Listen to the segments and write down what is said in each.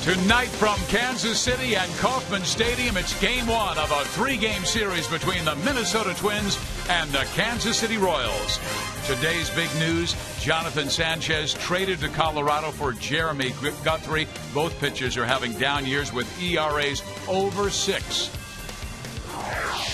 Tonight from Kansas City and Kauffman Stadium, it's game one of a three-game series between the Minnesota Twins and the Kansas City Royals. Today's big news, Jonathan Sanchez traded to Colorado for Jeremy Guthrie. Both pitchers are having down years with ERAs over 6.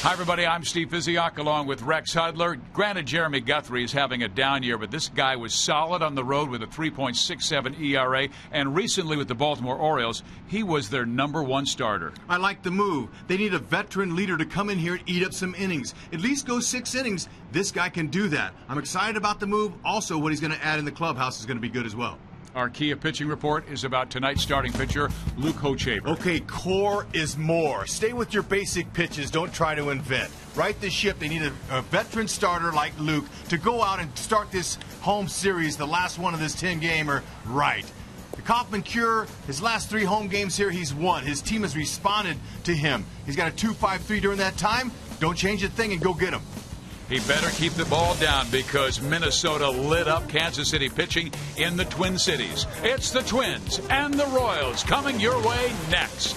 Hi, everybody. I'm Steve Physiak along with Rex Hudler. Granted, Jeremy Guthrie is having a down year, but this guy was solid on the road with a 3.67 ERA, and recently with the Baltimore Orioles, he was their #1 starter. I like the move. They need a veteran leader to come in here and eat up some innings. At least go 6 innings. This guy can do that. I'm excited about the move. Also, what he's going to add in the clubhouse is going to be good as well. Our Kia pitching report is about tonight's starting pitcher, Luke Hochevar. Okay, core is more. Stay with your basic pitches. Don't try to invent. Right the ship. They need a veteran starter like Luke to go out and start this home series, the last one of this 10-gamer, right. The Kauffman cure, his last 3 home games here, he's won. His team has responded to him. He's got a 2.53 during that time. Don't change a thing and go get him. He better keep the ball down because Minnesota lit up Kansas City pitching in the Twin Cities. It's the Twins and the Royals coming your way next.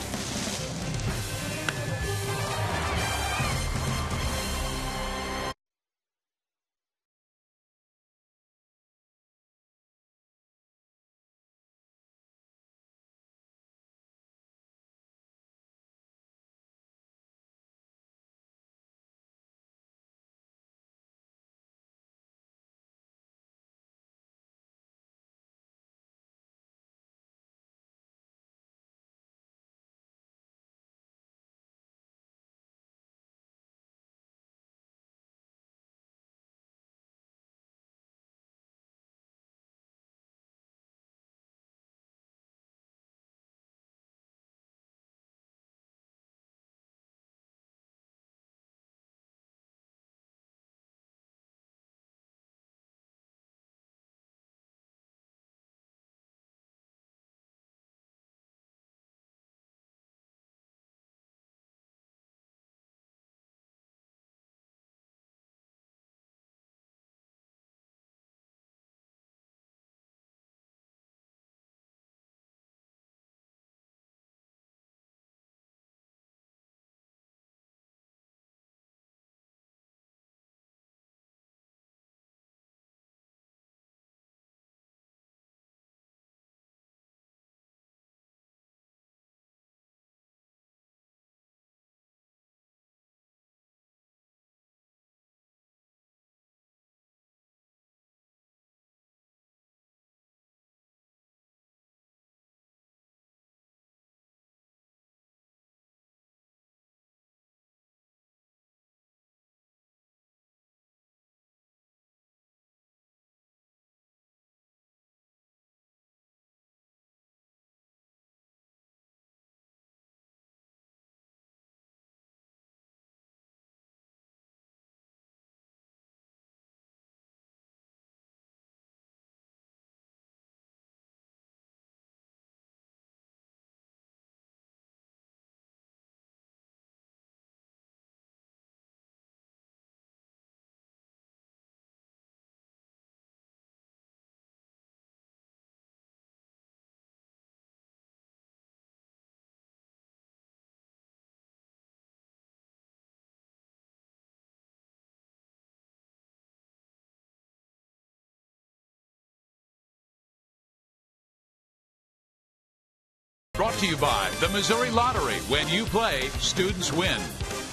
Brought to you by the Missouri Lottery. When you play, students win.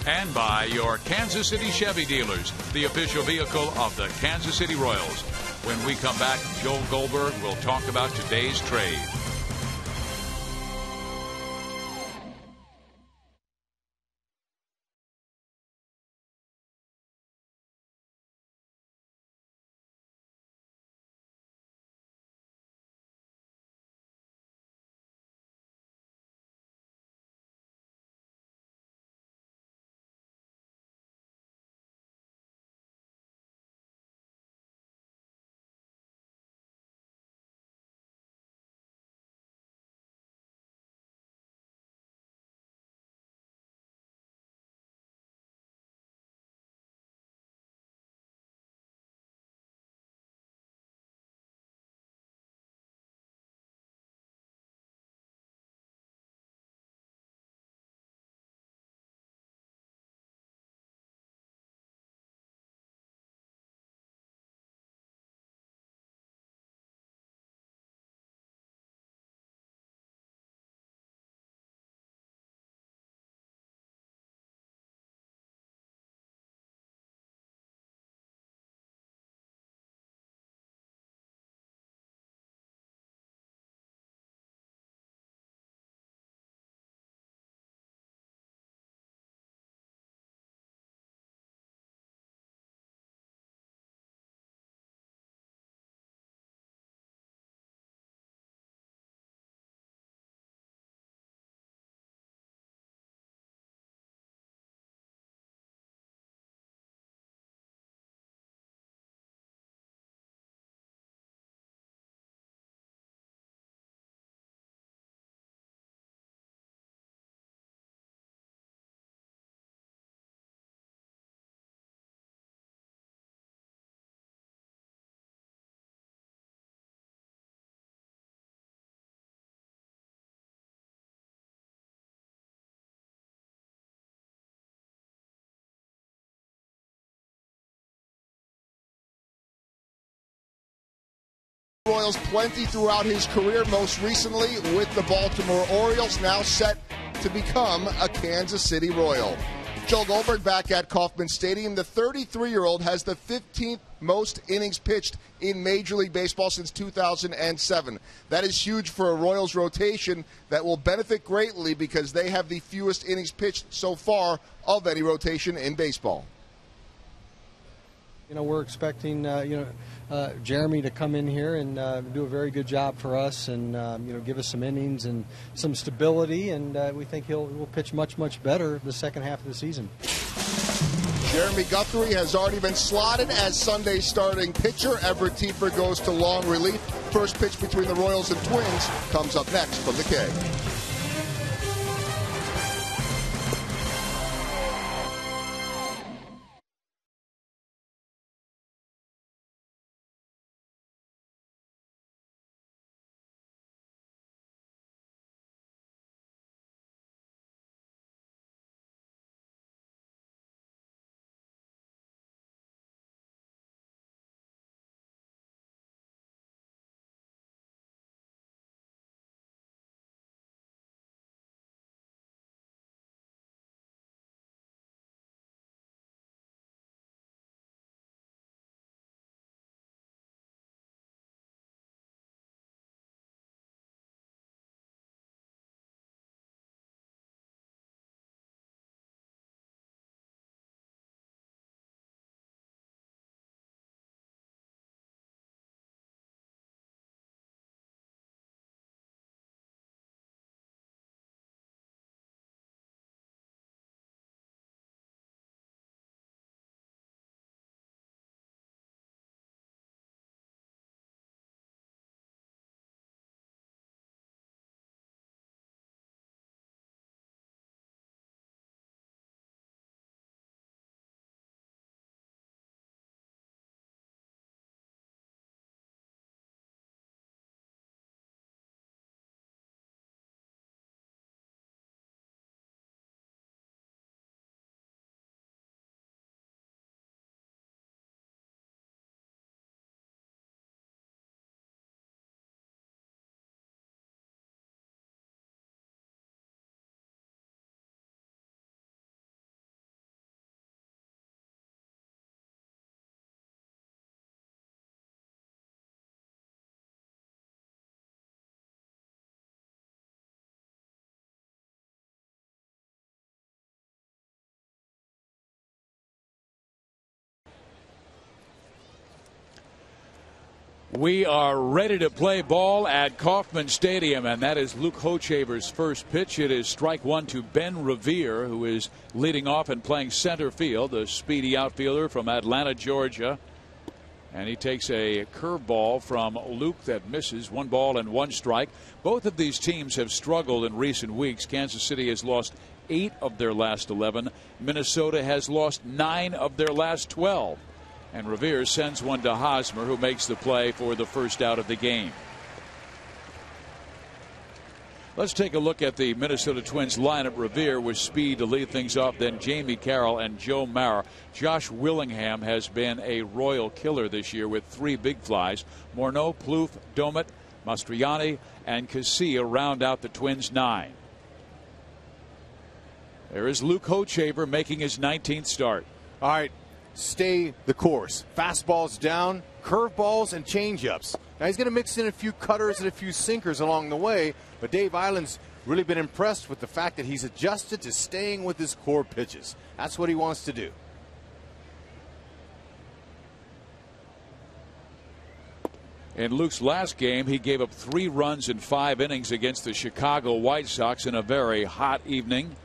And by your Kansas City Chevy dealers, the official vehicle of the Kansas City Royals. When we come back, Joel Goldberg will talk about today's trade. Royals plenty throughout his career, most recently with the Baltimore Orioles, now set to become a Kansas City Royal. Joe Goldberg back at Kauffman Stadium. The 33-year-old has the 15th most innings pitched in Major League Baseball since 2007. That is huge for a Royals rotation that will benefit greatly because they have the fewest innings pitched so far of any rotation in baseball. You know, we're expecting, Jeremy to come in here and do a very good job for us and, give us some innings and some stability, and we think he'll pitch much, much better the second half of the season. Jeremy Guthrie has already been slotted as Sunday's starting pitcher. Everett Tiefer goes to long relief. First pitch between the Royals and Twins comes up next from the K. We are ready to play ball at Kauffman Stadium, and that is Luke Hochevar's first pitch. It is strike one to Ben Revere, who is leading off and playing center field, the speedy outfielder from Atlanta, Georgia. And he takes a curveball from Luke that misses. 1 ball and 1 strike. Both of these teams have struggled in recent weeks. Kansas City has lost 8 of their last 11. Minnesota has lost 9 of their last 12. And Revere sends one to Hosmer, who makes the play for the first out of the game. Let's take a look at the Minnesota Twins lineup. Revere with speed to lead things off, then Jamie Carroll and Joe Mauer. Josh Willingham has been a royal killer this year with 3 big flies. Morneau, Plouffe, Domet, Mastriani, and KCA round out the Twins' 9. There is Luke Hochevar making his 19th start. All right. Stay the course. Fastballs down, curveballs, and changeups. Now he's going to mix in a few cutters and a few sinkers along the way, but Dave Island's really been impressed with the fact that he's adjusted to staying with his core pitches. That's what he wants to do. In Luke's last game, he gave up 3 runs in 5 innings against the Chicago White Sox in a very hot evening.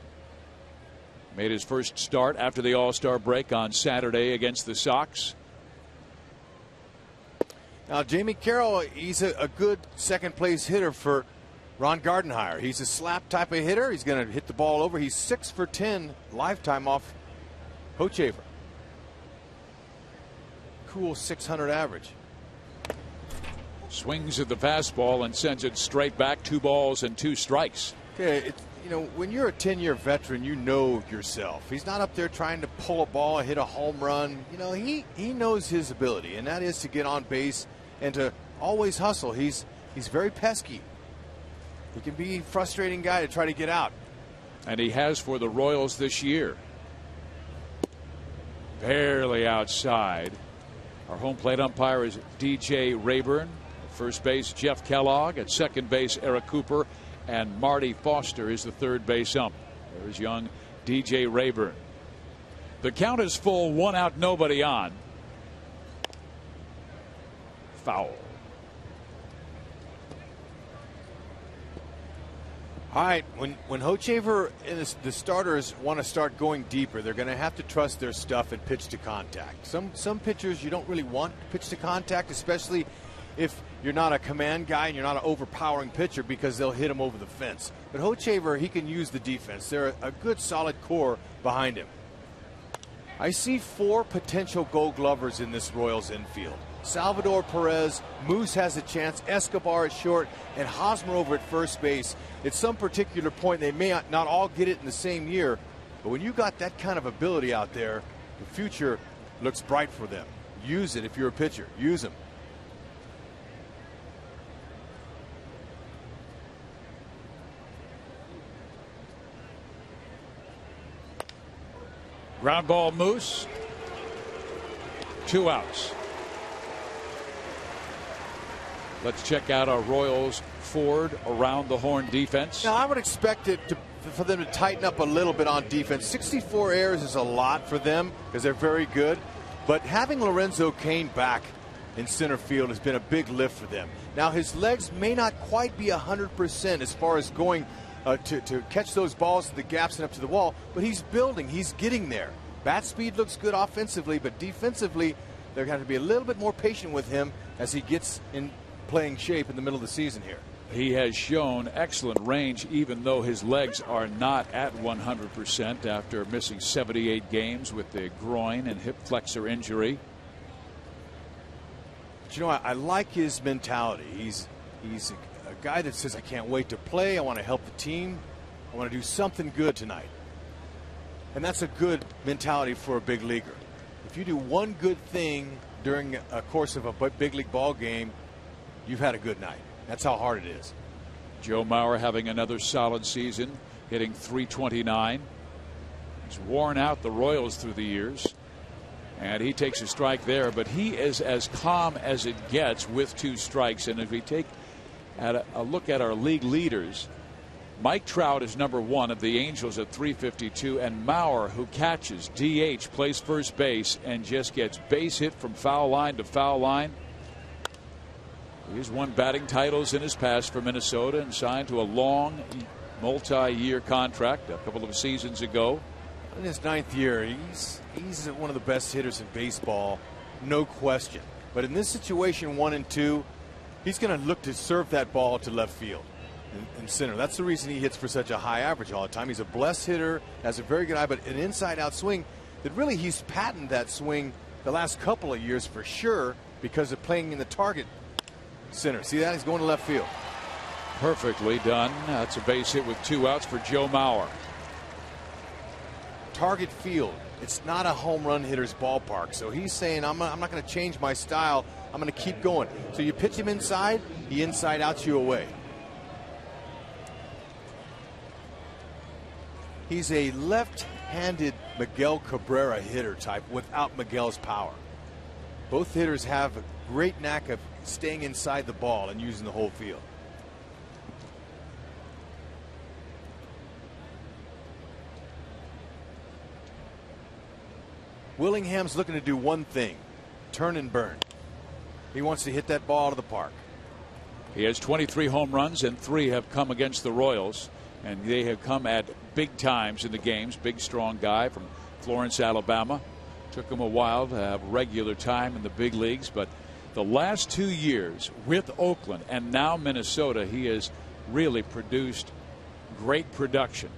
Made his first start after the All-Star break on Saturday against the Sox. Now, Jamie Carroll, he's a good second-place hitter for Ron Gardenhire. He's a slap type of hitter. He's going to hit the ball over. He's 6 for 10 lifetime off Hochevar. Cool 600 average. Swings at the fastball and sends it straight back. 2 balls and 2 strikes. Okay, when you're a 10-year veteran, you know yourself. He's not up there trying to pull a ball and hit a home run. He knows his ability, and that is to get on base and to always hustle. He's very pesky. He can be a frustrating guy to try to get out. And he has for the Royals this year. Barely outside. Our home plate umpire is DJ Rayburn. At first base, Jeff Kellogg. At second base, Eric Cooper. And Marty Foster is the third base ump. There's young DJ Rayburn. The count is full, 1 out, nobody on. Foul. All right, when Hochevar and the starters want to start going deeper, they're going to have to trust their stuff and pitch to contact. Some pitchers you don't really want pitch to contact, especially if you're not a command guy and you're not an overpowering pitcher, because they'll hit him over the fence. But Hochevar, he can use the defense. They're a good solid core behind him. I see 4 potential Gold Glovers in this Royals infield. Salvador Perez, Moose has a chance, Escobar at short, and Hosmer over at first base. At some particular point, they may not all get it in the same year, but when you got that kind of ability out there, the future looks bright for them. Use it if you're a pitcher. Use them. Ground ball, Moose. 2 outs. Let's check out our Royals Ford around the horn defense. Now, I would expect it for them to tighten up a little bit on defense. 64 errors is a lot for them because they're very good. But having Lorenzo Cain back in center field has been a big lift for them. Now, his legs may not quite be 100% as far as going to catch those balls to the gaps and up to the wall, but he's building. He's getting there. Bat speed looks good offensively, but defensively, they're going to be a little bit more patient with him as he gets in playing shape in the middle of the season here. He has shown excellent range, even though his legs are not at 100% after missing 78 games with the groin and hip flexor injury. But you know, I like his mentality. He's a guy that says, I can't wait to play. I want to help the team. I want to do something good tonight. And that's a good mentality for a big leaguer. If you do one good thing during a course of a big league ball game, you've had a good night. That's how hard it is. Joe Mauer having another solid season, hitting .329. He's worn out the Royals through the years, and he takes a strike there, but he is as calm as it gets with 2 strikes. And if we take a look at our league leaders, Mike Trout is number 1 of the Angels at .352, and Mauer, who catches, DH, plays first base, and just gets base hit from foul line to foul line. He's won batting titles in his past for Minnesota and signed to a long multi-year contract a couple of seasons ago. In his 9th year, he's one of the best hitters in baseball, no question. But in this situation, 1 and 2, he's going to look to serve that ball to left field and center. That's the reason he hits for such a high average all the time. He's a blessed hitter, has a very good eye, but an inside-out swing that really he's patented that swing the last couple of years for sure because of playing in the target center. See that? He's going to left field. Perfectly done. That's a base hit with 2 outs for Joe Mauer. Target field. It's not a home run hitter's ballpark. So he's saying, I'm not going to change my style. I'm going to keep going. So you pitch him inside, he inside outs you away. He's a left-handed Miguel Cabrera hitter type without Miguel's power. Both hitters have a great knack of staying inside the ball and using the whole field. Willingham's looking to do one thing, turn and burn. He wants to hit that ball out of the park. He has 23 home runs, and 3 have come against the Royals, and they have come at big times in the games. Big, strong guy from Florence, Alabama. Took him a while to have regular time in the big leagues, but the last 2 years with Oakland and now Minnesota, he has really produced great production.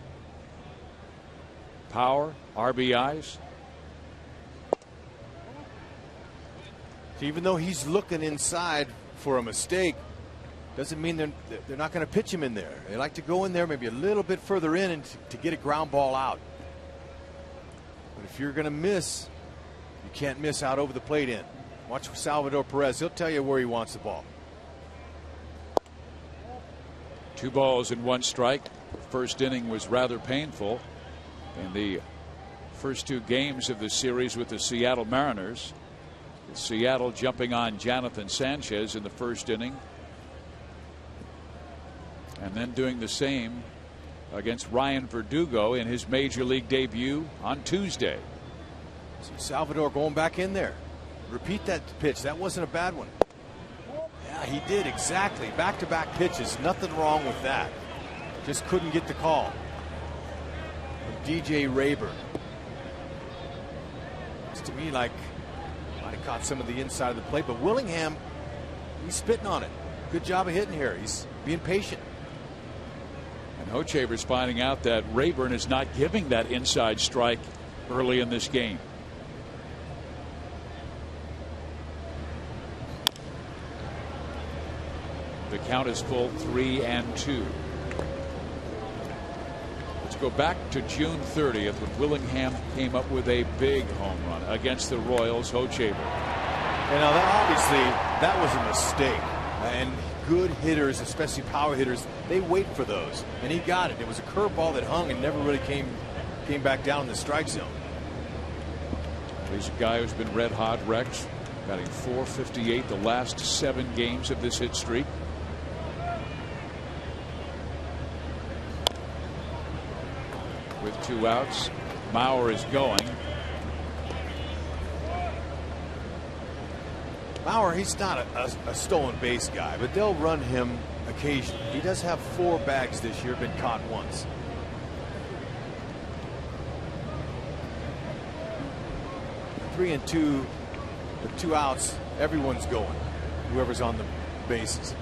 Power, RBIs. Even though he's looking inside for a mistake, doesn't mean they're not going to pitch him in there. They like to go in there maybe a little bit further in and to get a ground ball out. But if you're going to miss, you can't miss out over the plate in. Watch Salvador Perez. He'll tell you where he wants the ball. 2 balls and 1 strike. First inning was rather painful in the first 2 games of the series with the Seattle Mariners. Seattle jumping on Jonathan Sanchez in the first inning, and then doing the same against Ryan Verdugo in his major league debut on Tuesday. So Salvador going back in there. Repeat that pitch. That wasn't a bad one. Yeah, he did exactly. Back-to-back pitches. Nothing wrong with that. Just couldn't get the call. DJ Rayburn. It's to me like might have caught some of the inside of the plate, but Willingham, he's spitting on it. Good job of hitting here. He's being patient. And Hochevar's finding out that Rayburn is not giving that inside strike early in this game. The count is full, 3-2. Let's go back to June 30th when Willingham came up with a big home run against the Royals. Hochevar. And now that obviously that was a mistake. And good hitters, especially power hitters, they wait for those. And he got it. It was a curveball that hung and never really came back down in the strike zone. He's a guy who's been red hot. Rex batting .458 the last 7 games of this hit streak. With 2 outs, Mauer is going. Mauer, he's not a stolen base guy, but they'll run him occasionally. He does have 4 bags this year, been caught once. Three and two, with 2 outs, everyone's going. Whoever's on the bases.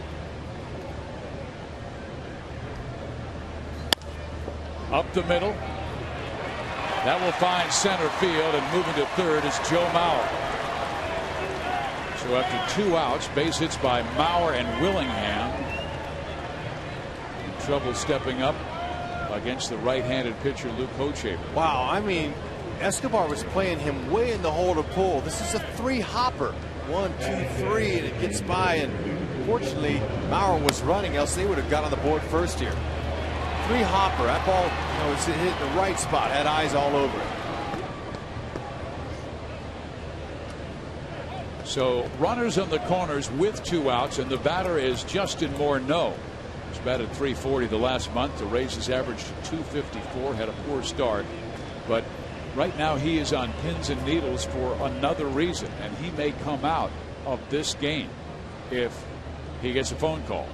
Up the middle. That will find center field, and moving to third is Joe Mauer. So after 2 outs, base hits by Mauer and Willingham. In trouble stepping up against the right-handed pitcher Luke Hochevar. Wow, I mean, Escobar was playing him way in the hole to pull. This is a 3-hopper. 1, 2, 3, and it gets by. And fortunately, Mauer was running, else they would have got on the board first here. 3-hopper. That ball, was hit in the right spot. Had eyes all over it. So runners on the corners with 2 outs, and the batter is Justin Morneau. He's batted .340 the last month to raise his average to .254. Had a poor start, but right now he is on pins and needles for another reason, and he may come out of this game if he gets a phone call.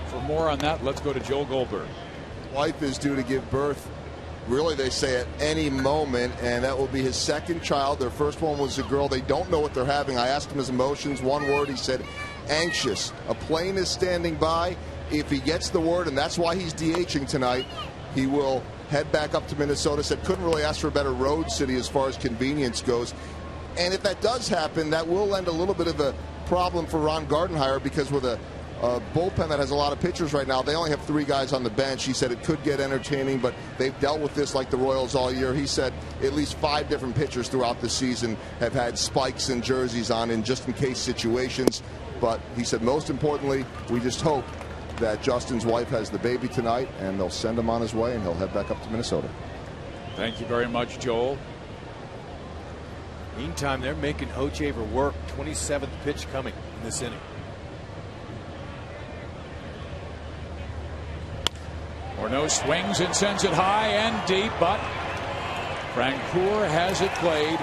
For more on that, let's go to Joel Goldberg. Wife is due to give birth, really they say at any moment, and that will be his 2nd child. Their first one was a girl. They don't know what they're having. I asked him his emotions. One word, he said anxious. A plane is standing by. If he gets the word, and that's why he's DHing tonight, he will head back up to Minnesota. Said couldn't really ask for a better road city as far as convenience goes. And if that does happen, that will lend a little bit of a problem for Ron Gardenhire, because with a bullpen that has a lot of pitchers right now, they only have 3 guys on the bench. He said it could get entertaining, but they've dealt with this like the Royals all year. He said at least 5 different pitchers throughout the season have had spikes and jerseys on in just in case situations. But he said most importantly, we just hope that Justin's wife has the baby tonight, and they'll send him on his way, and he'll head back up to Minnesota. Thank you very much, Joel. Meantime, they're making Hochevar work. 27th pitch coming in this inning. Morneau swings and sends it high and deep, but Francoeur has it played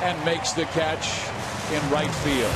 and makes the catch in right field.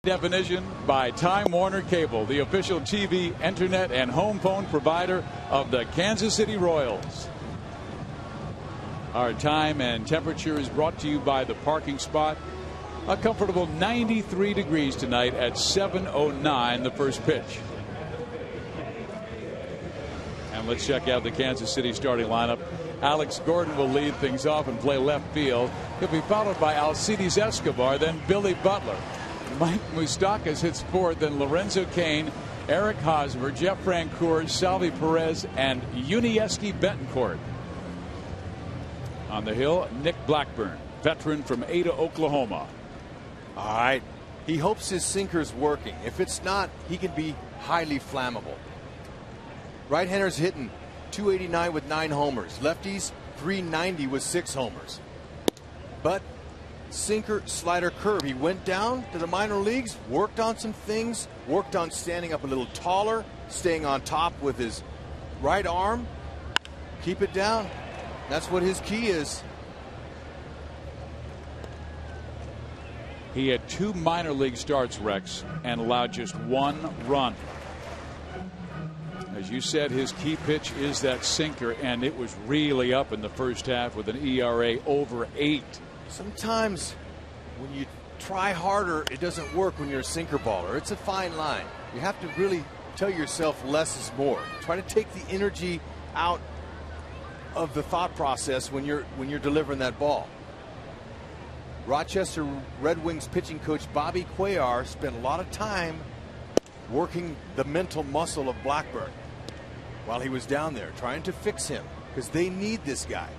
Definition by Time Warner Cable, the official TV, internet, and home phone provider of the Kansas City Royals. Our time and temperature is brought to you by the parking spot. A comfortable 93 degrees tonight at 7:09 the first pitch. And let's check out the Kansas City starting lineup. Alex Gordon will lead things off and play left field. He'll be followed by Alcides Escobar, then Billy Butler. Mike Moustakas hits fourth, then Lorenzo Cain, Eric Hosmer, Jeff Francoeur, Salvi Perez, and Unieski Betancourt. On the hill, Nick Blackburn, veteran from Ada, Oklahoma. All right. He hopes his sinker's working. If it's not, he can be highly flammable. Right-handers hitting .289 with 9 homers. Lefties .390 with 6 homers. But sinker, slider, curve. He went down to the minor leagues, worked on some things, worked on standing up a little taller, staying on top with his right arm. Keep it down. That's what his key is. He had 2 minor league starts, Rex, and allowed just 1 run. As you said, his key pitch is that sinker, and it was really up in the first half with an ERA over 8. Sometimes when you try harder, it doesn't work when you're a sinker baller. It's a fine line. You have to really tell yourself less is more. Try to take the energy out of the thought process when you're delivering that ball. Rochester Red Wings pitching coach Bobby Cuellar spent a lot of time working the mental muscle of Blackburn while he was down there, trying to fix him, because they need this guy.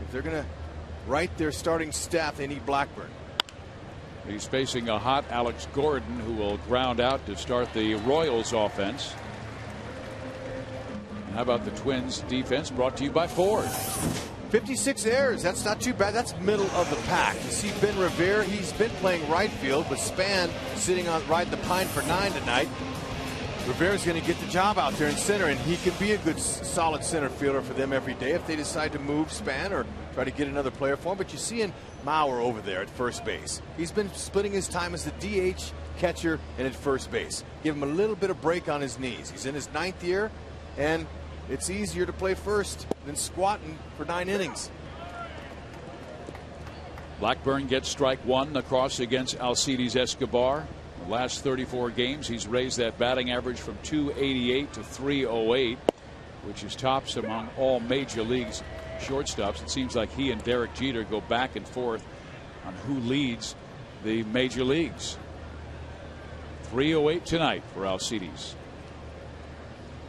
If they're going to right their starting staff, they need Blackburn. He's facing a hot Alex Gordon, who will ground out to start the Royals offense. And how about the Twins defense, brought to you by Ford? 56 errors. That's not too bad. That's middle of the pack. You see Ben Revere, he's been playing right field, but Span sitting on right the pine for 9 tonight. Revere's going to get the job out there in center, and he can be a good solid center fielder for them every day if they decide to move Span or try to get another player for him. But you're seeing Mauer over there at first base. He's been splitting his time as the DH, catcher, and at first base. Give him a little bit of break on his knees. He's in his 9th year, and it's easier to play first than squatting for 9 innings. Blackburn gets strike 1 across against Alcides Escobar. The last 34 games, he's raised that batting average from .288 to .308, which is tops among all major leagues shortstops. It seems like he and Derek Jeter go back and forth on who leads the major leagues. .308 tonight for Alcides.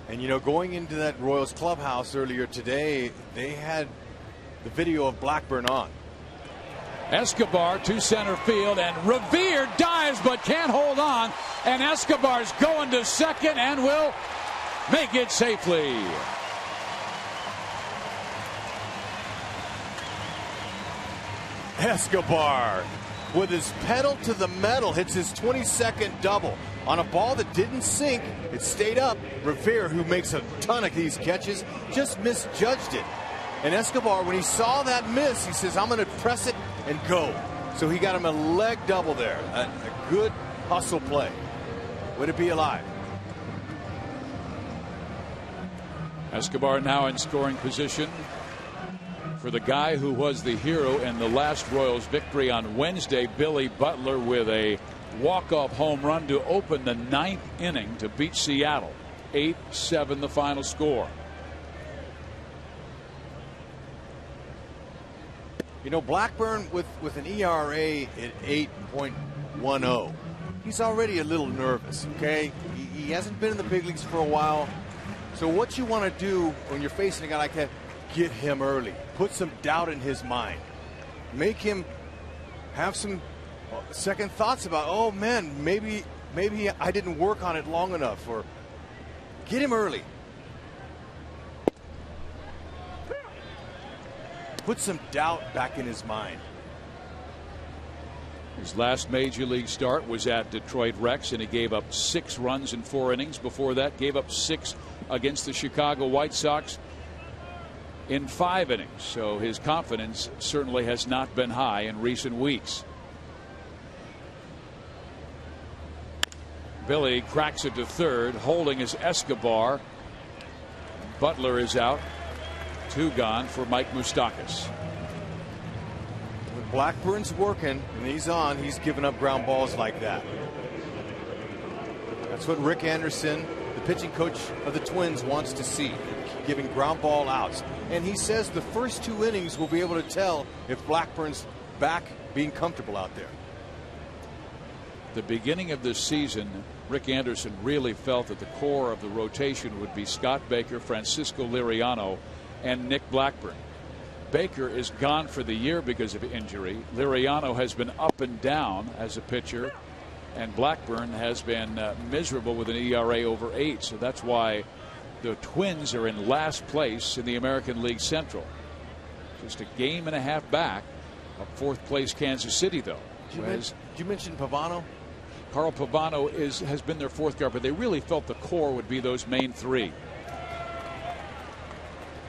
And you know, going into that Royals clubhouse earlier today, they had the video of Blackburn on. Escobar to center field, and Revere dives but can't hold on, and Escobar's going to second and will make it safely. Escobar with his pedal to the metal hits his 22nd double on a ball that didn't sink. It stayed up. Revere, who makes a ton of these catches, just misjudged it. And Escobar, when he saw that miss, he says, I'm going to press it and go. So he got him a leg double there. A good hustle play. Way to be alive. Escobar now in scoring position for the guy who was the hero in the last Royals victory on Wednesday, Billy Butler, with a walk-off home run to open the 9th inning to beat Seattle. 8-7 the final score. You know, Blackburn with an ERA at 8.10. He's already a little nervous, okay? He hasn't been in the big leagues for a while. So what you want to do when you're facing a guy like that, get him early. Put some doubt in his mind. Make him have some second thoughts about, oh man, maybe I didn't work on it long enough, or get him early. Put some doubt back in his mind. His last major league start was at Detroit Rex, and he gave up 6 runs in 4 innings. Before that, gave up 6 against the Chicago White Sox in 5 innings. So his confidence certainly has not been high in recent weeks. Billy cracks it to third. Holding is Escobar. Butler is out. 2 gone for Mike Moustakas. When Blackburn's working and he's on, he's giving up ground balls like that. That's what Rick Anderson, the pitching coach of the Twins, wants to see, giving ground ball outs. And he says the first 2 innings will be able to tell if Blackburn's back being comfortable out there. The beginning of this season, Rick Anderson really felt that the core of the rotation would be Scott Baker, Francisco Liriano, and Nick Blackburn. Baker is gone for the year because of injury. Liriano has been up and down as a pitcher, and Blackburn has been miserable with an ERA over 8. So that's why the Twins are in last place in the American League Central. Just a game and a half back of 4th place Kansas City, though. Did you mention Pavano? Carl Pavano has been their 4th guy, but they really felt the core would be those main 3.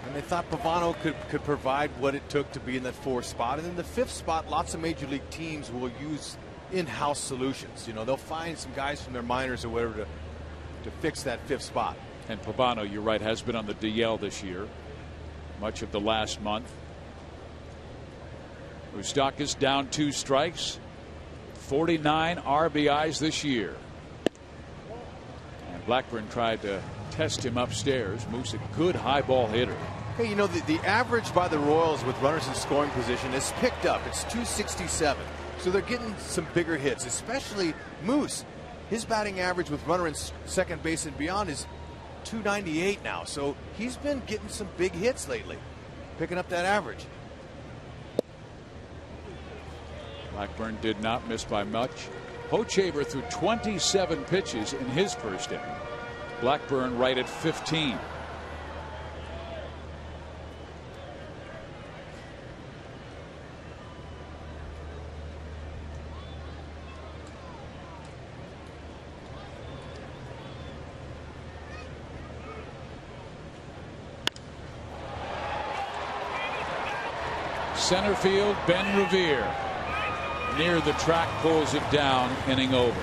And they thought Pavano could provide what it took to be in that 4th spot. And in the 5th spot, lots of major league teams will use in-house solutions. You know, they'll find some guys from their minors or whatever to fix that 5th spot. And Pavano, you're right, has been on the DL this year, much of the last month. Moustakas down 2 strikes. 49 RBIs this year. And Blackburn tried to test him upstairs. Moose, a good high ball hitter. Hey, you know, the average by the Royals with runners in scoring position is picked up. It's 267. So they're getting some bigger hits, especially Moose. His batting average with runner in second base and beyond is 298 now. So he's been getting some big hits lately, picking up that average. Blackburn did not miss by much. Hochevar threw 27 pitches in his first inning. Blackburn right at 15. Center field, Ben Revere. Near the track, pulls it down, inning over.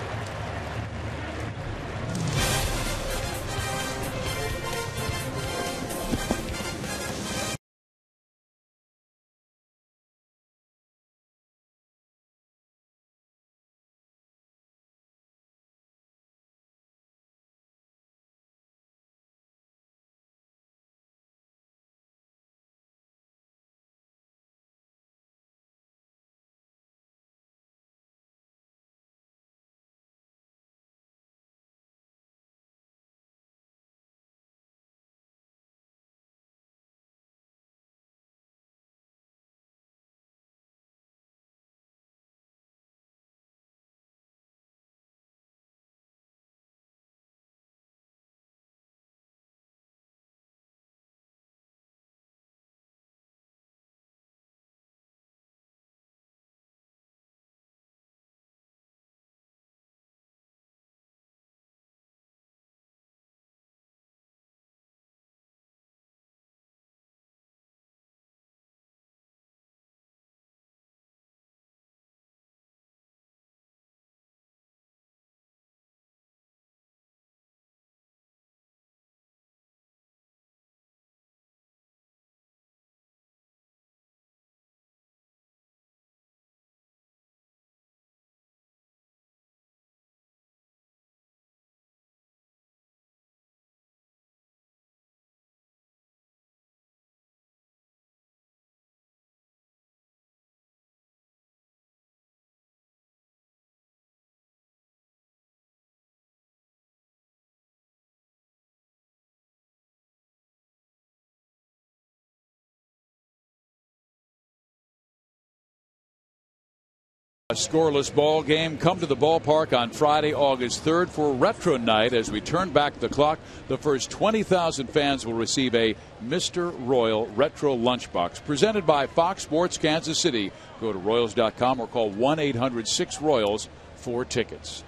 A scoreless ball game. Come to the ballpark on Friday, August 3rd for Retro Night. As we turn back the clock, the first 20,000 fans will receive a Mr. Royal Retro Lunchbox presented by Fox Sports Kansas City. Go to Royals.com or call 1-800-6-ROYALS for tickets.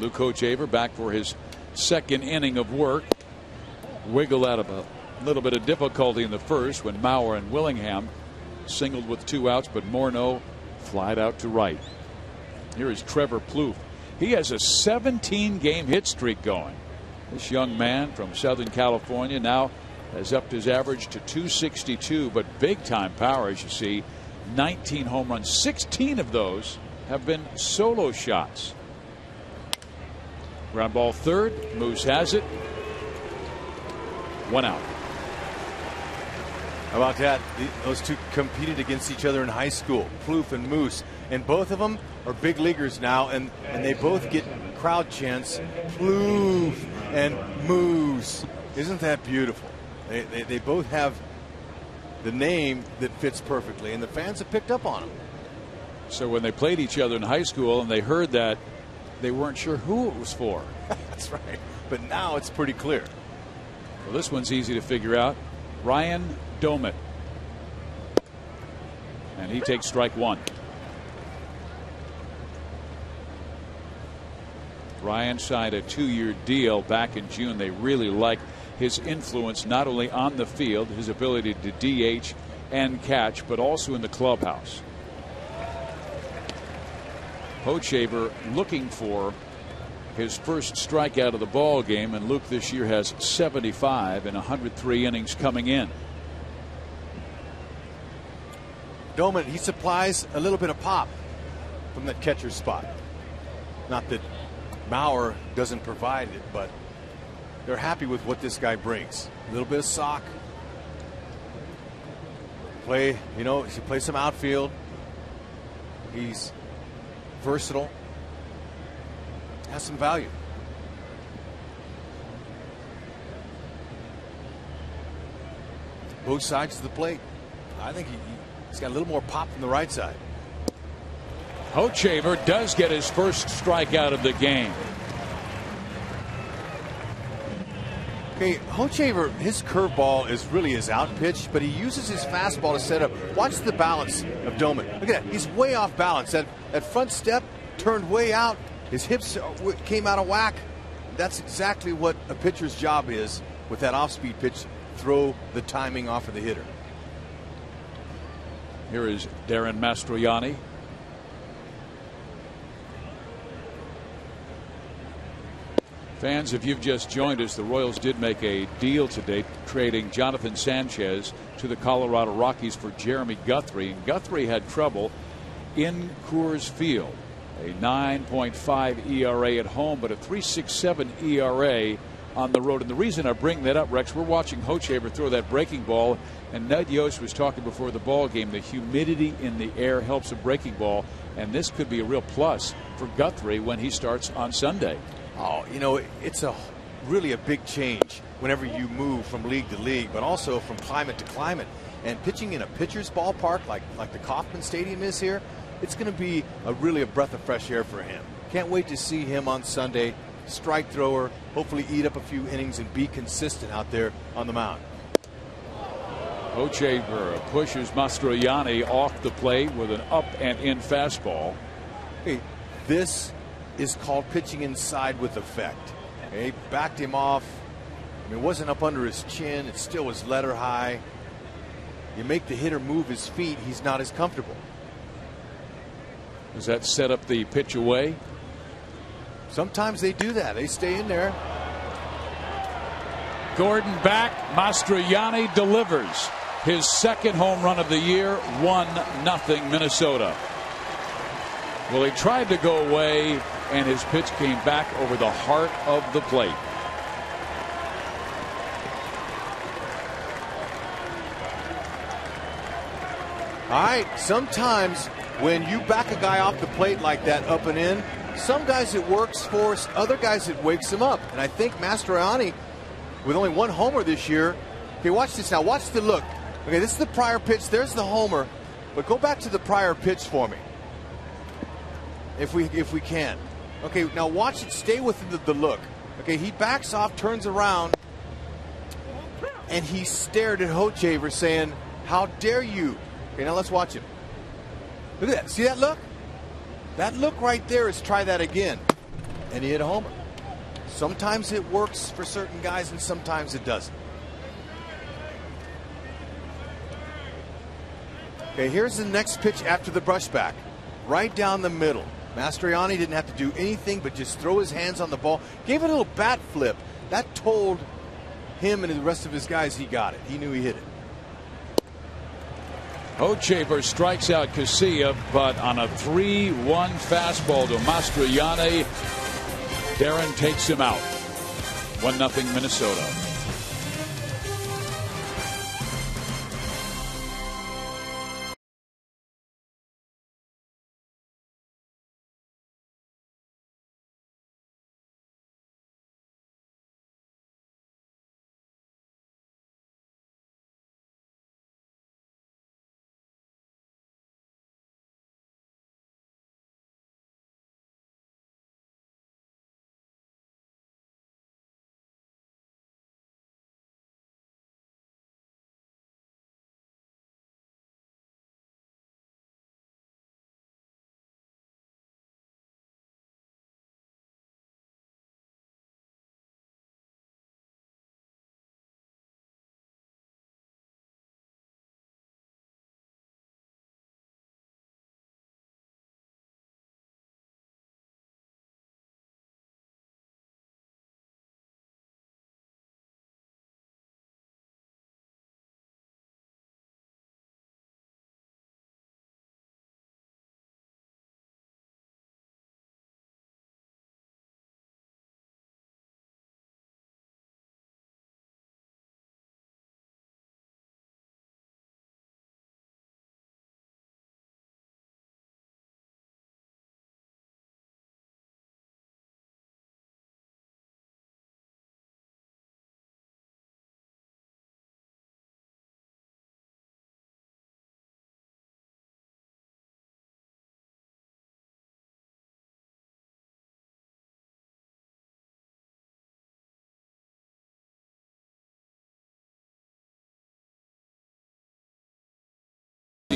Luke Hochevar back for his second inning of work. Wiggle out of a little bit of difficulty in the first when Maurer and Willingham singled with 2 outs, but Morneau flied out to right. Here is Trevor Plouffe. He has a 17-game hit streak going. This young man from Southern California now has upped his average to 262, but big time power, as you see. 19 home runs, 16 of those have been solo shots. Ground ball third. Moose has it. 1 out. How about that? Those two competed against each other in high school, Plouffe and Moose, and both of them are big leaguers now, and they both get crowd chants, Plouffe and Moose. Isn't that beautiful? They both have the name that fits perfectly, and the fans have picked up on them. So when they played each other in high school and they heard that, they weren't sure who it was for. That's right. But now it's pretty clear. Well, this one's easy to figure out. Ryan Domit. And he takes strike one. Ryan signed a 2-year deal back in June. They really like his influence not only on the field, his ability to DH and catch, but also in the clubhouse. Hochevar looking for his first strikeout of the ball game, and Luke this year has 75 in 103 innings coming in. Domit, he supplies a little bit of pop from that catcher spot. Not that Maurer doesn't provide it, but they're happy with what this guy brings. A little bit of sock. He plays some outfield. He's versatile. Has some value. Both sides of the plate. I think he's got a little more pop from the right side. Hochevar does get his first strikeout of the game. Okay, Hochevar, his curveball is really his out pitch, but he uses his fastball to set up. Watch the balance of Domit. Look at that. He's way off balance. That front step turned way out. His hips came out of whack. That's exactly what a pitcher's job is with that off-speed pitch. Throw the timing off of the hitter. Here is Darren Mastroianni. Fans, if you've just joined us, the Royals did make a deal today trading Jonathan Sanchez to the Colorado Rockies for Jeremy Guthrie. And Guthrie had trouble in Coors Field. A 9.5 ERA at home, but a 3.67 ERA on the road. And the reason I bring that up, Rex, we're watching Hochevar throw that breaking ball, and Ned Yost was talking before the ball game. The humidity in the air helps a breaking ball, and this could be a real plus for Guthrie when he starts on Sunday. Oh, it's really a big change whenever you move from league to league, but also from climate to climate. And pitching in a pitcher's ballpark like the Kauffman Stadium is here, it's going to be really a breath of fresh air for him. Can't wait to see him on Sunday. Strike thrower, hopefully eat up a few innings and be consistent out there on the mound. Hochevar pushes Mastroianni off the plate with an up and in fastball. Hey, this is called pitching inside with effect. Okay, backed him off. I mean, it wasn't up under his chin. It still was letter high. You make the hitter move his feet, he's not as comfortable. Does that set up the pitch away? Sometimes they do that. They stay in there. Gordon back. Mastroianni delivers his second home run of the year. 1-0 Minnesota. Well, he tried to go away, and his pitch came back over the heart of the plate. All right, sometimes when you back a guy off the plate like that up and in, some guys it works for, other guys it wakes them up. And I think Mastroianni, with only one homer this year, okay, watch this now. Watch the look. Okay, this is the prior pitch. There's the homer. But go back to the prior pitch for me, if we can. Okay, now watch it. Stay with the look. Okay, he backs off, turns around, and he stared at Hochevar saying, "How dare you?" Okay, now let's watch him. Look at that. See that look? That look right there is try that again. And he hit a homer. Sometimes it works for certain guys and sometimes it doesn't. Okay, here's the next pitch after the brushback. Right down the middle. Mastriani didn't have to do anything but just throw his hands on the ball. Gave it a little bat flip. That told him and the rest of his guys he got it. He knew he hit it. Hochevar strikes out KCA, but on a 3-1 fastball to Mastriani, Darren takes him out. 1-0 Minnesota.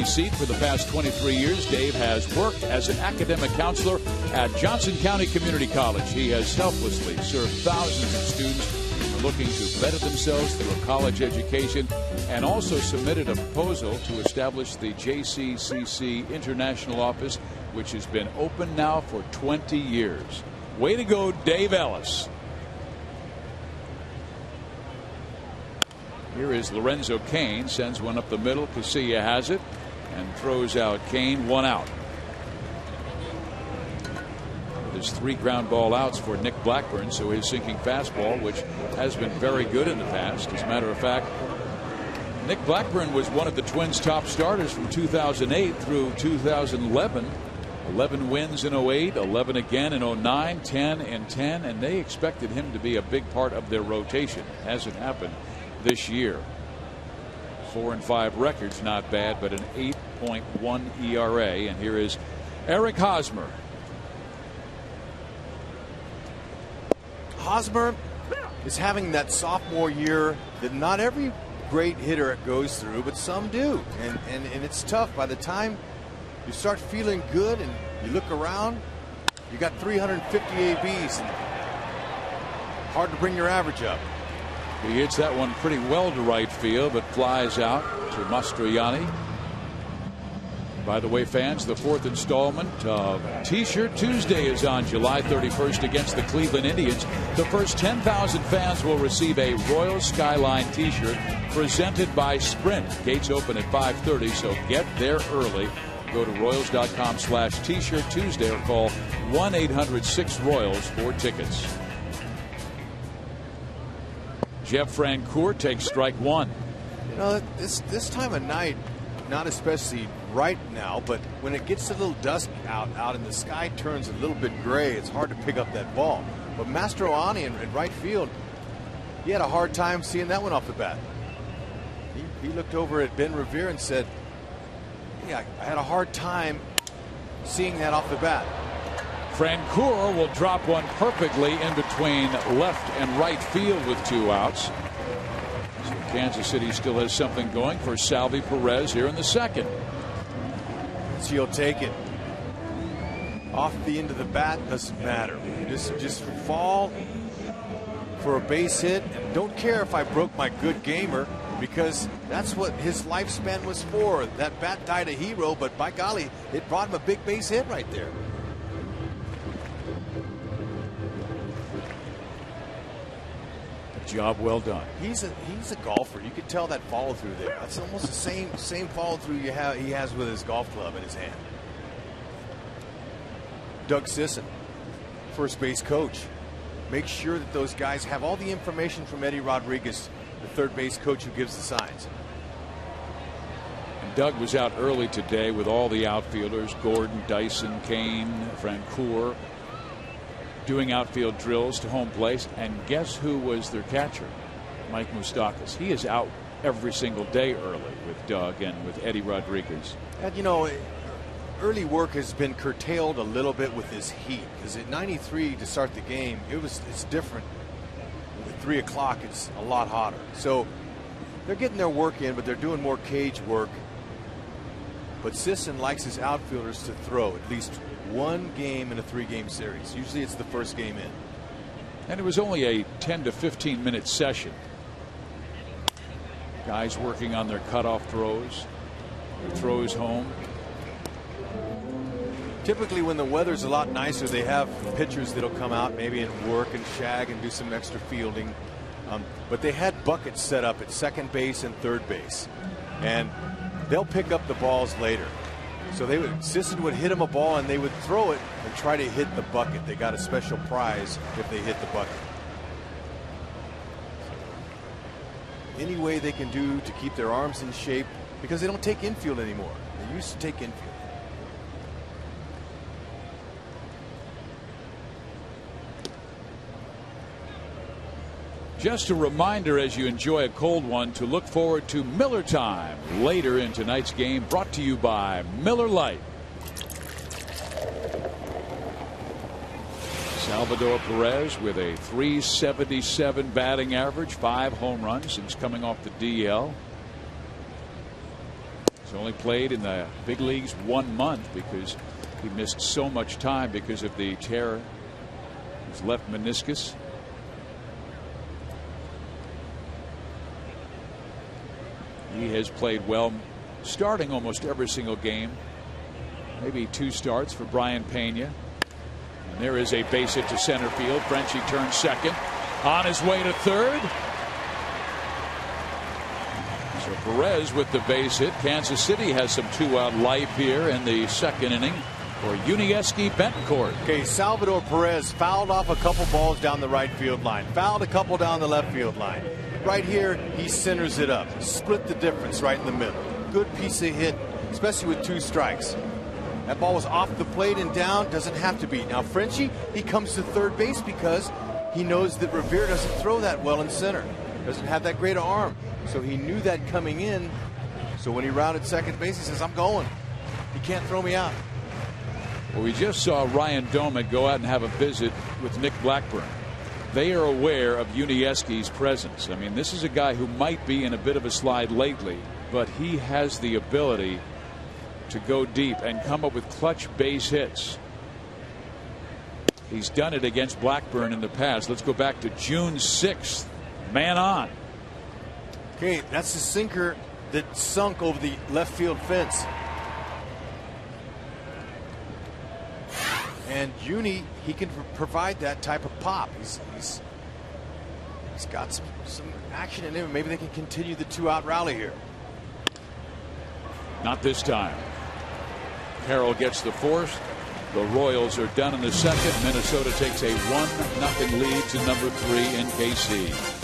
Seat for the past 23 years. Dave has worked as an academic counselor at Johnson County Community College. He has selflessly served thousands of students who are looking to better themselves through a college education, and also submitted a proposal to establish the JCCC International Office, which has been open now for 20 years. Way to go, Dave Ellis. Here is Lorenzo Cain, sends one up the middle. KCA has it and throws out Cain, 1 out. There's 3 ground ball outs for Nick Blackburn, so his sinking fastball, which has been very good in the past. As a matter of fact, Nick Blackburn was one of the Twins' top starters from 2008 through 2011. 11 wins in 08, 11 again in 09, 10 and 10, and they expected him to be a big part of their rotation. Hasn't happened this year. 4-5 records, not bad, but an 8.1 ERA. And here is Eric Hosmer. Hosmer is having that sophomore year that not every great hitter goes through, but some do. And it's tough. By the time you start feeling good and you look around, you got 350 ABs. And hard to bring your average up. He hits that one pretty well to right field, but flies out to Mastriani. By the way, fans, the 4th installment of T-Shirt Tuesday is on July 31st against the Cleveland Indians. The first 10,000 fans will receive a Royal Skyline T-shirt presented by Sprint. Gates open at 5:30, so get there early. Go to Royals.com/T-Shirt Tuesday or call 1-800-6-ROYALS for tickets. Jeff Francoeur takes strike 1. You know, this time of night, not especially right now, but when it gets a little dusk out and the sky turns a little bit gray, it's hard to pick up that ball. But Mastriani in right field, he had a hard time seeing that one off the bat. He looked over at Ben Revere and said, yeah, I had a hard time seeing that off the bat. Francoeur will drop one perfectly in between left and right field with 2 outs. So Kansas City still has something going for Salvi Perez here in the 2nd. So he'll take it. Off the end of the bat, doesn't matter. Just fall for a base hit. And don't care if I broke my good gamer, because that's what his lifespan was for. That bat died a hero, but by golly, it brought him a big base hit right there. Job well done. He's a golfer. You could tell that follow through there. That's almost the same follow through he has with his golf club in his hand. Doug Sisson, first base coach, make sure that those guys have all the information from Eddie Rodriguez, the third base coach who gives the signs. And Doug was out early today with all the outfielders, Gordon, Dyson, Kane, Francoeur, doing outfield drills to home plate. And guess who was their catcher? Mike Moustakas. He is out every single day early with Doug and with Eddie Rodriguez. And you know, early work has been curtailed a little bit with this heat, because at 93 to start the game, it's different. At 3 o'clock, it's a lot hotter. So they're getting their work in, but they're doing more cage work. But Sisson likes his outfielders to throw at least one game in a 3-game series. Usually it's the first game in. And it was only a 10 to 15 minute session. Guys working on their cutoff throws, their throws home. Typically when the weather's a lot nicer, they have pitchers that'll come out maybe and work and shag and do some extra fielding. But they had buckets set up at second base and third base. And they'll pick up the balls later. So Sisson would hit him a ball and they would throw it and try to hit the bucket. They got a special prize if they hit the bucket. Any way they can do to keep their arms in shape, because they don't take infield anymore. They used to take infield. Just a reminder as you enjoy a cold one to look forward to Miller Time later in tonight's game, brought to you by Miller Lite. Salvador Perez with a .377 batting average, 5 home runs since coming off the DL. He's only played in the big leagues 1 month because he missed so much time because of the tear in his left meniscus. He has played well, starting almost every single game. Maybe 2 starts for Brian Pena. And there is a base hit to center field. Frenchie turns second. On his way to third. So Perez with the base hit. Kansas City has some 2-out life here in the second inning for Yuniesky Betancourt. Okay, Salvador Perez fouled off a couple balls down the right field line. Fouled a couple down the left field line. Right here, he centers it up. Split the difference right in the middle. Good piece of hit, especially with 2 strikes. That ball was off the plate and down. Doesn't have to be. Now, Frenchie, he comes to third base because he knows that Revere doesn't throw that well in center. Doesn't have that great arm. So he knew that coming in. So when he rounded second base, he says, I'm going. He can't throw me out. Well, we just saw Ryan Doumit go out and have a visit with Nick Blackburn. They are aware of Yuniesky's presence. I mean, this is a guy who might be in a bit of a slide lately, but he has the ability to go deep and come up with clutch base hits. He's done it against Blackburn in the past. Let's go back to June 6th. Man on. Okay, that's the sinker that sunk over the left field fence. And Uni, he can provide that type of pop. He's got some action in him. Maybe they can continue the 2-out rally here. Not this time. Carroll gets the fourth. The Royals are done in the second. Minnesota takes a 1-0 lead to number 3 in KC.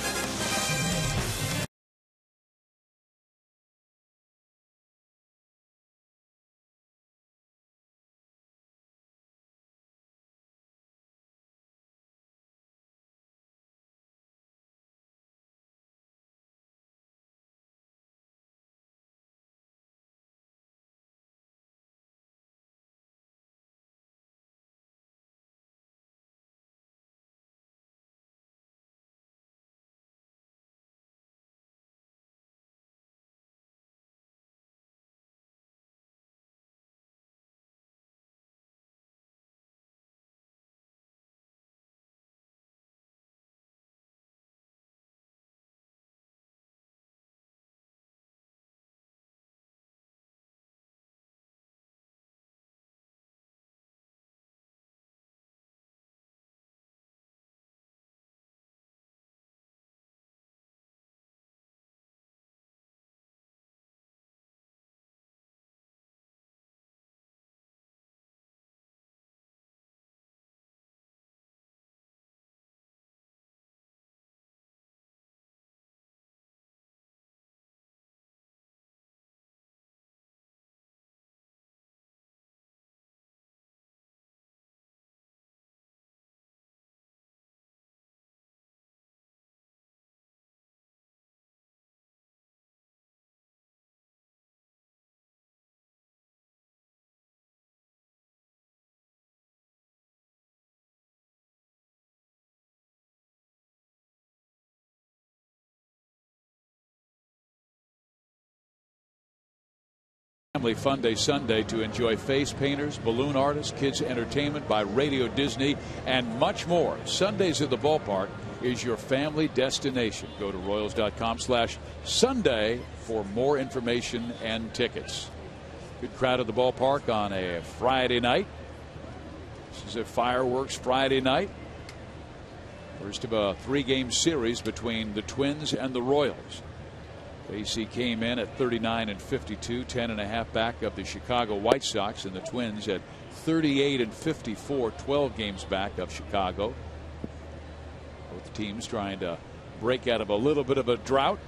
Family Fun Day Sunday to enjoy face painters, balloon artists, kids entertainment by Radio Disney, and much more. Sundays at the ballpark is your family destination. Go to Royals.com/Sunday for more information and tickets. Good crowd at the ballpark on a Friday night. This is a fireworks Friday night. First of a 3-game series between the Twins and the Royals. AC came in at 39-52, 10.5 back of the Chicago White Sox, and the Twins at 38-54, 12 games back of Chicago. Both teams trying to break out of a little bit of a drought.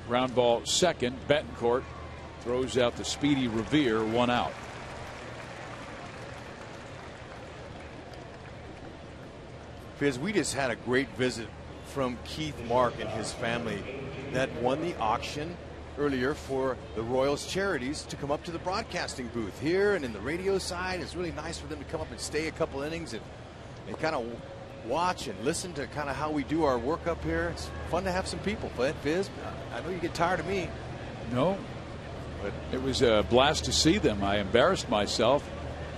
Ground ball second. Betancourt throws out the speedy Revere, 1 out. Because we just had a great visit from Keith Mark and his family that won the auction earlier for the Royals charities to come up to the broadcasting booth here and in the radio side. It's really nice for them to come up and stay a couple innings and kind of watch and listen to kind of how we do our work up here. It's fun to have some people. Fizz, I know you get tired of me. No, but it was a blast to see them. I embarrassed myself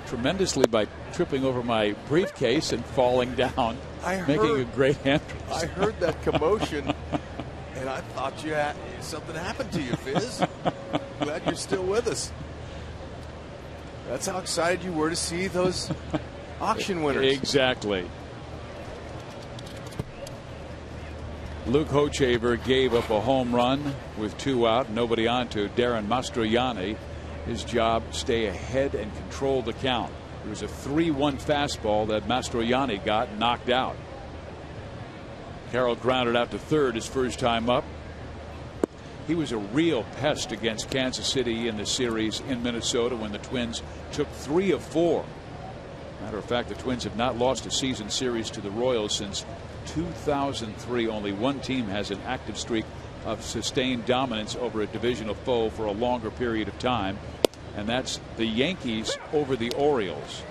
tremendously by tripping over my briefcase and falling down, making a great entrance. I heard that commotion, and I thought something happened to you, Fizz. Glad you're still with us. That's how excited you were to see those auction winners. Exactly. Luke Hochevar gave up a home run with 2 out, nobody on to Darren Mastroianni. His job, stay ahead and control the count. It was a 3-1 fastball that Mastroianni got knocked out. Carroll grounded out to third his first time up. He was a real pest against Kansas City in the series in Minnesota when the Twins took 3 of 4. Matter of fact, the Twins have not lost a season series to the Royals since 2003. Only one team has an active streak of sustained dominance over a divisional foe for a longer period of time, and that's the Yankees over the Orioles,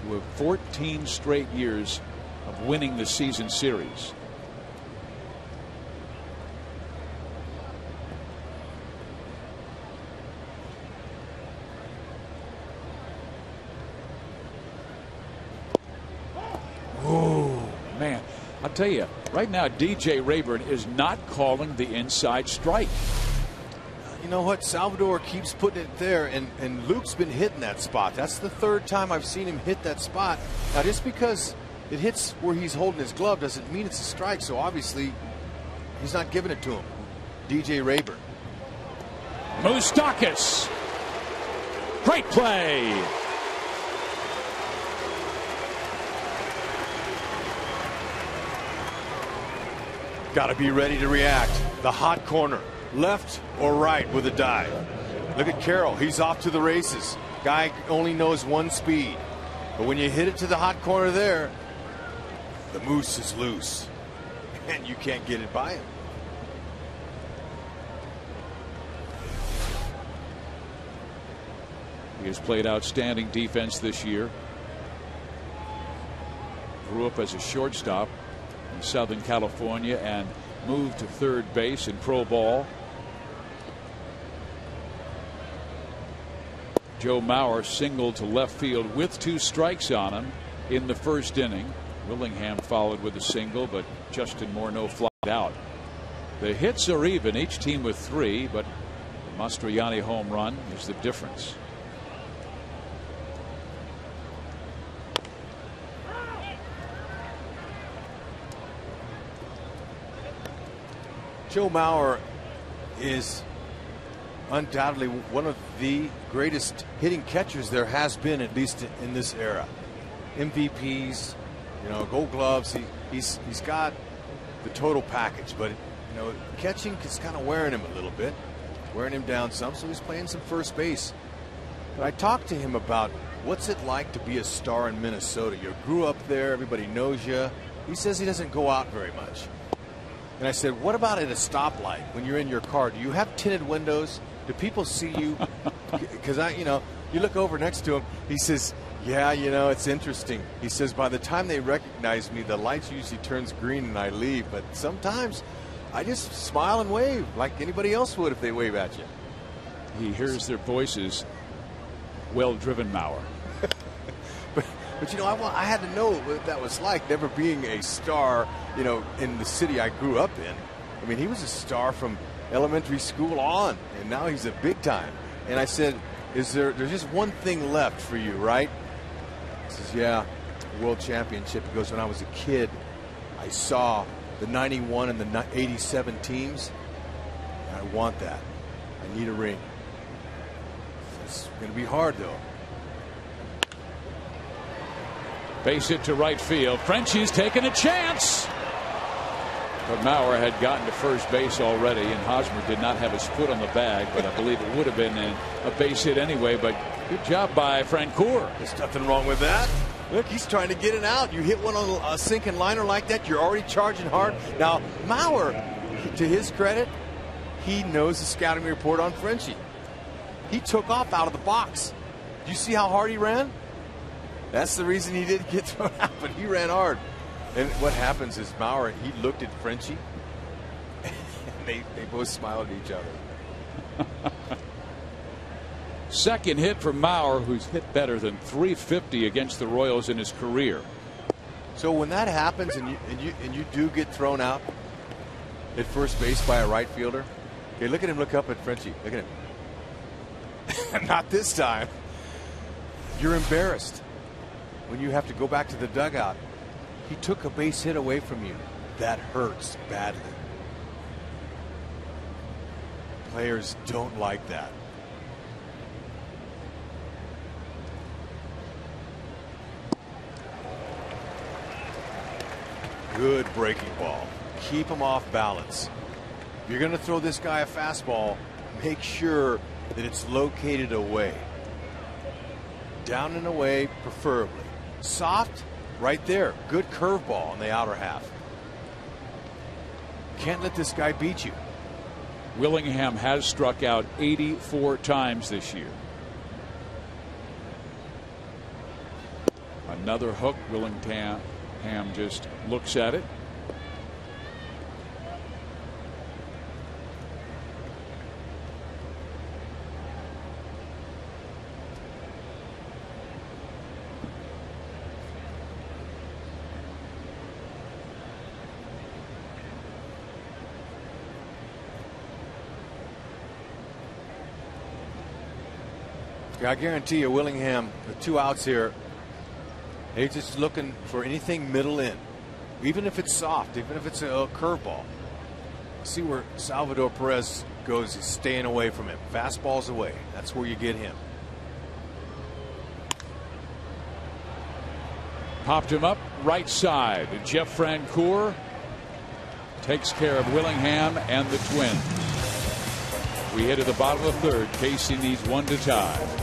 who have 14 straight years of winning the season series. Oh, man. I'll tell you, right now, DJ Rayburn is not calling the inside strike. You know what? Salvador keeps putting it there, and Luke's been hitting that spot. That's the 3rd time I've seen him hit that spot. Now, just because it hits where he's holding his glove doesn't mean it's a strike, so obviously he's not giving it to him. DJ Rayburn. Moustakas. Great play. Got to be ready to react. The hot corner, left or right with a dive. Look at Carroll. He's off to the races. Guy only knows one speed. But when you hit it to the hot corner there, the moose is loose. And you can't get it by him. He has played outstanding defense this year. Grew up as a shortstop in Southern California and moved to third base in pro ball. Joe Mauer singled to left field with 2 strikes on him in the first inning. Willingham followed with a single, but Justin Morneau flied out. The hits are even, each team with 3, but the Mastroianni home run is the difference. Joe Mauer is undoubtedly one of the greatest hitting catchers there has been, at least in this era. MVPs, Gold Gloves. He's got the total package, but catching is kind of wearing him a little bit, wearing him down some. So he's playing some first base. But I talked to him about what's it like to be a star in Minnesota. You grew up there, everybody knows you. He says he doesn't go out very much. And I said, what about at a stoplight when you're in your car? Do you have tinted windows? Do people see you? Because you look over next to him. He says, yeah, it's interesting. He says, by the time they recognize me, the lights usually turns green and I leave. But sometimes I just smile and wave like anybody else would if they wave at you. He hears their voices. Well-driven Mauer. But you know, I had to know what that was like, never being a star, you know, in the city I grew up in. I mean, he was a star from elementary school on, and now he's a big time. And I said, there's just one thing left for you, right? He says, yeah, world championship. He goes, when I was a kid, I saw the 91 and the 87 teams, and I want that. I need a ring. It's going to be hard, though. Base hit to right field. Frenchie's taking a chance. But Mauer had gotten to first base already, and Hosmer did not have his foot on the bag, but I believe it would have been a base hit anyway. But good job by Francoeur. There's nothing wrong with that. Look, he's trying to get it out. You hit one on a sinking liner like that, you're already charging hard. Now, Mauer, to his credit, he knows the scouting report on Frenchie. He took off out of the box. Do you see how hard he ran? That's the reason he didn't get thrown out, but he ran hard. And what happens is Mauer, he looked at Frenchie, and they both smiled at each other. Second hit for Mauer, who's hit better than .350 against the Royals in his career. So when that happens and you do get thrown out at first base by a right fielder, okay, look at him, look up at Frenchie. Look at him. Not this time. You're embarrassed when you have to go back to the dugout. He took a base hit away from you. That hurts badly. Players don't like that. Good breaking ball. Keep him off balance. If you're going to throw this guy a fastball, make sure that it's located away. Down and away, preferably. Soft, right there. Good curveball on the outer half. Can't let this guy beat you. Willingham has struck out 84 times this year. Another hook. Willingham just looks at it. I guarantee you, Willingham, the 2 outs here, he's just looking for anything middle in. Even if it's soft, even if it's a curveball. See where Salvador Perez goes, he's staying away from him. Fastballs away. That's where you get him. Popped him up right side. Jeff Francoeur takes care of Willingham and the Twins. We hit at the bottom of the third. KC needs one to tie.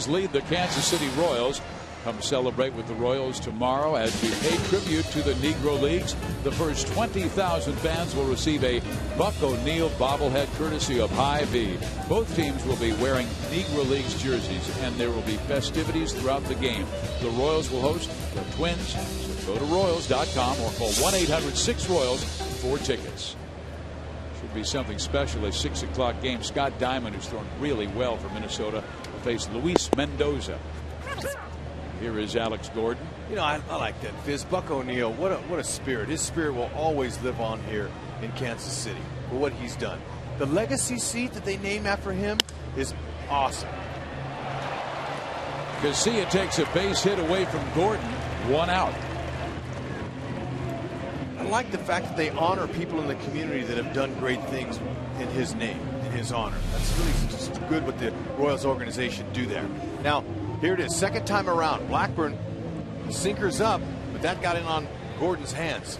lead the Kansas City Royals. Come celebrate with the Royals tomorrow as we pay tribute to the Negro Leagues. The first 20,000 fans will receive a Buck O'Neil bobblehead courtesy of Hy-Vee. Both teams will be wearing Negro Leagues jerseys, and there will be festivities throughout the game. The Royals will host the Twins, so go to Royals.com or call 1-800-6-ROYALS for tickets. Should be something special, a 6 o'clock game. Scott Diamond, who's thrown really well for Minnesota, will face Luis Mendoza. Here is Alex Gordon. You know, I like that, Fizz. Buck O'Neil, what a spirit. His spirit will always live on here in Kansas City for what he's done. The legacy seat that they name after him is awesome. KCA takes a base hit away from Gordon. 1 out. I like the fact that they honor people in the community that have done great things in his name, in his honor. That's really just good what the Royals organization do there. Now, here it is, second time around. Blackburn, the sinker's up, but that got in on Gordon's hands.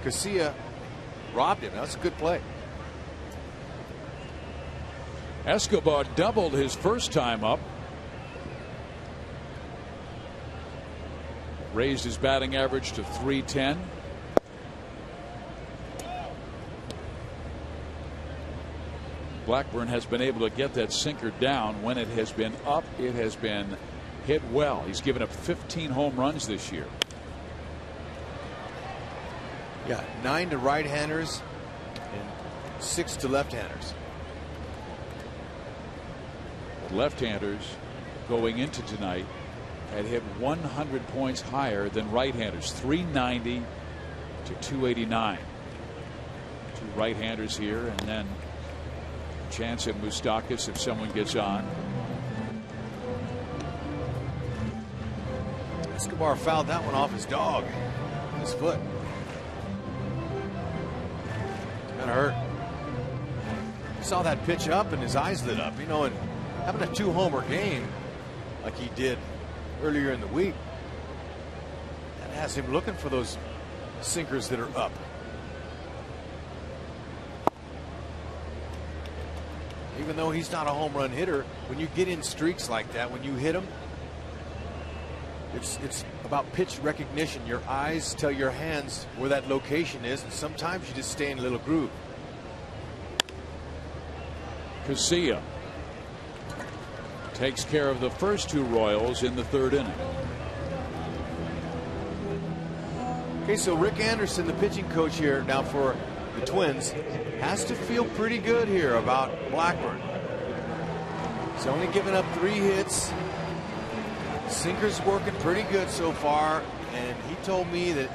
KCA robbed him. That's a good play. Escobar doubled his first time up. Raised his batting average to .310. Blackburn has been able to get that sinker down. When it has been up, it has been hit well. He's given up 15 home runs this year. Yeah, 9 to right-handers and 6 to left-handers. Left-handers going into tonight had hit 100 points higher than right-handers, 390 to 289. Two right-handers here, and then chance at Moustakas if someone gets on. Escobar fouled that one off his dog, his foot. Kind of hurt. He saw that pitch up and his eyes lit up. You know, and having a 2-homer game like he did earlier in the week, that has him looking for those sinkers that are up. Even though he's not a home run hitter, when you get in streaks like that, when you hit them, it's about pitch recognition. Your eyes tell your hands where that location is, and sometimes you just stay in a little groove. KCA takes care of the first two Royals in the third inning. Okay, so Rick Anderson, the pitching coach here now for the Twins, has to feel pretty good here about Blackburn. He's only given up 3 hits. Sinker's working pretty good so far, and he told me that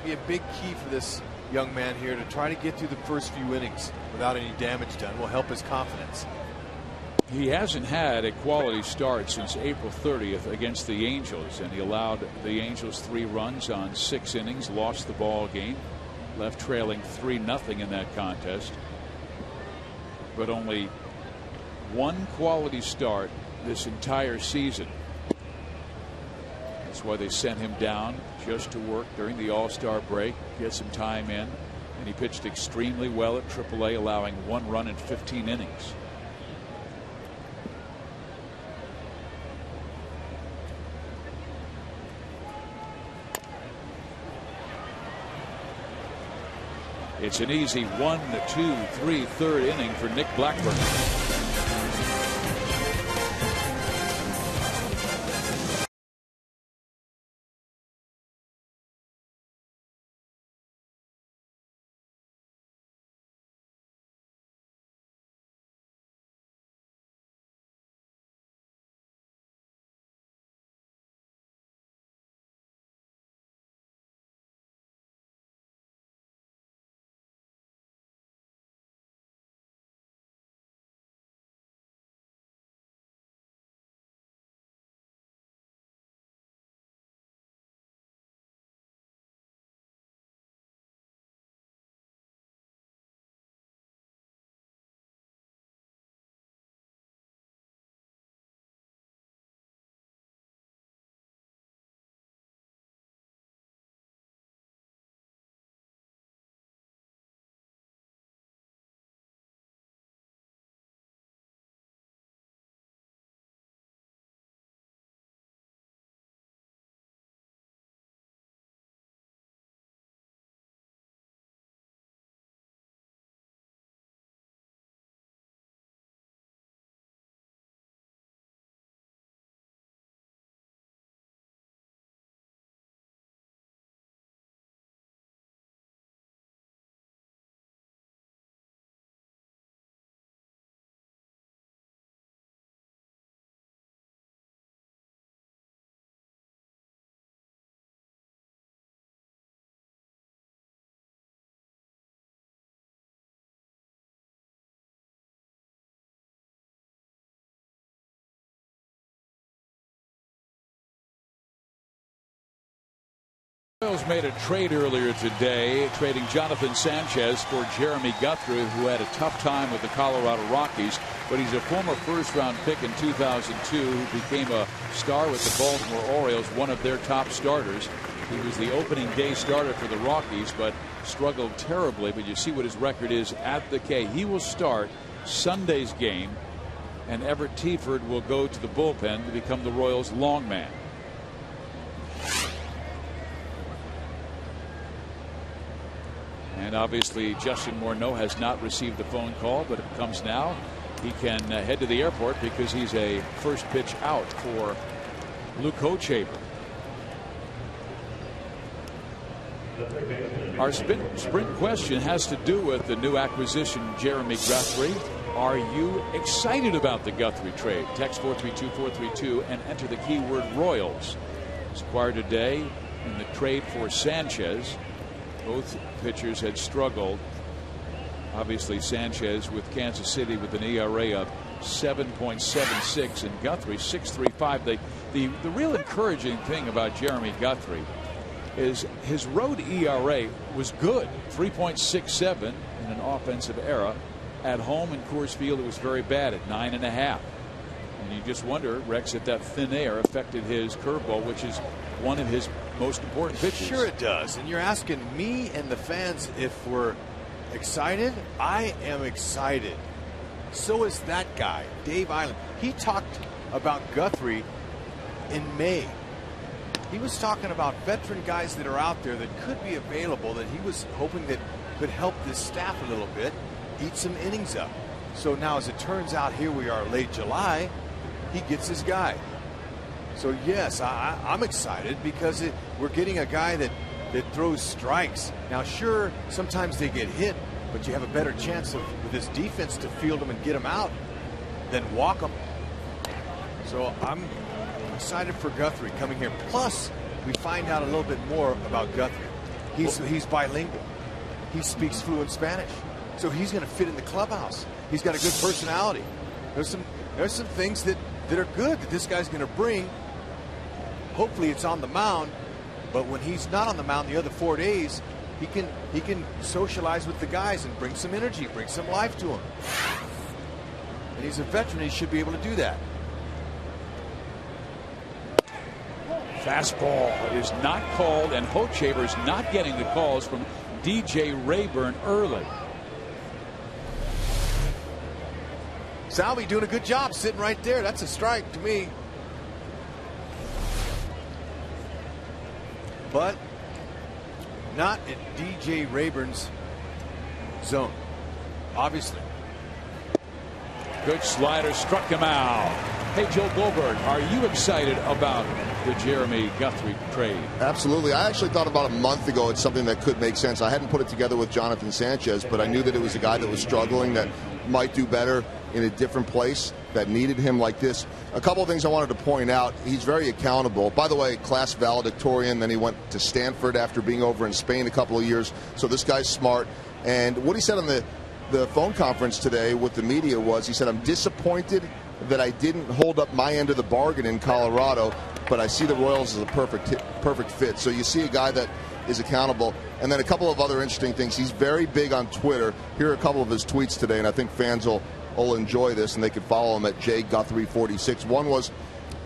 it'd be a big key for this young man here to try to get through the first few innings without any damage done. Will help his confidence. He hasn't had a quality start since April 30th against the Angels, and he allowed the Angels 3 runs on 6 innings, lost the ball game, left trailing 3-0 in that contest. But only 1 quality start this entire season. That's why they sent him down just to work during the All-Star break, get some time in, and he pitched extremely well at AAA, allowing 1 run in 15 innings. It's an easy 1, 2, 3, third inning for Nick Blackburn. Royals made a trade earlier today, trading Jonathan Sanchez for Jeremy Guthrie, who had a tough time with the Colorado Rockies, but he's a former first-round pick in 2002 who became a star with the Baltimore Orioles, one of their top starters. He was the opening day starter for the Rockies, but struggled terribly. But you see what his record is at the K. He will start Sunday's game, and Everett Teaford will go to the bullpen to become the Royals' long man. And obviously Justin Morneau has not received the phone call, but it comes now. He can head to the airport because he's a first pitch out for Luke Hochaber. Our sprint question has to do with the new acquisition, Jeremy Guthrie. Are you excited about the Guthrie trade? Text 432-432 and enter the keyword Royals. It's acquired today in the trade for Sanchez. Both pitchers had struggled. Obviously Sanchez with Kansas City with an ERA of 7.76 and Guthrie 6.35. The real encouraging thing about Jeremy Guthrie is his road ERA was good, 3.67 in an offensive era. At home in Coors Field it was very bad at 9.5. And you just wonder, Rex, if that thin air affected his curveball, which is one of his most important pitches. Sure it does. And you're asking me and the fans if we're excited. I am excited. So is that guy, Dave Island. He talked about Guthrie in May. He was talking about veteran guys that are out there that could be available that he was hoping that could help this staff a little bit, eat some innings up. So now as it turns out, here we are late July, he gets his guy. So yes, I'm excited because we're getting a guy that throws strikes. Now sure, sometimes they get hit, but you have a better chance of with his defense to field them and get them out than walk them. So I'm excited for Guthrie coming here. Plus, we find out a little bit more about Guthrie. He's bilingual. He speaks fluent Spanish. So he's going to fit in the clubhouse. He's got a good personality. There's some things that are good that this guy's going to bring. Hopefully it's on the mound, but when he's not on the mound the other 4 days, he can socialize with the guys and bring some energy, bring some life to him. And he's a veteran, he should be able to do that. Fastball is not called, and Hochaber's not getting the calls from DJ Rayburn early. Salvi doing a good job sitting right there. That's a strike to me. But not in DJ Rayburn's zone, obviously. Good slider, struck him out. Hey, Joe Goldberg, are you excited about the Jeremy Guthrie trade? Absolutely. I actually thought about a month ago it's something that could make sense. I hadn't put it together with Jonathan Sanchez, but I knew that it was a guy that was struggling, that might do better in a different place, that needed him like this. A couple of things I wanted to point out. He's very accountable. By the way, class valedictorian, then he went to Stanford after being over in Spain a couple of years. So this guy's smart. And what he said on the phone conference today with the media was, he said, I'm disappointed that I didn't hold up my end of the bargain in Colorado, but I see the Royals as a perfect fit. So you see a guy that is accountable. And then a couple of other interesting things. He's very big on Twitter. Here are a couple of his tweets today, and I think fans will enjoy this, and they can follow him at jguthrie46. One was,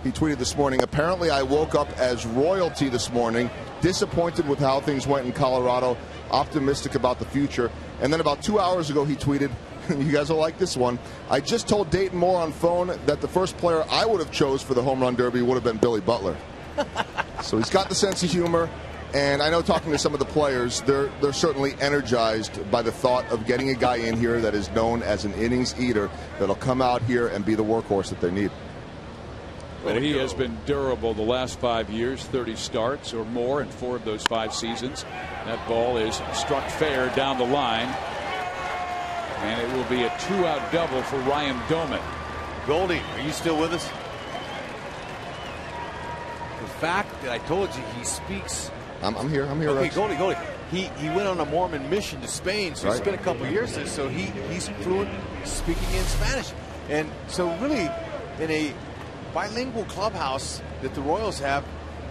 he tweeted this morning, apparently I woke up as royalty this morning, disappointed with how things went in Colorado, optimistic about the future. And then about 2 hours ago he tweeted, you guys will like this one, I just told Dayton Moore on phone that the first player I would have chose for the home run derby would have been Billy Butler. So he's got the sense of humor. And I know, talking to some of the players, they're certainly energized by the thought of getting a guy in here that is known as an innings eater that'll come out here and be the workhorse that they need. Well, he has been durable the last 5 years, 30 starts or more in 4 of those 5 seasons. That ball is struck fair down the line, and it will be a 2-out double for Ryan Doman. Goldie, are you still with us? The fact that I told you he speaks. I'm here. Okay, Rex. Goldie. He went on a Mormon mission to Spain, so he spent a couple years there, so he's fluent speaking in Spanish. And so really, in a bilingual clubhouse that the Royals have,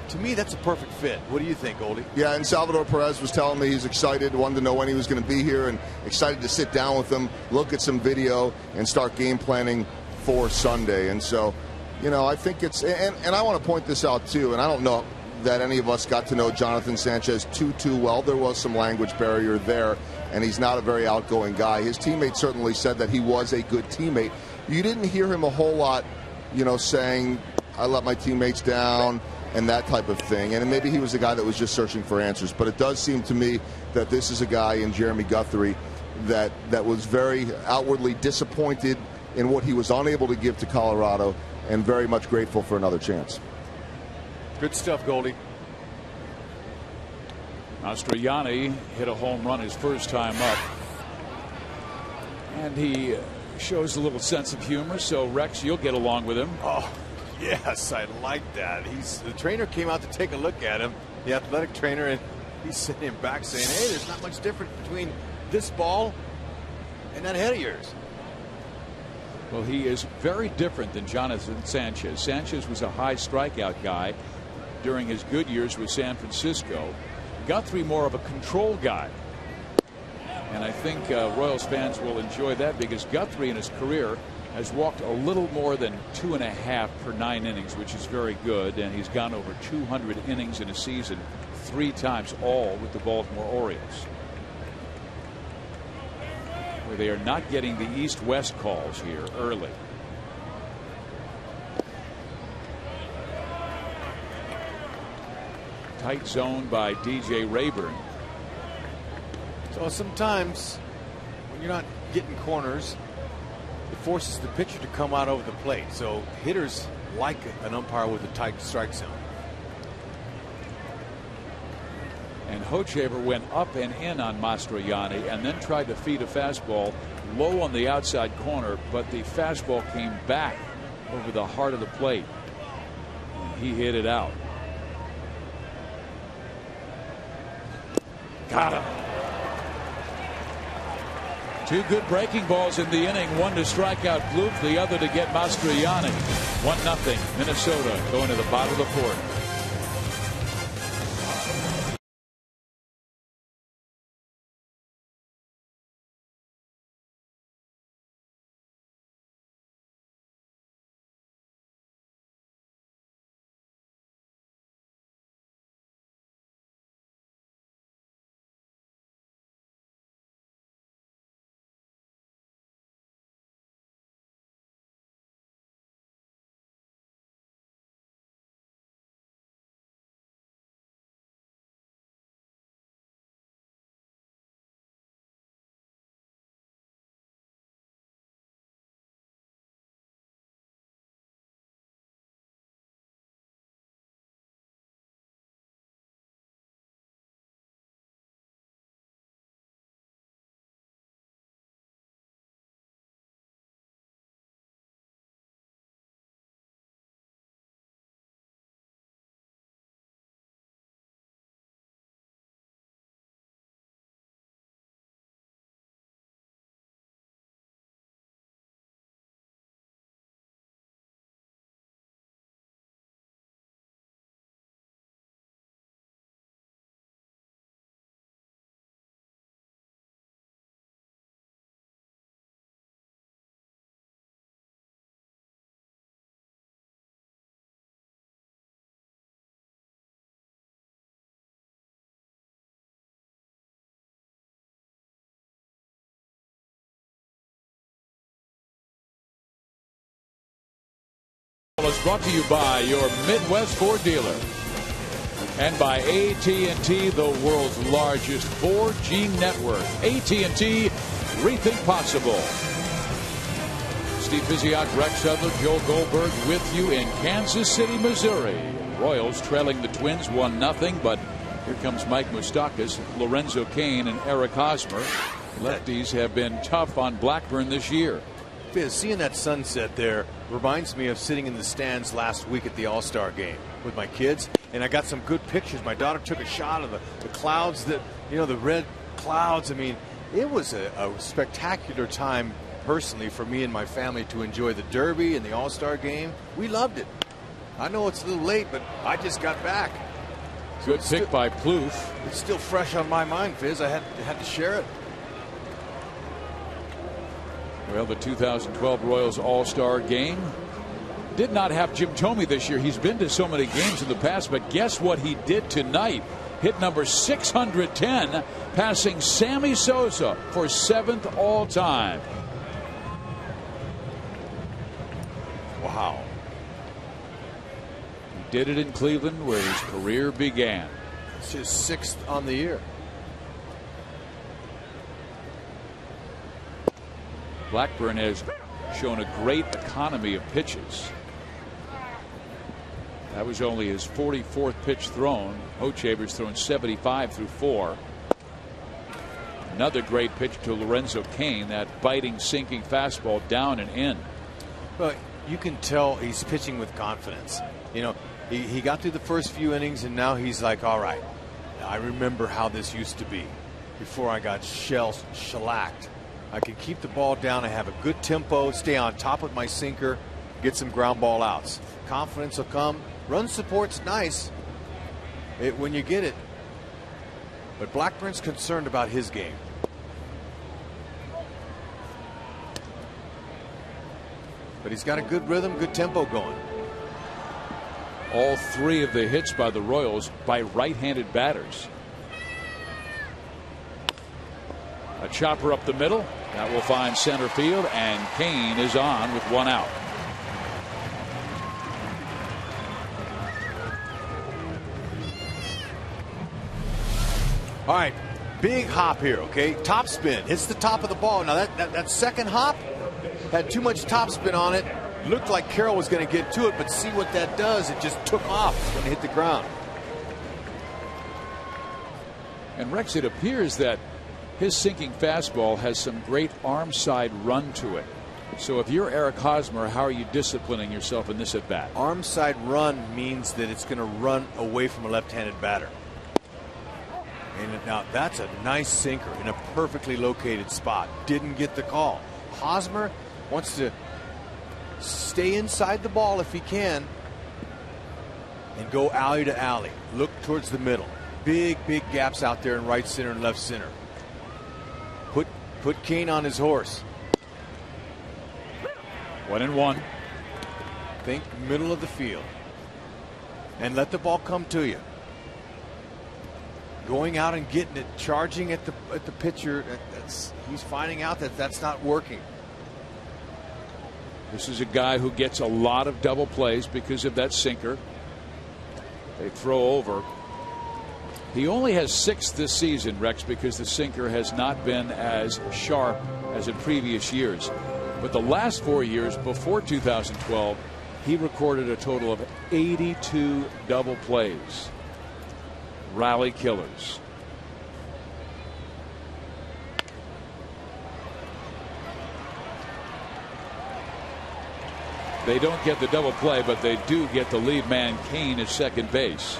To me, that's a perfect fit. What do you think, Goldie? Yeah, and Salvador Perez was telling me he's excited, wanted to know when he was going to be here, and excited to sit down with him, look at some video, and start game planning for Sunday. And so, you know, I think it's, and I want to point this out too, and I don't know that any of us got to know Jonathan Sanchez too well. There was some language barrier there, and he's not a very outgoing guy. His teammates certainly said that he was a good teammate. You didn't hear him a whole lot, you know, saying, I let my teammates down, and that type of thing. And maybe he was a guy that was just searching for answers. But it does seem to me that this is a guy in Jeremy Guthrie that was very outwardly disappointed in what he was unable to give to Colorado, and very much grateful for another chance. Good stuff, Goldie. Mastroianni hit a home run his first time up. And he shows a little sense of humor, so Rex, you'll get along with him. Oh, yes, I like that. The trainer came out to take a look at him, the athletic trainer, and he's sitting him back saying, hey, there's not much difference between this ball and that head of yours. Well, he is very different than Jonathan Sanchez. Sanchez was a high strikeout guy during his good years with San Francisco. Guthrie more of a control guy. And I think Royals fans will enjoy that, because Guthrie in his career has walked a little more than 2.5 per 9 innings, which is very good. And he's gone over 200 innings in a season 3 times, all with the Baltimore Orioles, where they are not getting the east-west calls here early. Tight zone by DJ Rayburn. So sometimes when you're not getting corners, it forces the pitcher to come out over the plate. So hitters like an umpire with a tight strike zone. And Hochevar went up and in on Mastroianni and then tried to feed a fastball low on the outside corner, but the fastball came back over the heart of the plate, and he hit it out. Got him. 2 good breaking balls in the inning, one to strike out Bloop, the other to get Mastroianni. 1-0 Minnesota going to the bottom of the 4th. Is brought to you by your Midwest Ford dealer and by AT&T, the world's largest 4G network. AT&T, rethink possible. Steve Physiak, Rex Hudler, Joe Goldberg with you in Kansas City, Missouri. Royals trailing the Twins 1-0, but here comes Mike Moustakas, Lorenzo Cain, and Eric Hosmer. Lefties have been tough on Blackburn this year. Seeing that sunset there reminds me of sitting in the stands last week at the All-Star game with my kids, and I got some good pictures. My daughter took a shot of the clouds, that, you know, the red clouds. I mean, it was a spectacular time personally for me and my family to enjoy the Derby and the All-Star game. We loved it. I know it's a little late, but I just got back. Good pick by Plouffe. It's still fresh on my mind, Fizz. I had to share it. Well, the 2012 Royals All-Star Game did not have Jim Thome this year. He's been to so many games in the past, but guess what he did tonight? Hit number 610, passing Sammy Sosa for 7th all-time. Wow. He did it in Cleveland, where his career began. It's his 6th on the year. Blackburn has shown a great economy of pitches. That was only his 44th pitch thrown. Hochevar's thrown 75 through 4. Another great pitch to Lorenzo Cain, that biting, sinking fastball down and in. Well, you can tell he's pitching with confidence. You know, he got through the first few innings, and now he's like, all right, I remember how this used to be before I got shellacked. I can keep the ball down. I have a good tempo, stay on top of my sinker, get some ground ball outs. Confidence will come. Run support's nice when you get it. But Blackburn's concerned about his game. But he's got a good rhythm, good tempo going. All 3 of the hits by the Royals by right-handed batters. A chopper up the middle. That will find center field, and Cain is on with 1 out. All right, big hop here, okay? Top spin, hits the top of the ball. Now that second hop had too much top spin on it. Looked like Carroll was going to get to it, but see what that does. It just took off when it hit the ground. And Rex, it appears that his sinking fastball has some great arm side run to it. So if you're Eric Hosmer, how are you disciplining yourself in this at bat? Arm side run means that it's going to run away from a left-handed batter. And now that's a nice sinker in a perfectly located spot. Didn't get the call. Hosmer wants to stay inside the ball if he can and go alley to alley. Look towards the middle. Big gaps out there in right center and left center. Put Cain on his horse. 1-1. Think middle of the field. And let the ball come to you. Going out and getting it, charging at the pitcher. He's finding out that that's not working. This is a guy who gets a lot of double plays because of that sinker. They throw over. He only has 6 this season, Rex, because the sinker has not been as sharp as in previous years. But the last 4 years before 2012, he recorded a total of 82 double plays. Rally killers. They don't get the double play, but they do get the lead man Cain at second base.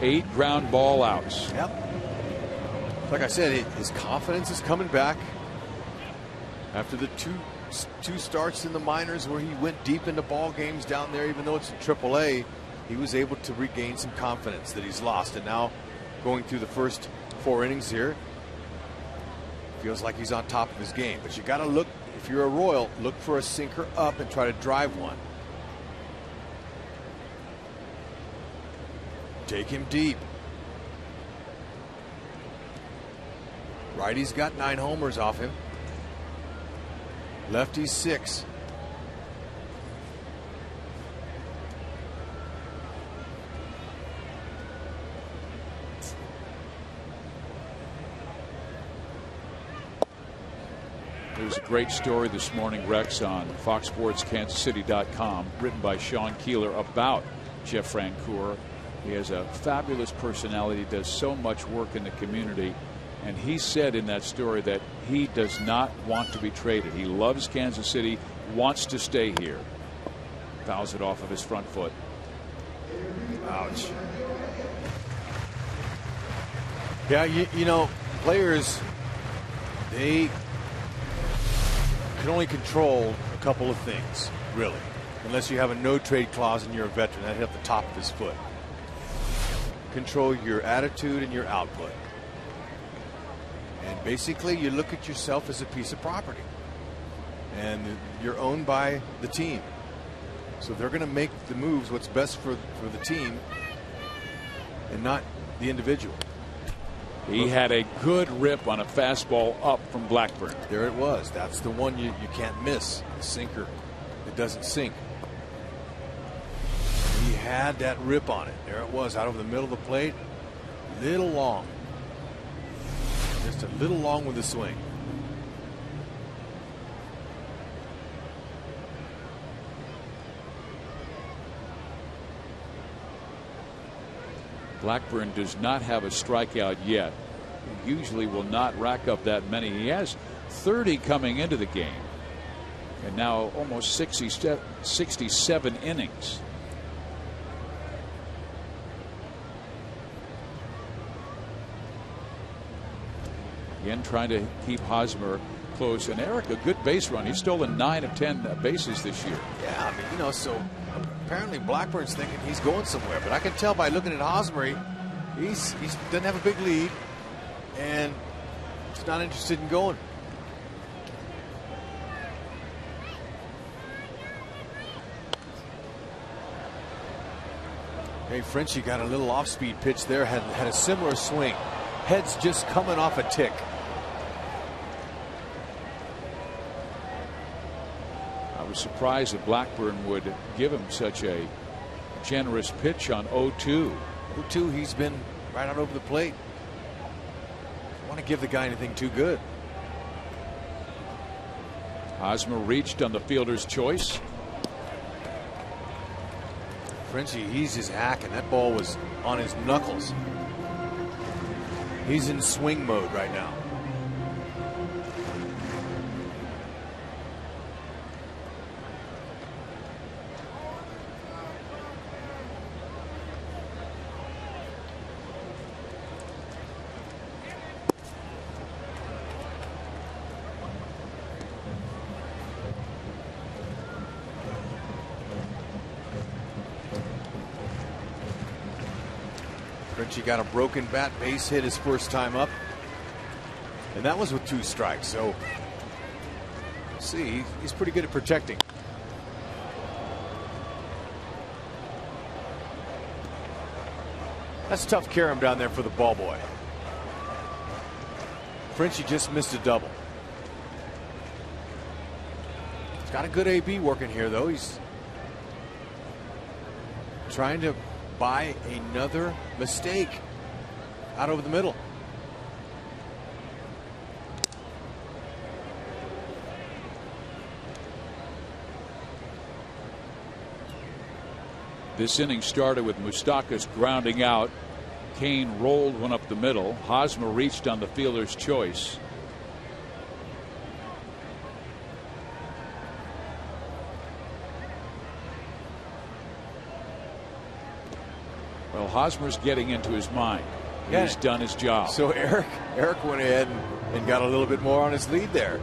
Eight ground ball outs. Yep. Like I said, his confidence is coming back after the two starts in the minors where he went deep into ball games down there. Even though it's in AAA, he was able to regain some confidence that he's lost. And now going through the first 4 innings here, feels like he's on top of his game. But you got to look, if you're a Royal, look for a sinker up and try to drive one. Take him deep. Righty's got 9 homers off him. Lefty's 6. There's a great story this morning, Rex, on FoxSportsKansasCity.com, written by Sean Keeler about Jeff Francoeur. He has a fabulous personality, does so much work in the community, and he said in that story that he does not want to be traded. He loves Kansas City, wants to stay here. Fouls it off of his front foot. Ouch. Yeah, you know, players, they can only control a couple of things, really. Unless you have a no-trade clause and you're a veteran, that hit at the top of his foot. Control your attitude and your output. And basically, you look at yourself as a piece of property. And you're owned by the team. So they're going to make the moves what's best for the team and not the individual. He had a good rip on a fastball up from Blackburn. There it was. That's the one you can't miss. The sinker. It doesn't sink. He had that rip on it. There it was, out over the middle of the plate. Little long. Just a little long with the swing. Blackburn does not have a strikeout yet. He usually will not rack up that many. He has 30 coming into the game. And now almost 67 innings. Again, trying to keep Hosmer close. And Eric, a good base run. He's stolen 9 of 10 bases this year. Yeah, I mean, you know, so apparently Blackburn's thinking he's going somewhere. But I can tell by looking at Hosmer, he doesn't have a big lead. And he's not interested in going. Hey, Frenchie got a little off-speed pitch there. Had a similar swing. Head's just coming off a tick. I was surprised that Blackburn would give him such a generous pitch on 0-2. 0-2, he's been right out over the plate. Don't want to give the guy anything too good. Hosmer reached on the fielder's choice. Frenchie, he's just hacking. That ball was on his knuckles. He's in swing mode right now. Frenchie got a broken bat, base hit his first time up. And that was with 2 strikes. So, see, he's pretty good at protecting. That's tough carom down there for the ball boy. Frenchie just missed a double. He's got a good AB working here, though. He's trying to buy another mistake out over the middle. This inning started with Moustakas grounding out. Kane rolled one up the middle. Hosmer reached on the fielder's choice. Well, Hosmer's getting into his mind. Yeah. He's done his job. So Eric went ahead and got a little bit more on his lead there.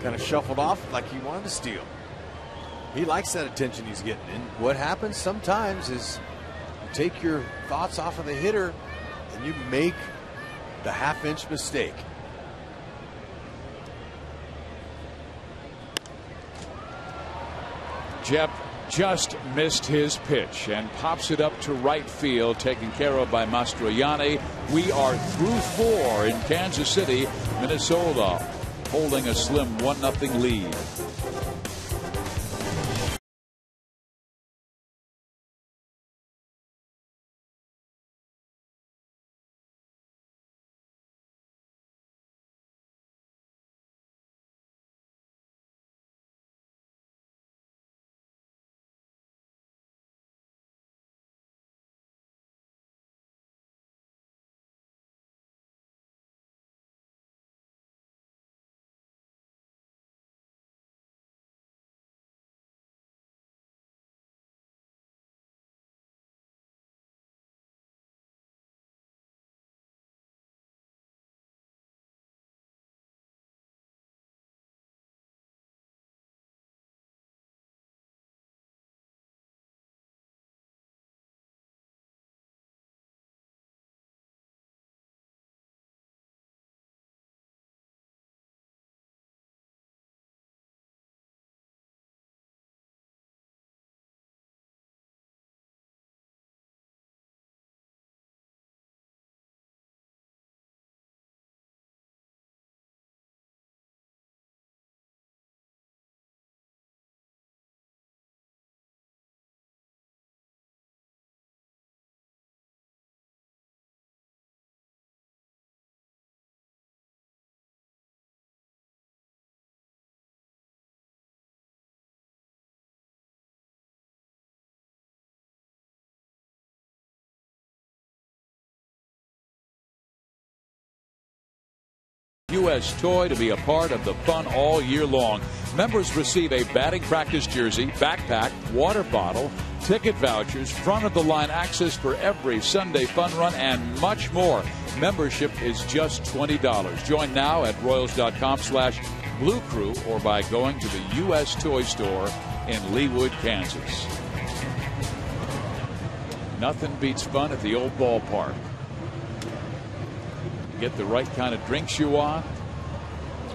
Kind of shuffled off like he wanted to steal. He likes that attention he's getting. And what happens sometimes is you take your thoughts off of the hitter and you make the half-inch mistake. Jeff just missed his pitch and pops it up to right field, taken care of by Mastroianni. We are through 4 in Kansas City. Minnesota holding a slim 1-0 lead. U.S. toy to be a part of the fun all year long. Members receive a batting practice jersey, backpack, water bottle, ticket vouchers, front-of-the-line access for every Sunday fun run, and much more. Membership is just $20. Join now at Royals.com/Blue Crew or by going to the U.S. Toy Store in Leawood, Kansas. Nothing beats fun at the old ballpark. Get the right kind of drinks you want.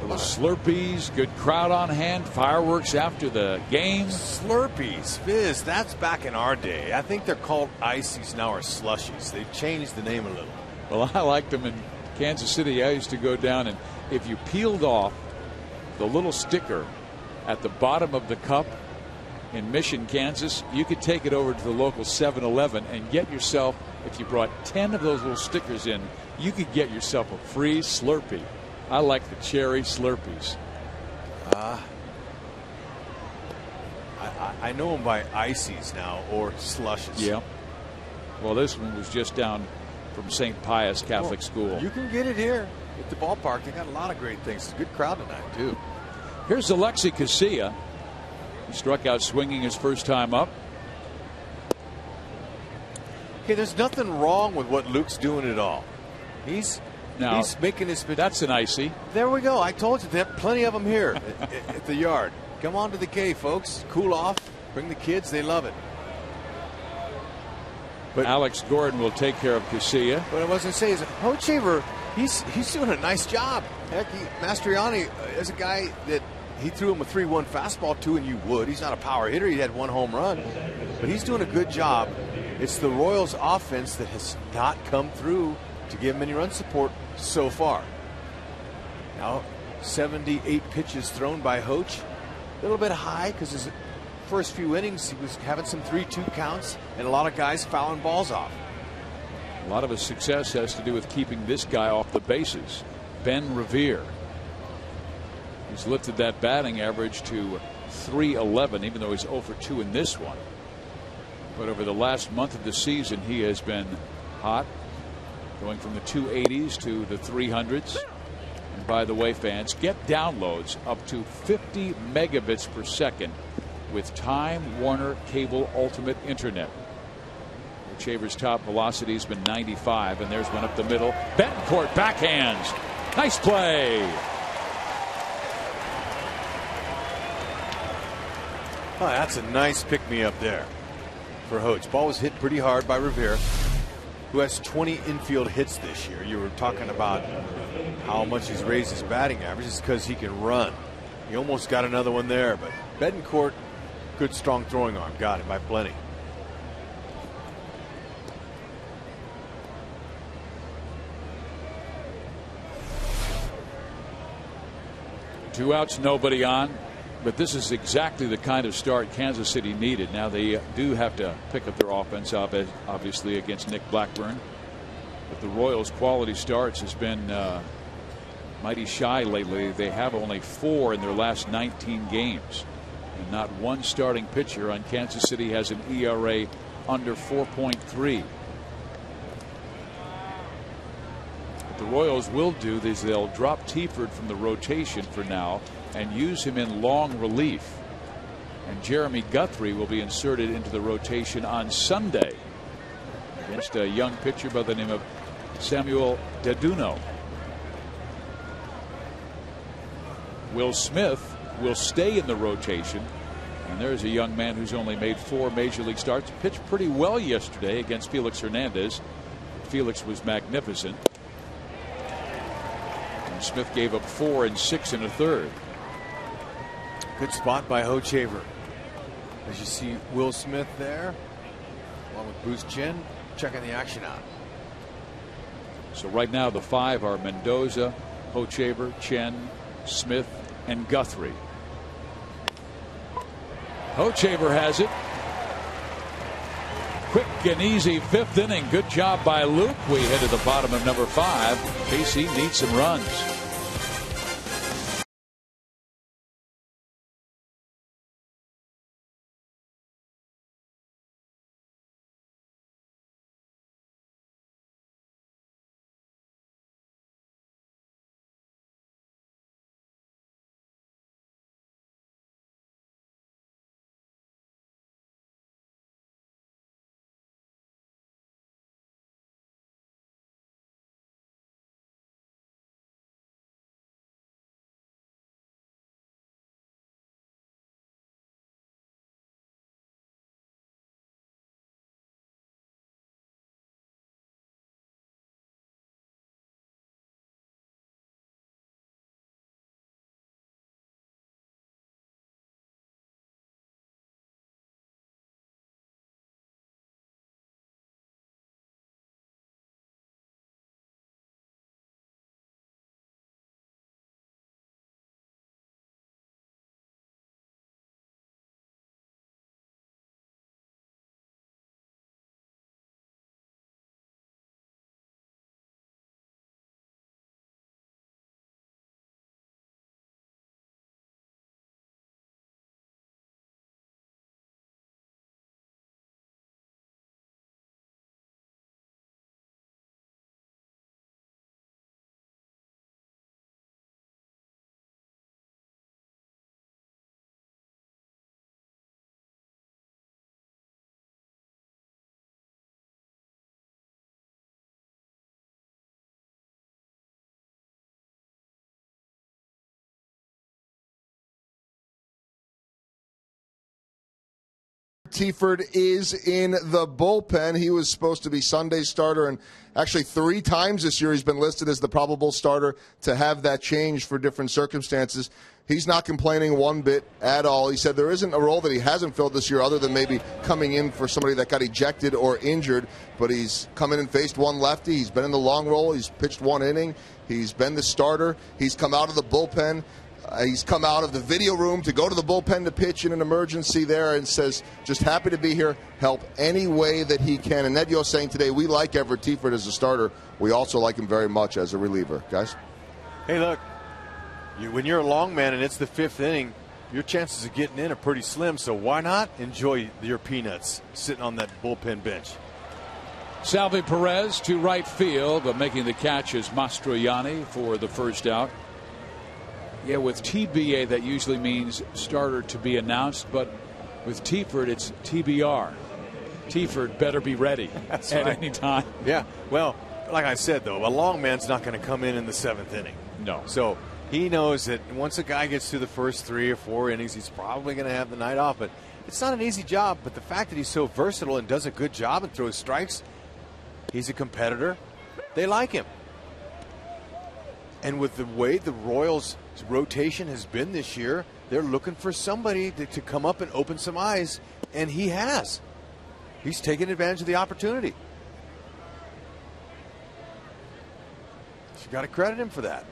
Little Slurpees, good crowd on hand, fireworks after the game. Slurpees, Fizz, that's back in our day. I think they're called ices now, or slushies. They've changed the name a little. Well, I liked them in Kansas City. I used to go down, and if you peeled off the little sticker at the bottom of the cup in Mission, Kansas, you could take it over to the local 7-Eleven and get yourself, if you brought 10 of those little stickers in, you could get yourself a free Slurpee. I like the cherry Slurpees. I know them by ices now, or slushes. Yeah. Well, this one was just down from St. Pius Catholic School. You can get it here at the ballpark. They got a lot of great things. It's a good crowd tonight, too. Here's AT KCA. He struck out swinging his first time up. Okay, there's nothing wrong with what Luke's doing at all. He's making his pitch. That's an icy. There we go. I told you, they have plenty of them here at the yard. Come on to the K, folks. Cool off. Bring the kids. They love it. But Alex Gordon will take care of KCA. What I was going to say is, Hochevar, he's doing a nice job. Heck, Mastriani is a guy that he threw him a 3-1 fastball to, and you would. He's not a power hitter. He had one home run. But he's doing a good job. It's the Royals offense that has not come through to give him any run support so far. Now 78 pitches thrown by Hoch. A little bit high because his first few innings he was having some 3-2 counts and a lot of guys fouling balls off. A lot of his success has to do with keeping this guy off the bases. Ben Revere. He's lifted that batting average to .311, even though he's 0 for 2 in this one. But over the last month of the season, he has been hot, going from the 280s to the 300s. And by the way, fans, get downloads up to 50 megabits per second with Time Warner Cable Ultimate Internet. Hochevar's top velocity has been 95, and there's one up the middle. Betancourt backhands. Nice play. Oh, that's a nice pick-me-up there for Hoch. Ball was hit pretty hard by Revere, who has 20 infield hits this year. You were talking about how much he's raised his batting average. It's because he can run. He almost got another one there, but Betancourt, good strong throwing arm. Got it by plenty. Two outs, nobody on. But this is exactly the kind of start Kansas City needed. Now they do have to pick up their offense, obviously, against Nick Blackburn. But the Royals' quality starts has been mighty shy lately. They have only 4 in their last 19 games. And not one starting pitcher on Kansas City has an ERA under 4.3. What the Royals will do is they'll drop Teaford from the rotation for now and use him in long relief. And Jeremy Guthrie will be inserted into the rotation on Sunday against a young pitcher by the name of Samuel Deduno. Will Smith will stay in the rotation. And there's a young man who's only made 4 major league starts. Pitched pretty well yesterday against Felix Hernandez. Felix was magnificent. And Smith gave up 4 and 6 1/3. Good spot by Hochevar. As you see Will Smith there, along with Bruce Chen, checking the action out. So right now the 5 are Mendoza, Hochevar, Chen, Smith, and Guthrie. Hochevar has it. Quick and easy 5th inning. Good job by Luke. We head to the bottom of number 5. KC needs some runs. Tiford is in the bullpen. He was supposed to be Sunday's starter, and actually 3 times this year he's been listed as the probable starter to have that change for different circumstances. He's not complaining one bit at all. He said there isn't a role that he hasn't filled this year other than maybe coming in for somebody that got ejected or injured, but he's come in and faced one lefty. He's been in the long roll. He's pitched 1 inning. He's been the starter. He's come out of the bullpen. He's come out of the video room to go to the bullpen to pitch in an emergency there, and says just happy to be here, help any way that he can. And Ned Yost saying today, we like Everett Tiford as a starter. We also like him very much as a reliever. Guys? Hey, look, when you're a long man and it's the 5th inning, your chances of getting in are pretty slim, so why not enjoy your peanuts sitting on that bullpen bench? Salvi Perez to right field, but making the catch is Mastroianni for the first out. Yeah, with TBA, that usually means starter to be announced, but with Tiford, it's TBR. Tiford better be ready at any time. Yeah, well, like I said, though, a long man's not going to come in the 7th inning. No. So he knows that once a guy gets through the first 3 or 4 innings, he's probably going to have the night off. But it's not an easy job, but the fact that he's so versatile and does a good job and throws strikes, he's a competitor. They like him. And with the way the Royals' rotation has been this year, they're looking for somebody to come up and open some eyes, and he has. He's taken advantage of the opportunity. You got to credit him for that.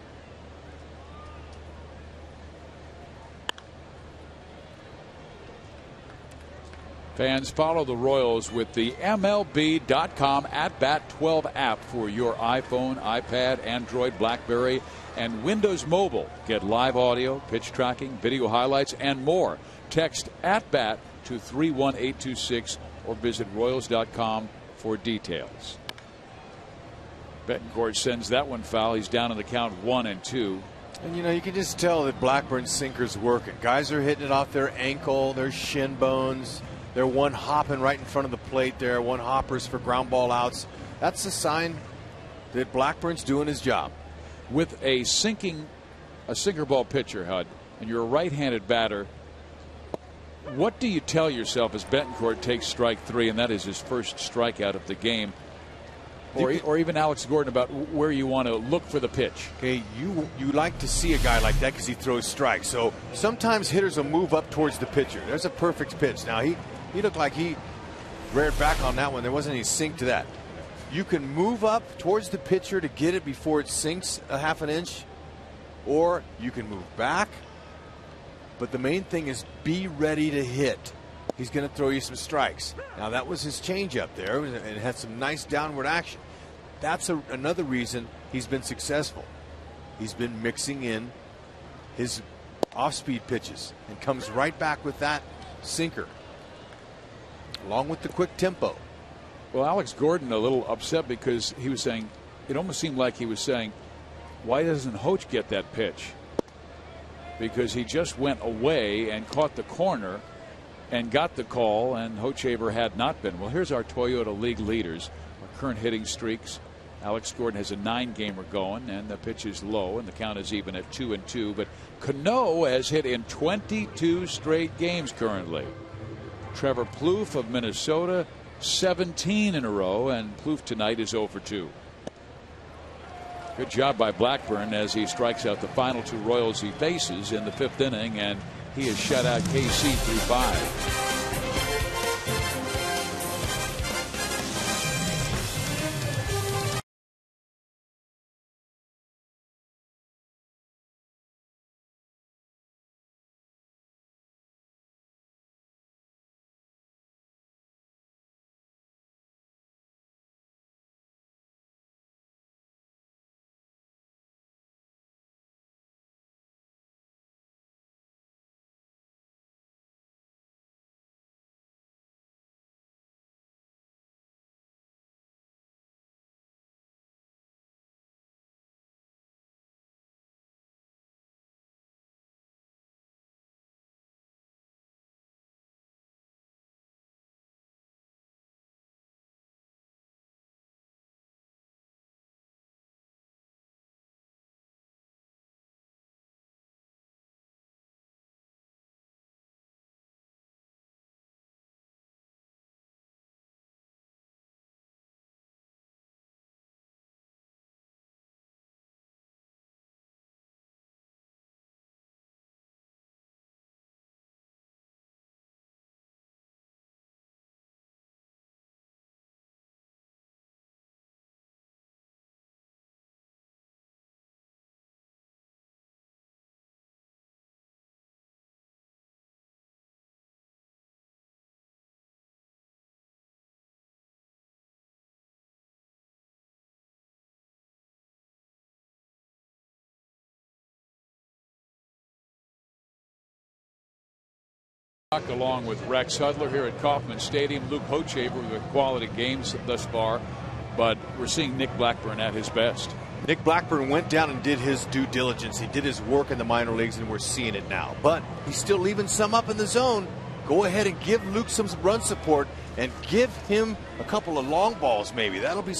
Fans, follow the Royals with the MLB.com @Bat12 app for your iPhone, iPad, Android, BlackBerry, and Windows Mobile. Get live audio, pitch tracking, video highlights, and more. Text @Bat to 31826 or visit Royals.com for details. Betancourt sends that one foul. He's down in the count 1-2. And, you can just tell that Blackburn's sinker's working. Guys are hitting it off their ankle, their shin bones. They're one hopping right in front of the plate there, one hoppers for ground ball outs. That's a sign that Blackburn's doing his job. With a sinker ball pitcher, Hud, and you're a right-handed batter, what do you tell yourself as Betancourt takes strike 3, and that is his first strikeout of the game? Or even Alex Gordon, about where you want to look for the pitch. Okay, you like to see a guy like that because he throws strikes. So sometimes hitters will move up towards the pitcher. There's a perfect pitch. Now he looked like he reared back on that one. There wasn't any sink to that. You can move up towards the pitcher to get it before it sinks a half an inch, or you can move back. But the main thing is be ready to hit. He's going to throw you some strikes. Now that was his changeup there, and it had some nice downward action. That's another reason he's been successful. He's been mixing in his off-speed pitches and comes right back with that sinker, along with the quick tempo. Well, Alex Gordon a little upset because he was saying, it almost seemed like he was saying, why doesn't Hoach get that pitch? Because he just went away and caught the corner and got the call, and Hochaver had not been. Well, here's our Toyota League leaders, our current hitting streaks. Alex Gordon has a 9-gamer going, and the pitch is low, and the count is even at 2-2. But Cano has hit in 22 straight games currently. Trevor Plouffe of Minnesota, 17 in a row, and Plouffe tonight is 0-2. Good job by Blackburn as he strikes out the final 2 Royals he faces in the 5th inning, and he has shut out KC through 5. Along with Rex Hudler here at Kauffman Stadium. Luke Hochaver with quality games thus far, but we're seeing Nick Blackburn at his best. Nick Blackburn went down and did his due diligence. He did his work in the minor leagues, and we're seeing it now. But he's still leaving some up in the zone. Go ahead and give Luke some run support and give him a couple of long balls maybe. That'll be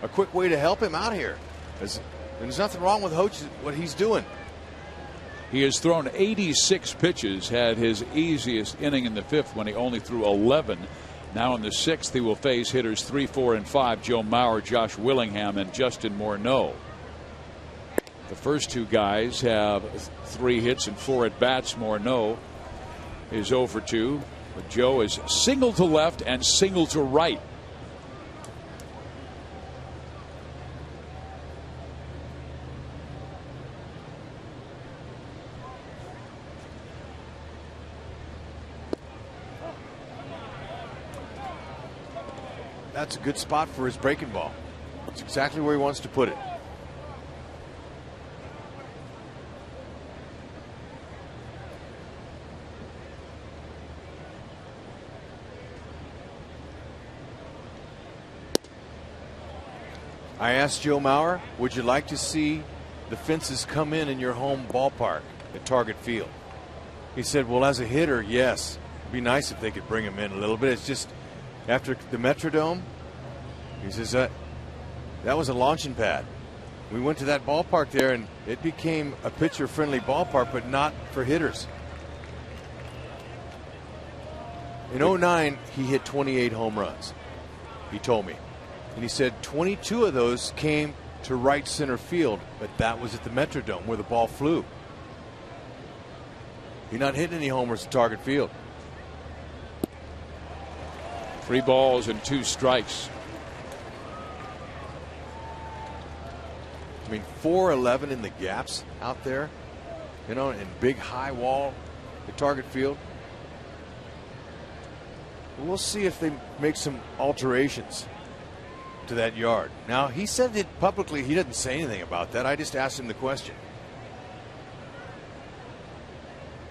a quick way to help him out here. There's nothing wrong with Hoch, what he's doing. He has thrown 86 pitches, had his easiest inning in the 5th when he only threw 11. Now in the 6th, he will face hitters 3, 4, and 5, Joe Mauer, Josh Willingham, and Justin Morneau. The first two guys have 3 hits and 4 at-bats. Morneau is 0 for 2, but Joe is single to left and single to right. That's a good spot for his breaking ball. It's exactly where he wants to put it. I asked Joe Mauer, would you like to see the fences come in your home ballpark at Target Field? He said, well, as a hitter, yes. It'd be nice if they could bring him in a little bit. It's just after the Metrodome, he says that was a launching pad. We went to that ballpark there, and it became a pitcher-friendly ballpark, but not for hitters. In 2009, he hit 28 home runs, he told me. And he said 22 of those came to right center field, but that was at the Metrodome where the ball flew. He's not hitting any homers at Target Field. 3 balls and 2 strikes. I mean, 4-11 in the gaps out there, you know, and big high wall at Target Field. We'll see if they make some alterations to that yard. Now, he said it publicly. He didn't say anything about that. I just asked him the question.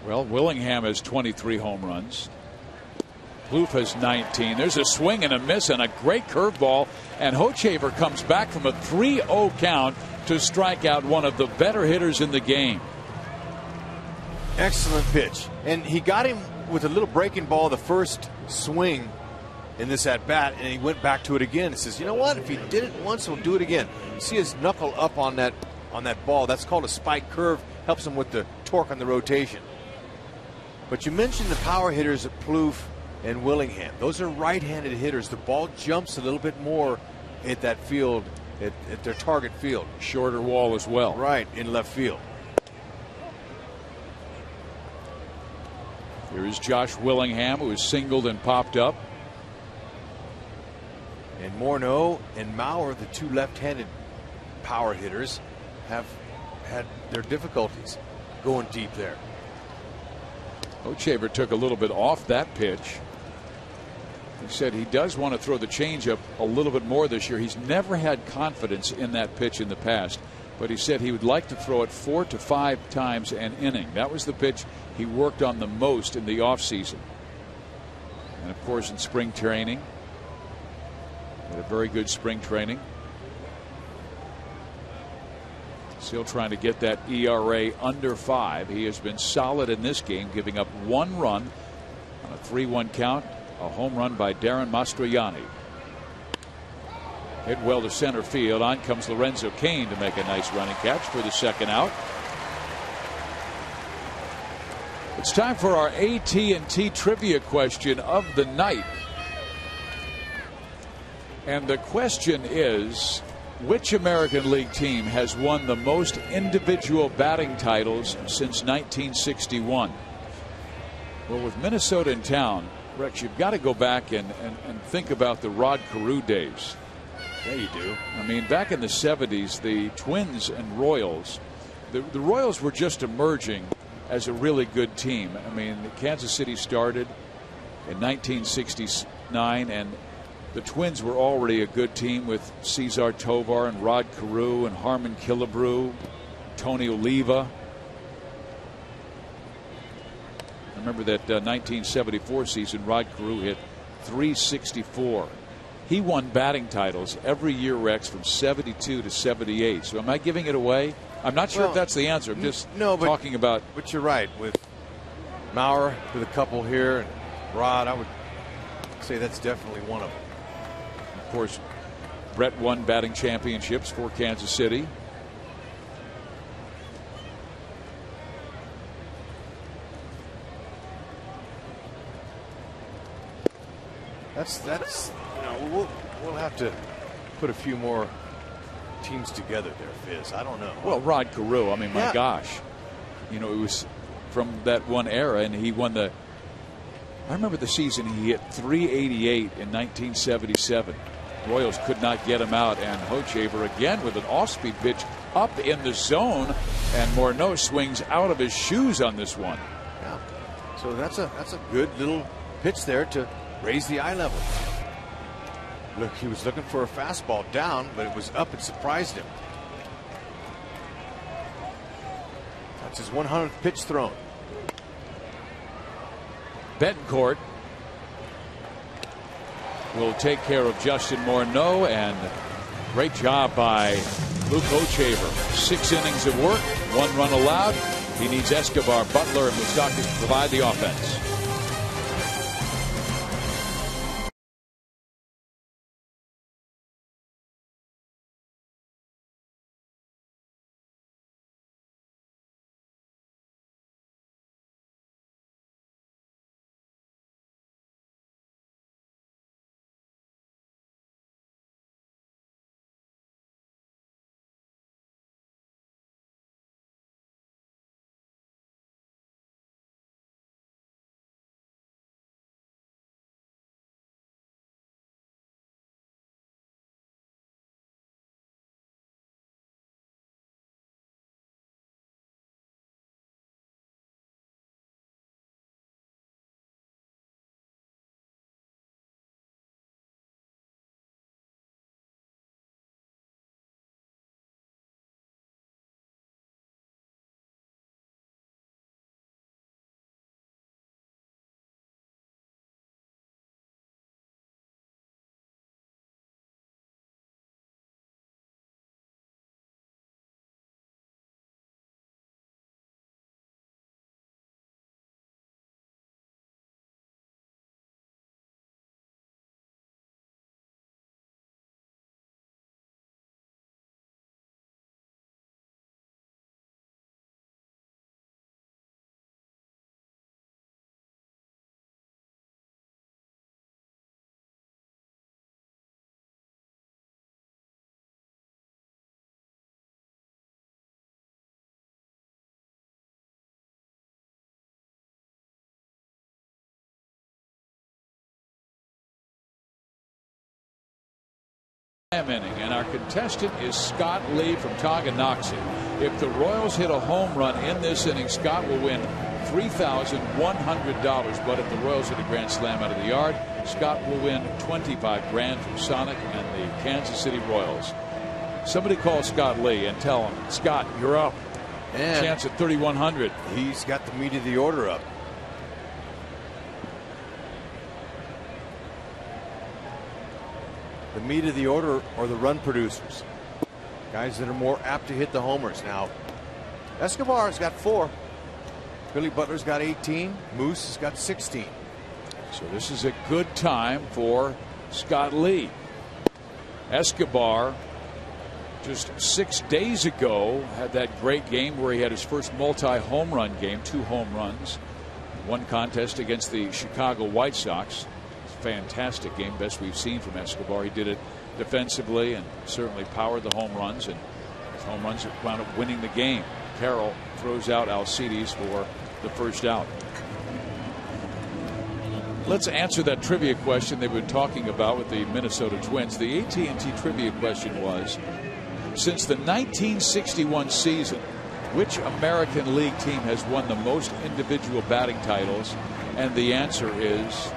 Well, Willingham has 23 home runs. Plouffe has 19. There's a swing and a miss and a great curveball, and Hochaver comes back from a 3-0 count to strike out one of the better hitters in the game. Excellent pitch, and he got him with a little breaking ball the first swing in this at bat, and he went back to it again. He says, you know what, if he did it once, he'll do it again. You see his knuckle up on that ball. That's called a spike curve. Helps him with the torque on the rotation. But you mentioned the power hitters at Plouffe and Willingham. Those are right-handed hitters. The ball jumps a little bit more at that field, at their Target Field. Shorter wall as well. Right, in left field. Here is Josh Willingham, who is singled and popped up. And Morneau and Mauer, the 2 left-handed power hitters, have had their difficulties going deep there. Hochaver took a little bit off that pitch. He said he does want to throw the changeup a little bit more this year. He's never had confidence in that pitch in the past, but he said he would like to throw it 4 to 5 times an inning. That was the pitch he worked on the most in the offseason. And of course, in spring training, had a very good spring training. Still trying to get that ERA under 5. He has been solid in this game, giving up 1 run on a 3-1 count. A home run by Darren Mastroianni. Hit well to center field. On comes Lorenzo Cain to make a nice running catch for the second out. It's time for our AT&T trivia question of the night. And the question is, which American League team has won the most individual batting titles since 1961? Well, with Minnesota in town, Rex, you've got to go back and think about the Rod Carew days. Yeah, you do. I mean, back in the 70s, the Twins and Royals, the Royals were just emerging as a really good team. I mean, Kansas City started in 1969, and the Twins were already a good team with Cesar Tovar and Rod Carew and Harmon Killebrew, Tony Oliva. And remember that 1974 season, Rod Carew hit .364. He won batting titles every year, Rex, from 72 to 78. So am I giving it away? I'm not sure if that's the answer. I'm just talking about. But you're right. With Maurer with a couple here, and Rod, I would say that's definitely one of them. Of course, Brett won batting championships for Kansas City. That's we'll have to put a few more teams together there, Fizz. I don't know. Well, Rod Carew, I mean, my gosh. It was from that one era, and he won the. I remember the season he hit .388 in 1977. Royals could not get him out, and Hochevar again with an off-speed pitch up in the zone, and Morneau swings out of his shoes on this one. Yeah. So that's a good little pitch there to raise the eye level. Look, he was looking for a fastball down, but it was up and surprised him. That's his 100th pitch thrown. Betancourt will take care of Justin Morneau, and great job by Luke Hochevar. 6 innings of work, 1 run allowed. He needs Escobar, Butler, and Moustakas to provide the offense. Inning, and our contestant is Scott Lee from Tonganoxie. If the Royals hit a home run in this inning, Scott will win $3,100. But if the Royals hit a grand slam out of the yard, Scott will win $25,000 from Sonic and the Kansas City Royals. Somebody call Scott Lee and tell him, Scott, you're up. And chance at 3,100. He's got the meat of the order up. The meat of the order are the run producers, guys that are more apt to hit the homers. Now, Escobar's got 4. Billy Butler's got 18. Moose has got 16. So this is a good time for Scott Lee. Escobar just 6 days ago had that great game where he had his first multi-home run game, 2 home runs, 1 contest against the Chicago White Sox. Fantastic game, best we've seen from Escobar. He did it defensively and certainly powered the home runs, and his home runs wound up winning the game. Carroll throws out Alcides for the first out. Let's answer that trivia question they've been talking about with the Minnesota Twins. The AT&T trivia question was, since the 1961 season, which American League team has won the most individual batting titles? And the answer is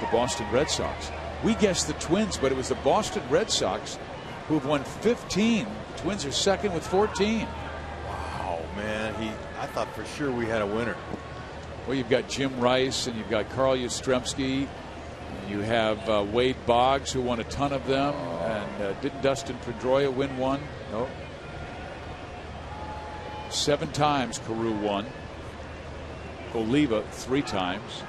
the Boston Red Sox. We guessed the Twins, but it was the Boston Red Sox who have won 15. The Twins are second with 14. Wow, man. I thought for sure we had a winner. Well, you've got Jim Rice and you've got Carl Yastrzemski. You have Wade Boggs, who won a ton of them. And didn't Dustin Pedroia win one? No. 7 times Carew won. Oliva 3 times.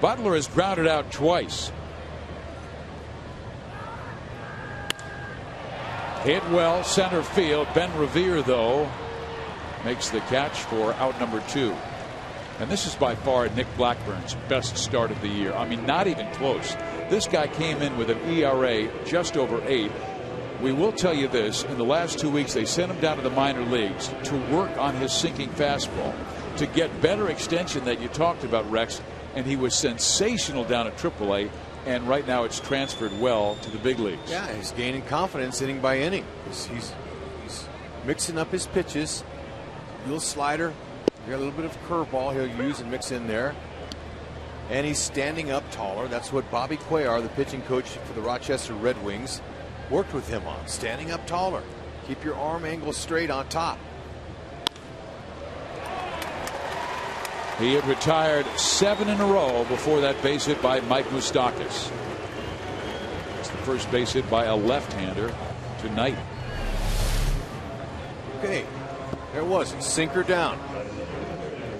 Butler has grounded out twice. Hit well, center field. Ben Revere, though, makes the catch for out number 2. And this is by far Nick Blackburn's best start of the year. I mean, not even close. This guy came in with an ERA just over 8. We will tell you this, in the last 2 weeks they sent him down to the minor leagues to work on his sinking fastball, to get better extension that you talked about, Rex, and he was sensational down at AAA, and right now it's transferred well to the big leagues. Yeah, he's gaining confidence inning by inning. He's mixing up his pitches. A little slider, got a little bit of curveball he'll use and mix in there. And he's standing up taller. That's what Bobby Cuellar, the pitching coach for the Rochester Red Wings, worked with him on. Standing up taller. Keep your arm angle straight on top. He had retired 7 in a row before that base hit by Mike Moustakas. It's the first base hit by a left-hander tonight. Okay, there it was. Sinker down.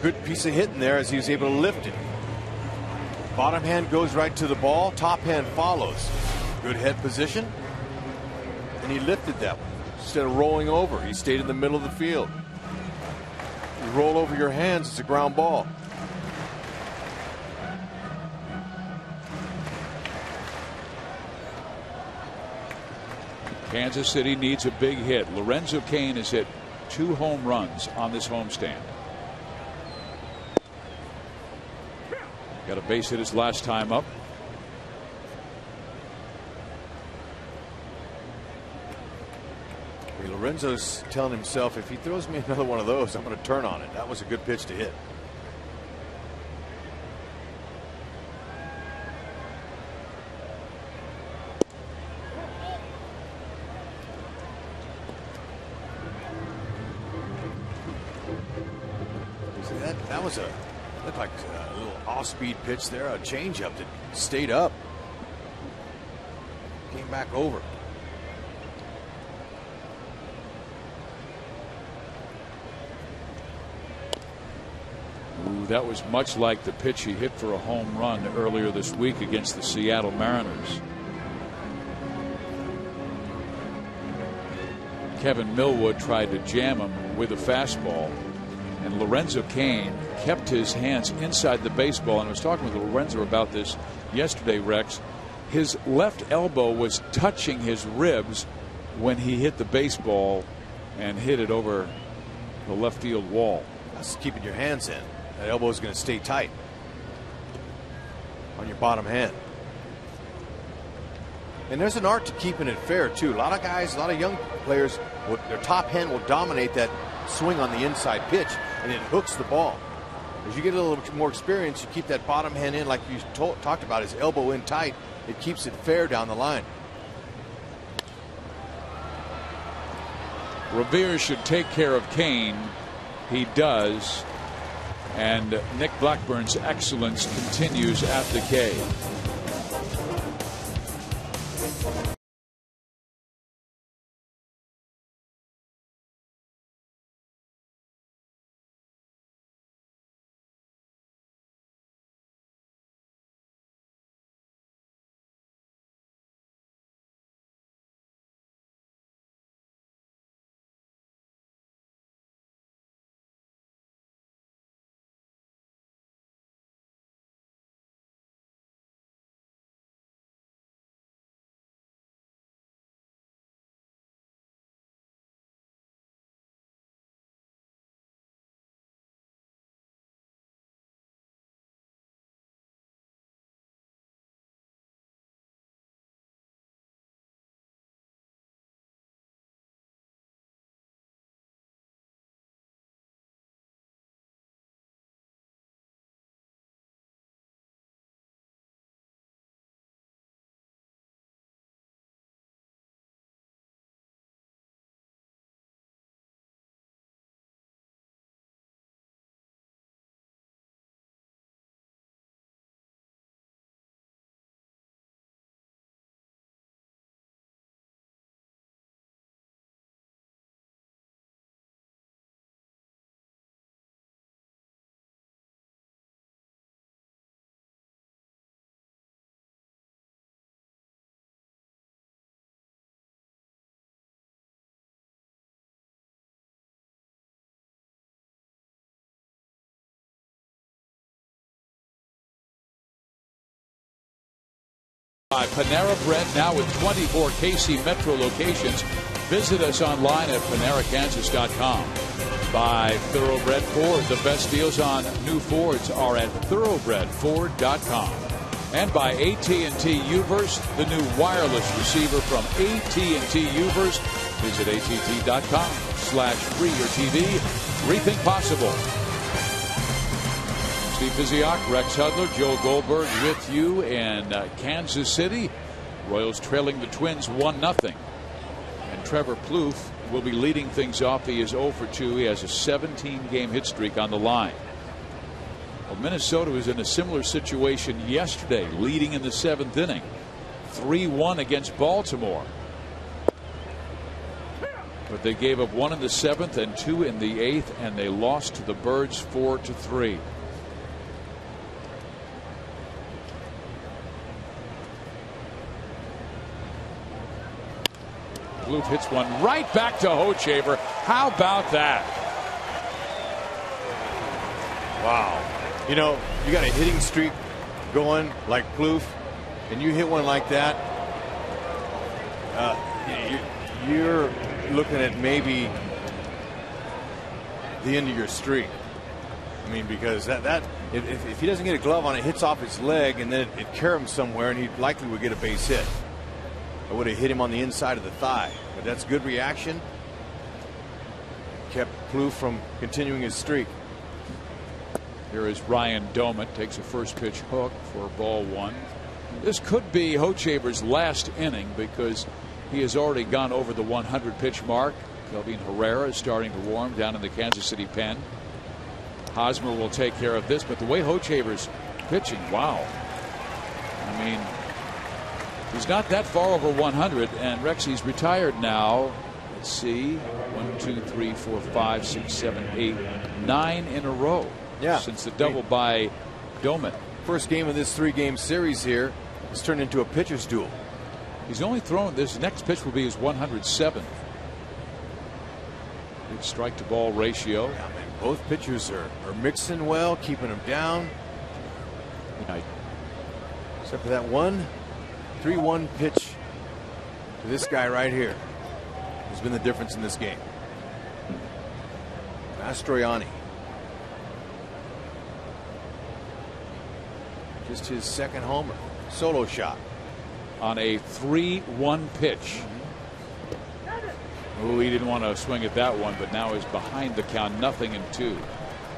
Good piece of hitting there as he was able to lift it. Bottom hand goes right to the ball. Top hand follows. Good head position. And he lifted that one. Instead of rolling over, he stayed in the middle of the field. You roll over your hands, it's a ground ball. Kansas City needs a big hit. Lorenzo Cain has hit 2 home runs on this homestand. Got a base hit his last time up. Lorenzo's telling himself, if he throws me another one of those, I'm going to turn on it. That was a good pitch to hit. See, that was looked like a little off-speed pitch there, a changeup that stayed up, came back over. Ooh, that was much like the pitch he hit for a home run earlier this week against the Seattle Mariners. Kevin Millwood tried to jam him with a fastball, and Lorenzo Cain kept his hands inside the baseball. And I was talking with Lorenzo about this yesterday, Rex. His left elbow was touching his ribs when he hit the baseball and hit it over the left field wall. That's keeping your hands in. That elbow is going to stay tight on your bottom hand. And there's an art to keeping it fair, too. A lot of guys, a lot of young players, their top hand will dominate that swing on the inside pitch, and it hooks the ball. As you get a little bit more experience, you keep that bottom hand in, like you talked about, his elbow in tight. It keeps it fair down the line. Revere should take care of Cain. He does. And Nick Blackburn's excellence continues at the K. By Panera Bread, now with 24 KC Metro locations. Visit us online at PaneraKansas.com. By Thoroughbred Ford, the best deals on new Fords are at ThoroughbredFord.com. And by AT&T Uverse, the new wireless receiver from AT&T Uverse. Visit att.com/freeyourtv. Rethink possible. Steve Physiak, Rex Hudler, Joe Goldberg with you in Kansas City. Royals trailing the Twins 1-0. And Trevor Plouffe will be leading things off. He is 0 for 2. He has a 17-game hit streak on the line. Well, Minnesota was in a similar situation yesterday, leading in the 7th inning. 3-1 against Baltimore. But they gave up 1 in the 7th and 2 in the 8th, and they lost to the Birds 4-3. Plouffe hits one right back to Hochevar. How about that? Wow. You know, you got a hitting streak going like Plouffe, and you hit one like that, you're looking at maybe the end of your streak. I mean, because if he doesn't get a glove on it, hits off his leg, and then it carries him somewhere, and he likely would get a base hit. I would have hit him on the inside of the thigh, but that's good reaction. Kept Plouffe from continuing his streak. Here is Ryan Doumit, takes a first pitch hook for ball 1. This could be Hochevar's last inning because he has already gone over the 100 pitch mark. Kelvin Herrera is starting to warm down in the Kansas City pen. Hosmer will take care of this, but the way Hochevar's pitching, wow. I mean, he's not that far over 100, and Rex, he's retired now. Let's see, 1, 2, 3, 4, 5, 6, 7, 8, 9 in a row. Yeah, since the double by Doumit. First game of this 3-game series here has turned into a pitcher's duel. He's only thrown, this next pitch will be his 107th. Big strike to ball ratio. Yeah, man, both pitchers are mixing well, keeping them down. Yeah. Except for that 3-1 pitch to this guy right here has been the difference in this game. Mastroianni. Just his second homer. Solo shot. On a 3-1 pitch. Oh, he didn't want to swing at that one, but now he's behind the count, 0-2.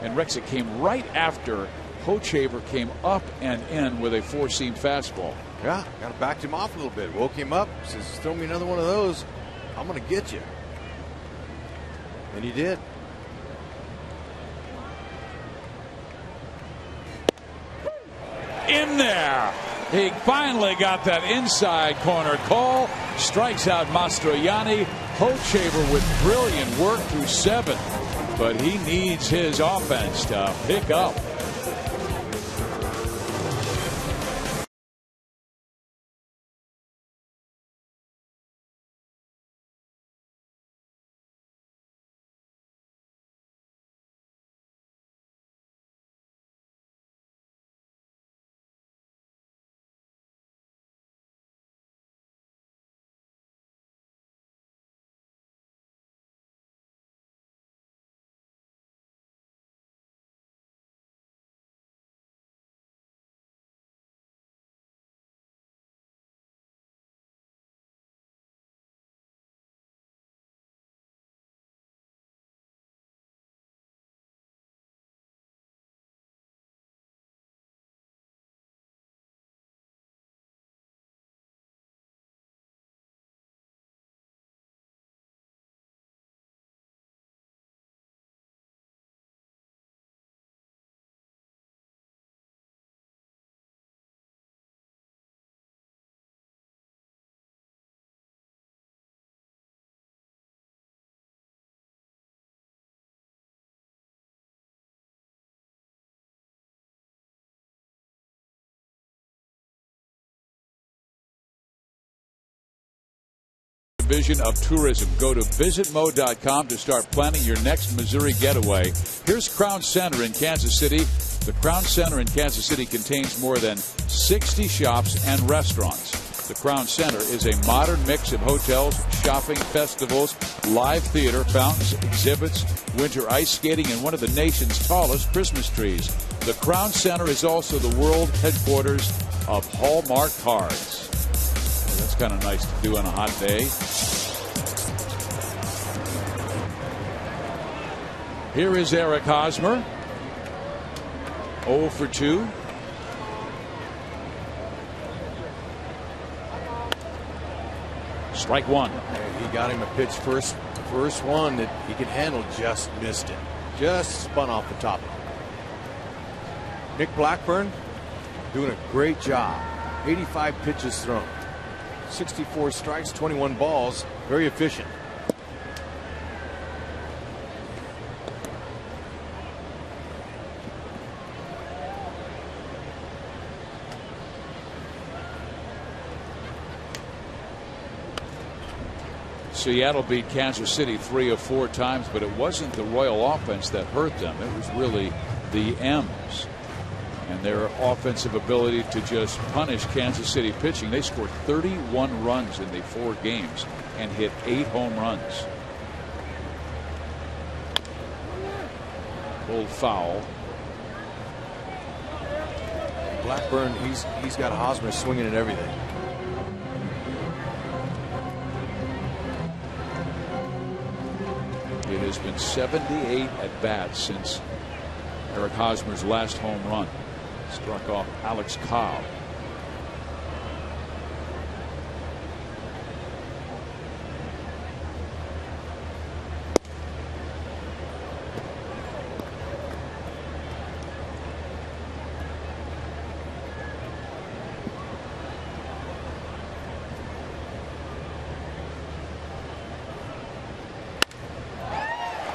And Rex, it came right after Hochevar came up and in with a 4-seam fastball. Yeah, kind of backed him off a little bit. Woke him up. Says, throw me another one of those. I'm going to get you. And he did. In there. He finally got that inside corner call. Strikes out Mastroianni. Hochevar with brilliant work through 7. But he needs his offense to pick up. Division of Tourism. Go to visitmo.com to start planning your next Missouri getaway. Here's Crown Center in Kansas City. The Crown Center in Kansas City contains more than 60 shops and restaurants. The Crown Center is a modern mix of hotels, shopping, festivals, live theater, fountains, exhibits, winter ice skating, and one of the nation's tallest Christmas trees. The Crown Center is also the world headquarters of Hallmark cards. That's kind of nice to do on a hot day. Here is Eric Hosmer. 0 for 2. Strike one. He got him a pitch first one that he could handle, just missed it. Just spun off the top. Nick Blackburn doing a great job. 85 pitches thrown. 64 strikes, 21 balls. Very efficient. Seattle beat Kansas City 3 of 4 times, but it wasn't the Royal offense that hurt them. It was really the M's and their offensive ability to just punish Kansas City pitching. They scored 31 runs in the 4 games and hit 8 home runs. Pulled foul. Blackburn, he's got Hosmer swinging at everything. It has been 78 at bats since Eric Hosmer's last home run. Struck off Alex Cobb.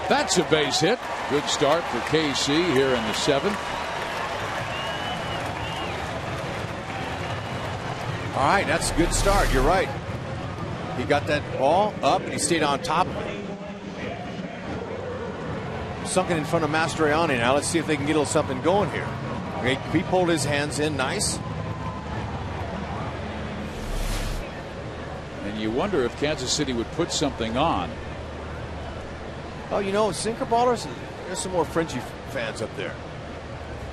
That's a base hit. Good start for KC here in the 7th. All right, that's a good start. You're right. He got that ball up and he stayed on top of it. Sunken in front of Mastroianni now. Let's see if they can get a little something going here. Okay, he pulled his hands in nice. And you wonder if Kansas City would put something on. Oh, you know, sinker ballers, there's some more Frenchie fans up there.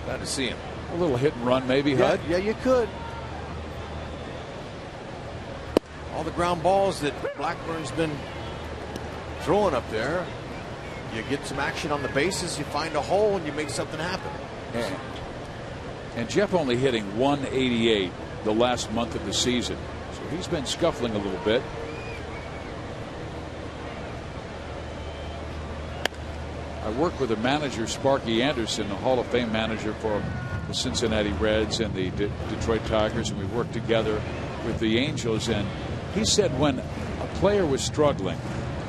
Glad to see him. A little hit and run maybe, Hud? Yeah, you could. All the ground balls that Blackburn's been throwing up there. You get some action on the bases, you find a hole, and you make something happen. And Jeff only hitting 188 the last month of the season. So he's been scuffling a little bit. I work with a manager, Sparky Anderson, a Hall of Fame manager for the Cincinnati Reds and the Detroit Tigers, and we worked together with the Angels. And he said when a player was struggling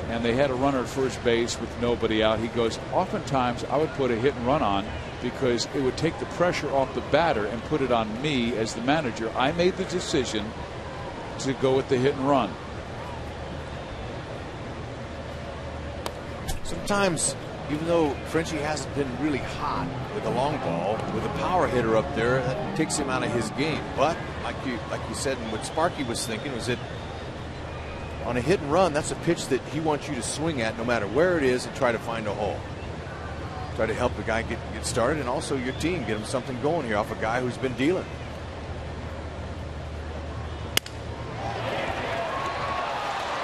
and they had a runner at first base with nobody out, he goes, oftentimes I would put a hit and run on because it would take the pressure off the batter and put it on me as the manager. I made the decision to go with the hit and run. Sometimes, even though Frenchie hasn't been really hot with the long ball, with a power hitter up there, that takes him out of his game. But like you said, and what Sparky was thinking was that on a hit and run, that's a pitch that he wants you to swing at no matter where it is and try to find a hole. Try to help the guy get started, and also your team get him something going here off a guy who's been dealing.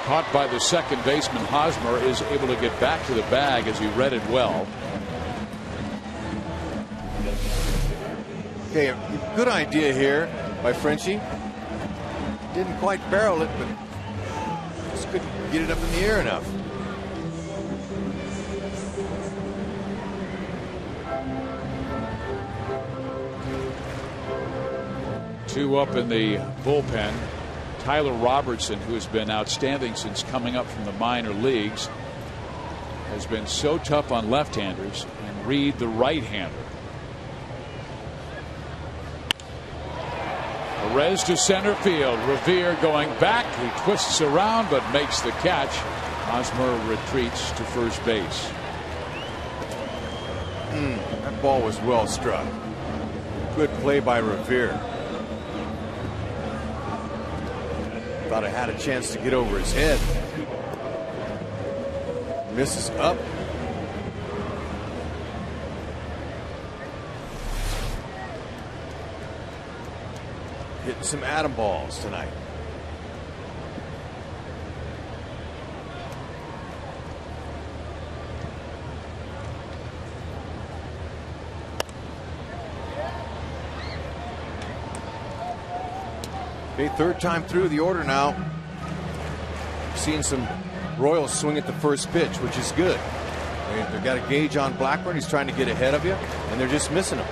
Caught by the second baseman. Hosmer is able to get back to the bag as he read it well. Okay, a good idea here by Frenchie. Didn't quite barrel it, but just couldn't get it up in the air enough. Two up in the bullpen. Tyler Robertson, who has been outstanding since coming up from the minor leagues, has been so tough on left-handers, and Reed, the right-hander. Perez to center field. Revere going back. He twists around but makes the catch. Hosmer retreats to first base. That ball was well struck. Good play by Revere. Thought I had a chance to get over his head. Misses up. Hitting some atom balls tonight. Okay, third time through the order now. Seeing some Royals swing at the first pitch, which is good. They've got a gauge on Blackburn. He's trying to get ahead of you, and they're just missing him.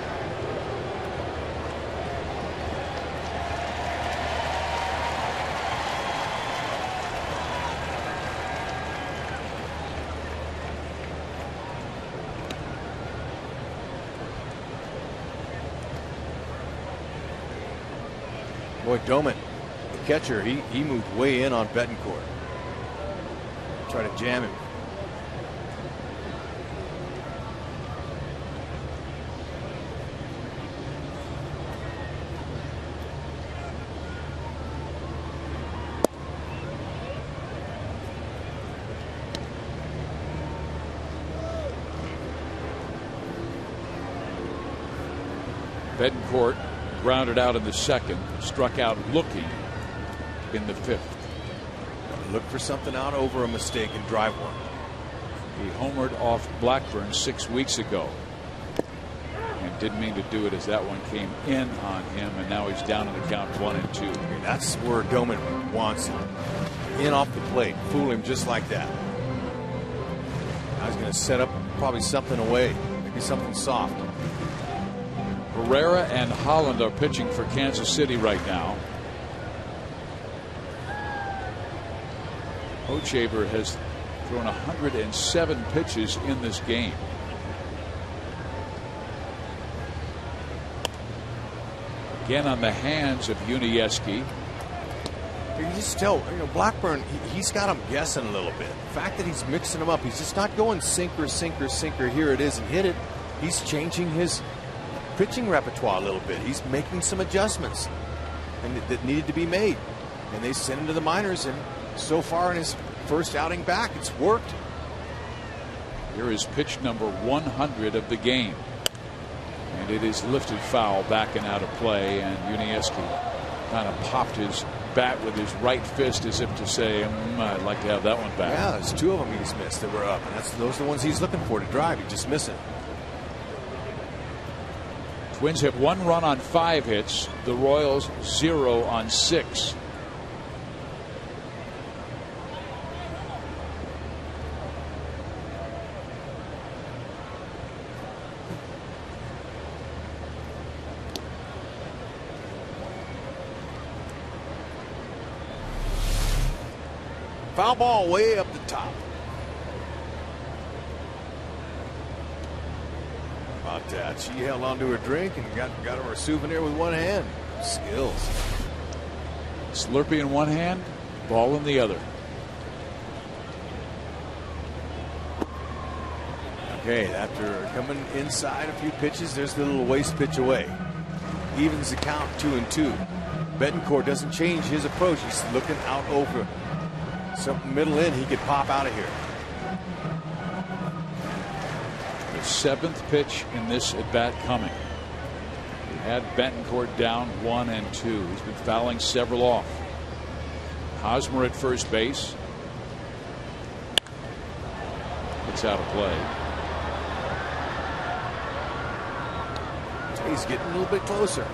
Boy, Doman, the catcher, he moved way in on Betancourt. Try to jam him. Betancourt grounded out in the second, struck out looking in the fifth. Look for something out over a mistake and drive one. He homered off Blackburn 6 weeks ago and didn't mean to do it as that one came in on him, and now he's down in the count 1-2. Okay, that's where Doman wants him. In off the plate, fool him just like that. Now he's going to set up probably something away, maybe something soft. Herrera and Holland are pitching for Kansas City right now. Hochevar has thrown 107 pitches in this game. Again on the hands of Unieski. You just tell, Blackburn, he's got him guessing a little bit. The fact that he's mixing them up, he's just not going sinker, sinker, sinker, here it is, and hit it. He's changing his pitching repertoire a little bit. He's making some adjustments that needed to be made. And they sent him to the minors, and so far in his first outing back, it's worked. Here is pitch number 100 of the game. And it is lifted foul back and out of play, and Unieski kind of popped his bat with his right fist as if to say, I'd like to have that one back. Yeah, there's two of them he's missed that were up, and those are the ones he's looking for to drive. He just missed it. Twins have 1 run on 5 hits. The Royals 0 on 6. Foul ball way up the top. About that. She held onto her drink and got her a souvenir with one hand. Skills. Slurpee in one hand, ball in the other. Okay, after coming inside a few pitches, there's the little waste pitch away. Evens the count 2-2. Betancourt doesn't change his approach. He's looking out over something middle in. He could pop out of here. The 7th pitch in this at bat coming. He had Betancourt down 1-2. He's been fouling several off. Hosmer at first base. It's out of play. He's getting a little bit closer.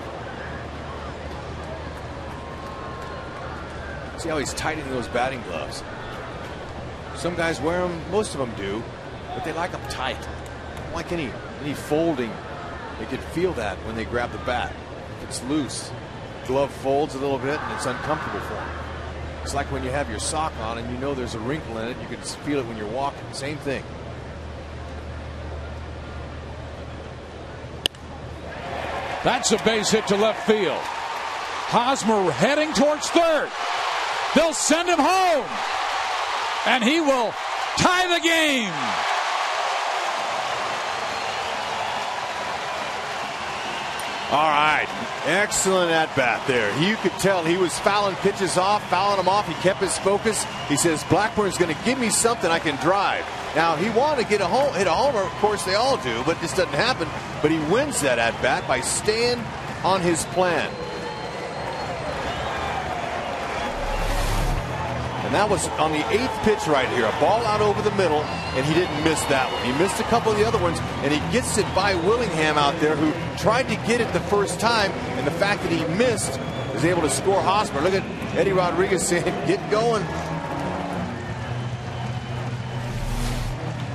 See how he's tightening those batting gloves. Some guys wear them, most of them do, but they like them tight. Don't like any folding. They can feel that when they grab the bat. If it's loose, glove folds a little bit and it's uncomfortable for them. It's like when you have your sock on and you know there's a wrinkle in it. You can feel it when you're walking. Same thing. That's a base hit to left field. Hosmer heading towards third. They'll send him home, and he will tie the game. All right. Excellent at bat there. You could tell he was fouling pitches off, fouling them off. He kept his focus. He says Blackburn's going to give me something I can drive. Now he wanted to hit a homer. Of course they all do, but this doesn't happen. But he wins that at bat by staying on his plan. And that was on the 8th pitch right here. A ball out over the middle, and he didn't miss that one. He missed a couple of the other ones, and he gets it by Willingham out there, who tried to get it the first time, and the fact that he missed is able to score Hosmer. Look at Eddie Rodriguez saying, get going.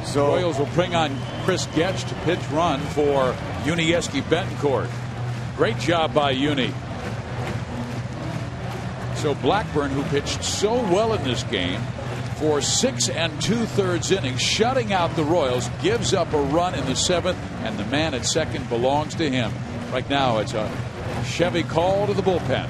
So Royals will bring on Chris Getch to pitch run for Unieski Betancourt. Great job by Uni. So Blackburn, who pitched so well in this game for 6 2/3 innings, shutting out the Royals, gives up a run in the 7th, and the man at second belongs to him. Right now it's a Chevy call to the bullpen.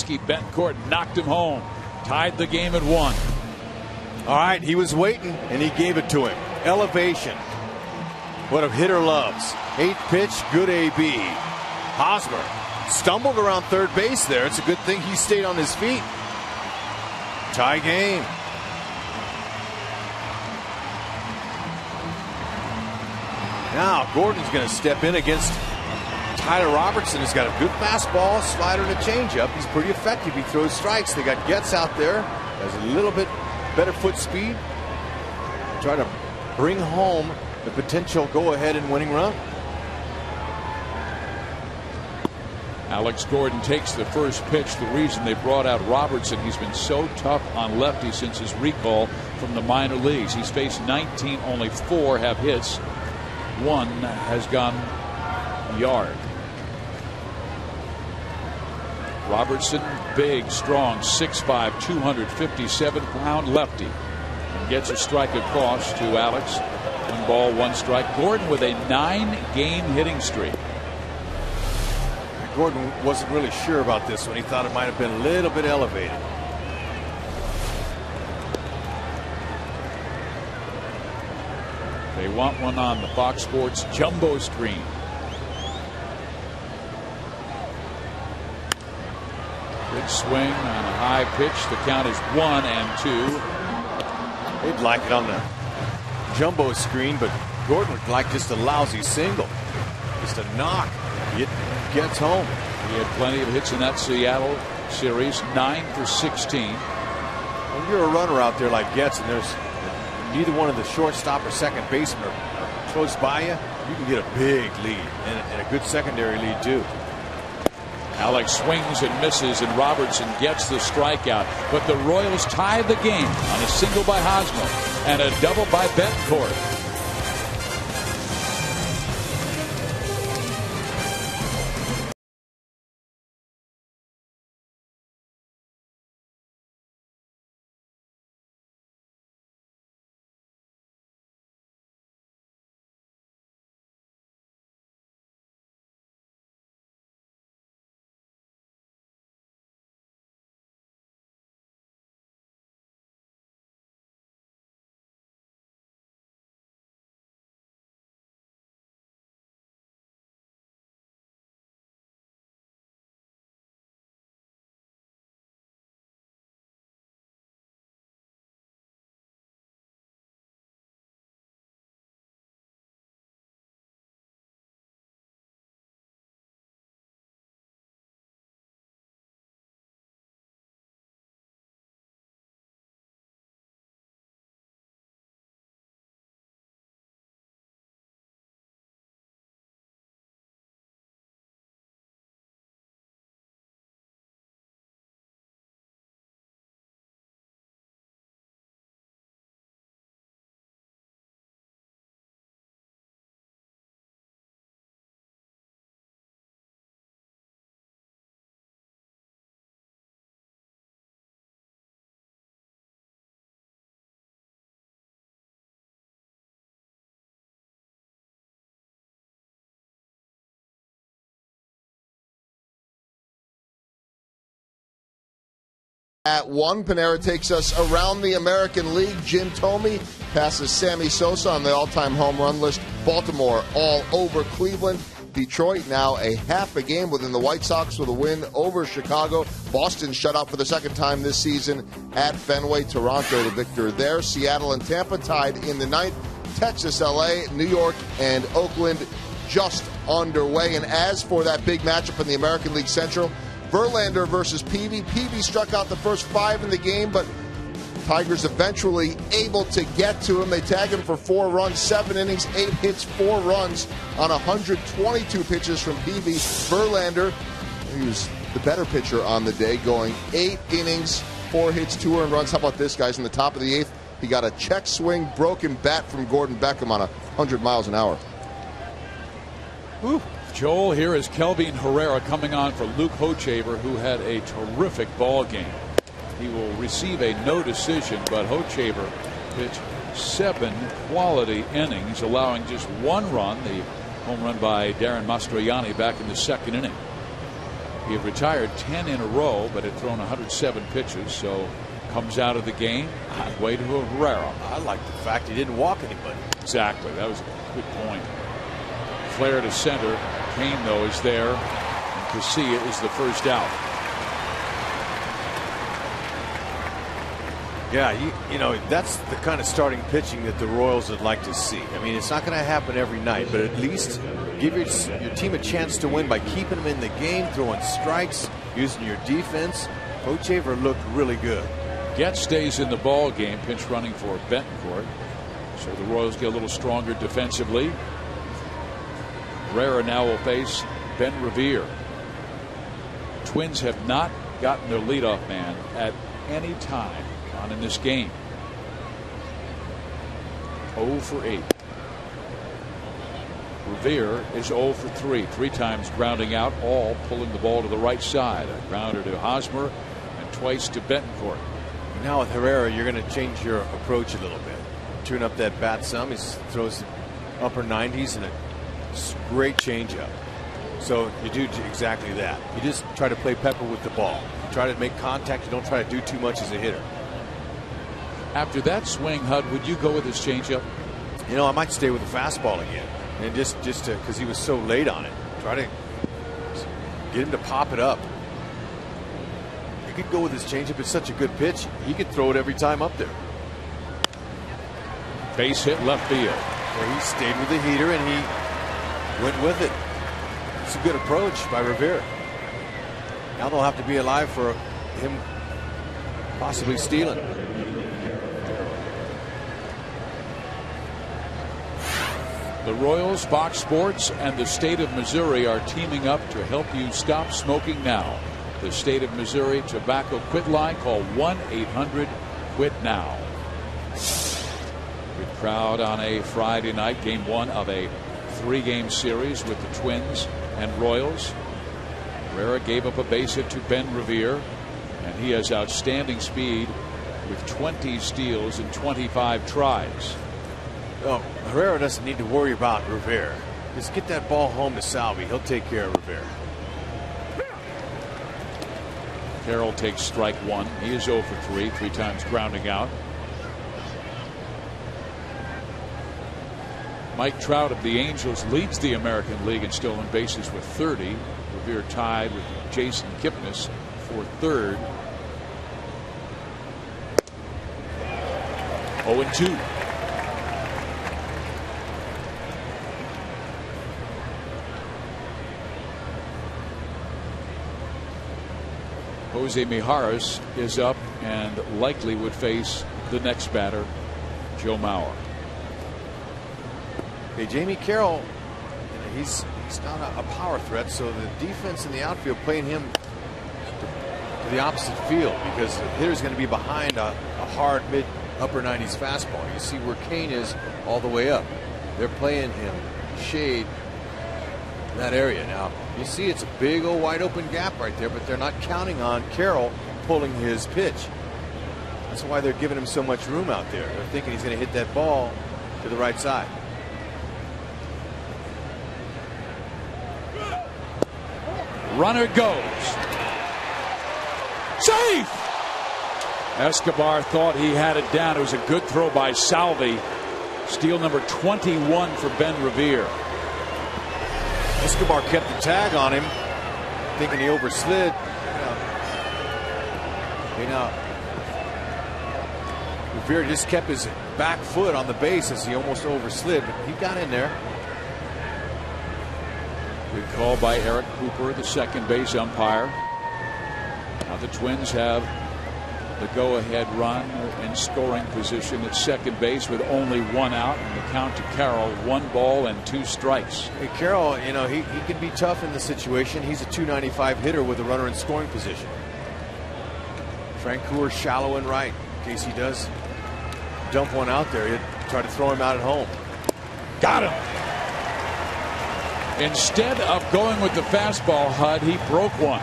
Betancourt knocked him home, tied the game at 1. All right, he was waiting, and he gave it to him. Elevation. What a hitter loves. 8th pitch, good AB. Hosmer stumbled around third base there. It's a good thing he stayed on his feet. Tie game. Now Gordon's going to step in against Tyler Robertson. Has got a good fastball, slider, and a changeup. He's pretty effective. He throws strikes. They got Getz out there. Has a little bit better foot speed. Try to bring home the potential go-ahead and winning run. Alex Gordon takes the first pitch. The reason they brought out Robertson, he's been so tough on lefties since his recall from the minor leagues. He's faced 19, only 4 have hits. 1 has gone yard. Robertson, big, strong, 6'5", 257-pound lefty. And gets a strike across to Alex. 1 ball, 1 strike. Gordon with a 9-game hitting streak. Gordon wasn't really sure about this one. He thought it might have been a little bit elevated. They want one on the Fox Sports Jumbo screen. Good swing on a high pitch. The count is 1 and 2. They'd like it on the Jumbo screen, but Gordon would like just a lousy single. Just a knock. It gets home. He had plenty of hits in that Seattle series, 9 for 16. When you're a runner out there like Getz, and there's neither one of the shortstop or second baseman are close by you, you can get a big lead and a good secondary lead too. Alex swings and misses, and Robertson gets the strikeout. But the Royals tie the game on a single by Hosmer and a double by Betancourt. At 1, Panera takes us around the American League. Jim Thome passes Sammy Sosa on the all-time home run list. Baltimore all over Cleveland. Detroit now a half a game within the White Sox with a win over Chicago. Boston shut out for the second time this season at Fenway. Toronto the victor there. Seattle and Tampa tied in the 9th. Texas, LA, New York, and Oakland just underway. And as for that big matchup in the American League Central, Verlander versus Peavy. Peavy struck out the first 5 in the game, but Tigers eventually able to get to him. They tag him for 4 runs, 7 innings, 8 hits, 4 runs on 122 pitches from Peavy. Verlander, he was the better pitcher on the day, going 8 innings, 4 hits, 2 earned runs. How about this, guys? In the top of the 8th, he got a check swing, broken bat from Gordon Beckham on 100 miles an hour. Whew. Joel, here is Kelvin Herrera coming on for Luke Hochevar, who had a terrific ball game. He will receive a no decision, but Hochevar pitched 7 quality innings, allowing just 1 run, the home run by Darren Mastroianni back in the 2nd inning. He had retired 10 in a row, but had thrown 107 pitches, so comes out of the game on way to Herrera. I like the fact he didn't walk anybody. Exactly. That was a good point. Flare to center. Kane, though, is there. And KCA is the first out. Yeah, you know, that's the kind of starting pitching that the Royals would like to see. I mean, it's not going to happen every night, but at least give your team a chance to win by keeping them in the game, throwing strikes, using your defense. Hochevar looked really good. Getz stays in the ball game, pinch running for Betancourt. So the Royals get a little stronger defensively. Herrera now will face Ben Revere. Twins have not gotten their leadoff man at any time on in this game. 0 for 8. Revere is 0 for 3. 3 times grounding out, all pulling the ball to the right side. A grounder to Hosmer and twice to Betancourt. Now with Herrera, you're going to change your approach a little bit. Tune up that bat some. He throws the upper 90s and a great changeup. So you do exactly that. You just try to play pepper with the ball. You try to make contact. You don't try to do too much as a hitter. After that swing, Hud, would you go with his changeup? You know, I might stay with the fastball again, and just because he was so late on it, try to get him to pop it up. You could go with his changeup. It's such a good pitch. He could throw it every time up there. Base hit left field. Well, he stayed with the heater and he went with it. It's a good approach by Rivera. Now they'll have to be alive for him possibly stealing. The Royals, Fox Sports, and the state of Missouri are teaming up to help you stop smoking now. The state of Missouri tobacco quit line, call 1-800-QUIT-NOW. Good crowd on a Friday night, game 1 of a 3-game series with the Twins and Royals. Herrera gave up a base hit to Ben Revere, and he has outstanding speed with 20 steals and 25 tries. Oh, Herrera doesn't need to worry about Rivera. Just get that ball home to Salvi. He'll take care of Rivera. Carroll takes strike 1. He is 0 for 3, 3 times grounding out. Mike Trout of the Angels leads the American League in stolen bases with 30. Revere tied with Jason Kipnis for 3rd. 0-2. Jose Mijares is up and likely would face the next batter, Joe Mauer. Hey, Jamie Carroll, he's not a power threat, so the defense in the outfield playing him to the opposite field because the hitter's going to be behind a hard mid-upper 90s fastball. You see where Kane is all the way up. They're playing him shade that area. Now you see it's a big old wide open gap right there, but they're not counting on Carroll pulling his pitch. That's why they're giving him so much room out there. They're thinking he's going to hit that ball to the right side. Runner goes. Safe! Escobar thought he had it down. It was a good throw by Salvi. Steal number 21 for Ben Revere. Escobar kept the tag on him, thinking he overslid. Revere just kept his back foot on the base as he almost overslid, but he got in there. Good call by Eric Cooper, the second base umpire. Now the Twins have the go-ahead run in scoring position at second base with only one out, and the count to Carroll, 1 ball and 2 strikes. Hey, Carroll, he can be tough in the situation. He's a .295 hitter with a runner in scoring position. Frank Coors shallow and right. In case he does dump one out there, he'd try to throw him out at home. Got him. Instead of going with the fastball, Hud, he broke one.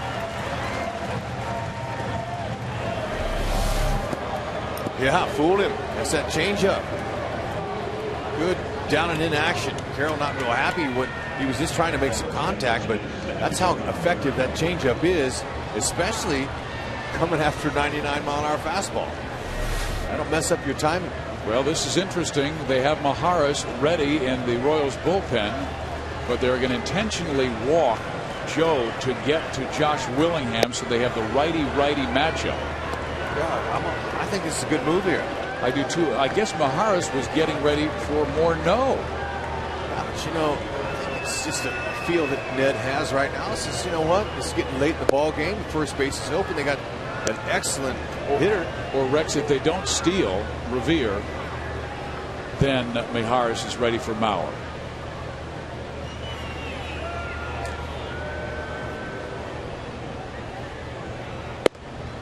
Yeah, fooled him. That's that changeup. Good down and in action. Carroll not real happy. He was just trying to make some contact, but that's how effective that changeup is, especially coming after 99-mile-an-hour fastball. That'll mess up your timing. Well, this is interesting. They have Maharis ready in the Royals bullpen, but they're going to intentionally walk Joe to get to Josh Willingham, so they have the righty-righty matchup. Yeah, I think this is a good move here. I do too. I guess Maharis was getting ready for more no. But I think it's just a feel that Ned has right now. It says, you know what? It's getting late in the ball game. First base is open. They got an excellent hitter. Or Rex, if they don't steal Revere, then Maharis is ready for Mauer.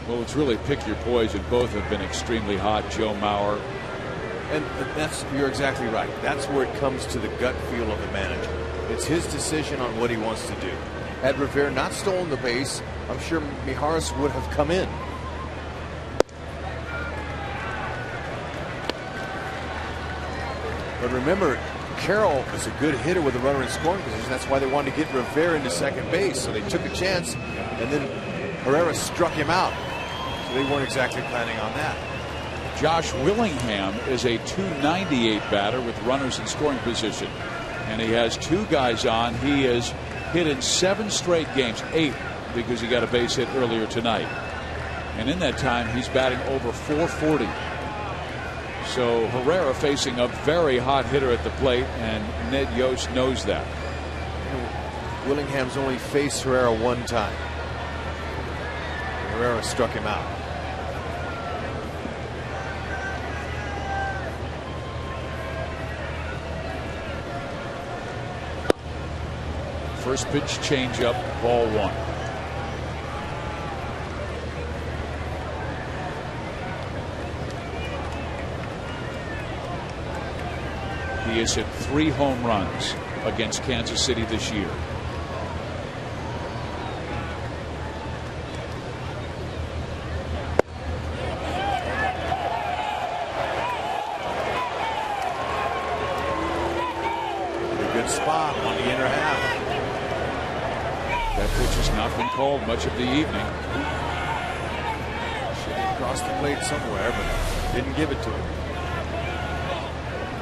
Well, it's really pick your poison. Both have been extremely hot, Joe Mauer. And you're exactly right. That's where it comes to the gut feel of the manager. It's his decision on what he wants to do. Had Revere not stolen the base, I'm sure Mijares would have come in. But remember, Carroll is a good hitter with a runner in scoring position. That's why they wanted to get Revere into second base. So they took a chance, and then Herrera struck him out. So they weren't exactly planning on that. Josh Willingham is a .298 batter with runners in scoring position, and he has 2 guys on. He has hit in 7 straight games, 8 because he got a base hit earlier tonight, and in that time he's batting over .440. So Herrera facing a very hot hitter at the plate, and Ned Yost knows that. Willingham's only faced Herrera 1 time. Herrera struck him out. First pitch changeup, ball 1. He has hit 3 home runs against Kansas City this year. Good spot on the inner half. That pitch has not been called much of the evening. Should have crossed the plate somewhere, but didn't give it to him.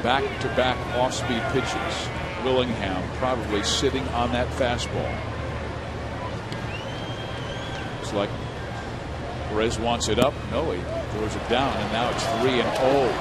Back-to-back off-speed pitches. Willingham probably sitting on that fastball. It's like Perez wants it up. No, he throws it down, and now it's 3-0.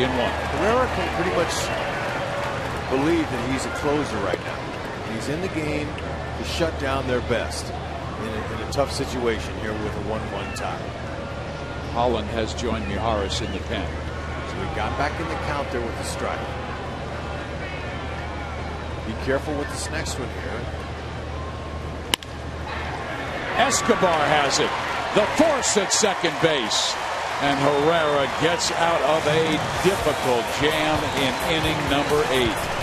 Herrera can pretty much believe that he's a closer right now. He's in the game to shut down their best in a tough situation here with a 1-1 tie. Holland has joined Mijares in the pen. So he got back in the count there with the strike. Be careful with this next one here. Escobar has it. The force at second base. And Herrera gets out of a difficult jam in inning number 8.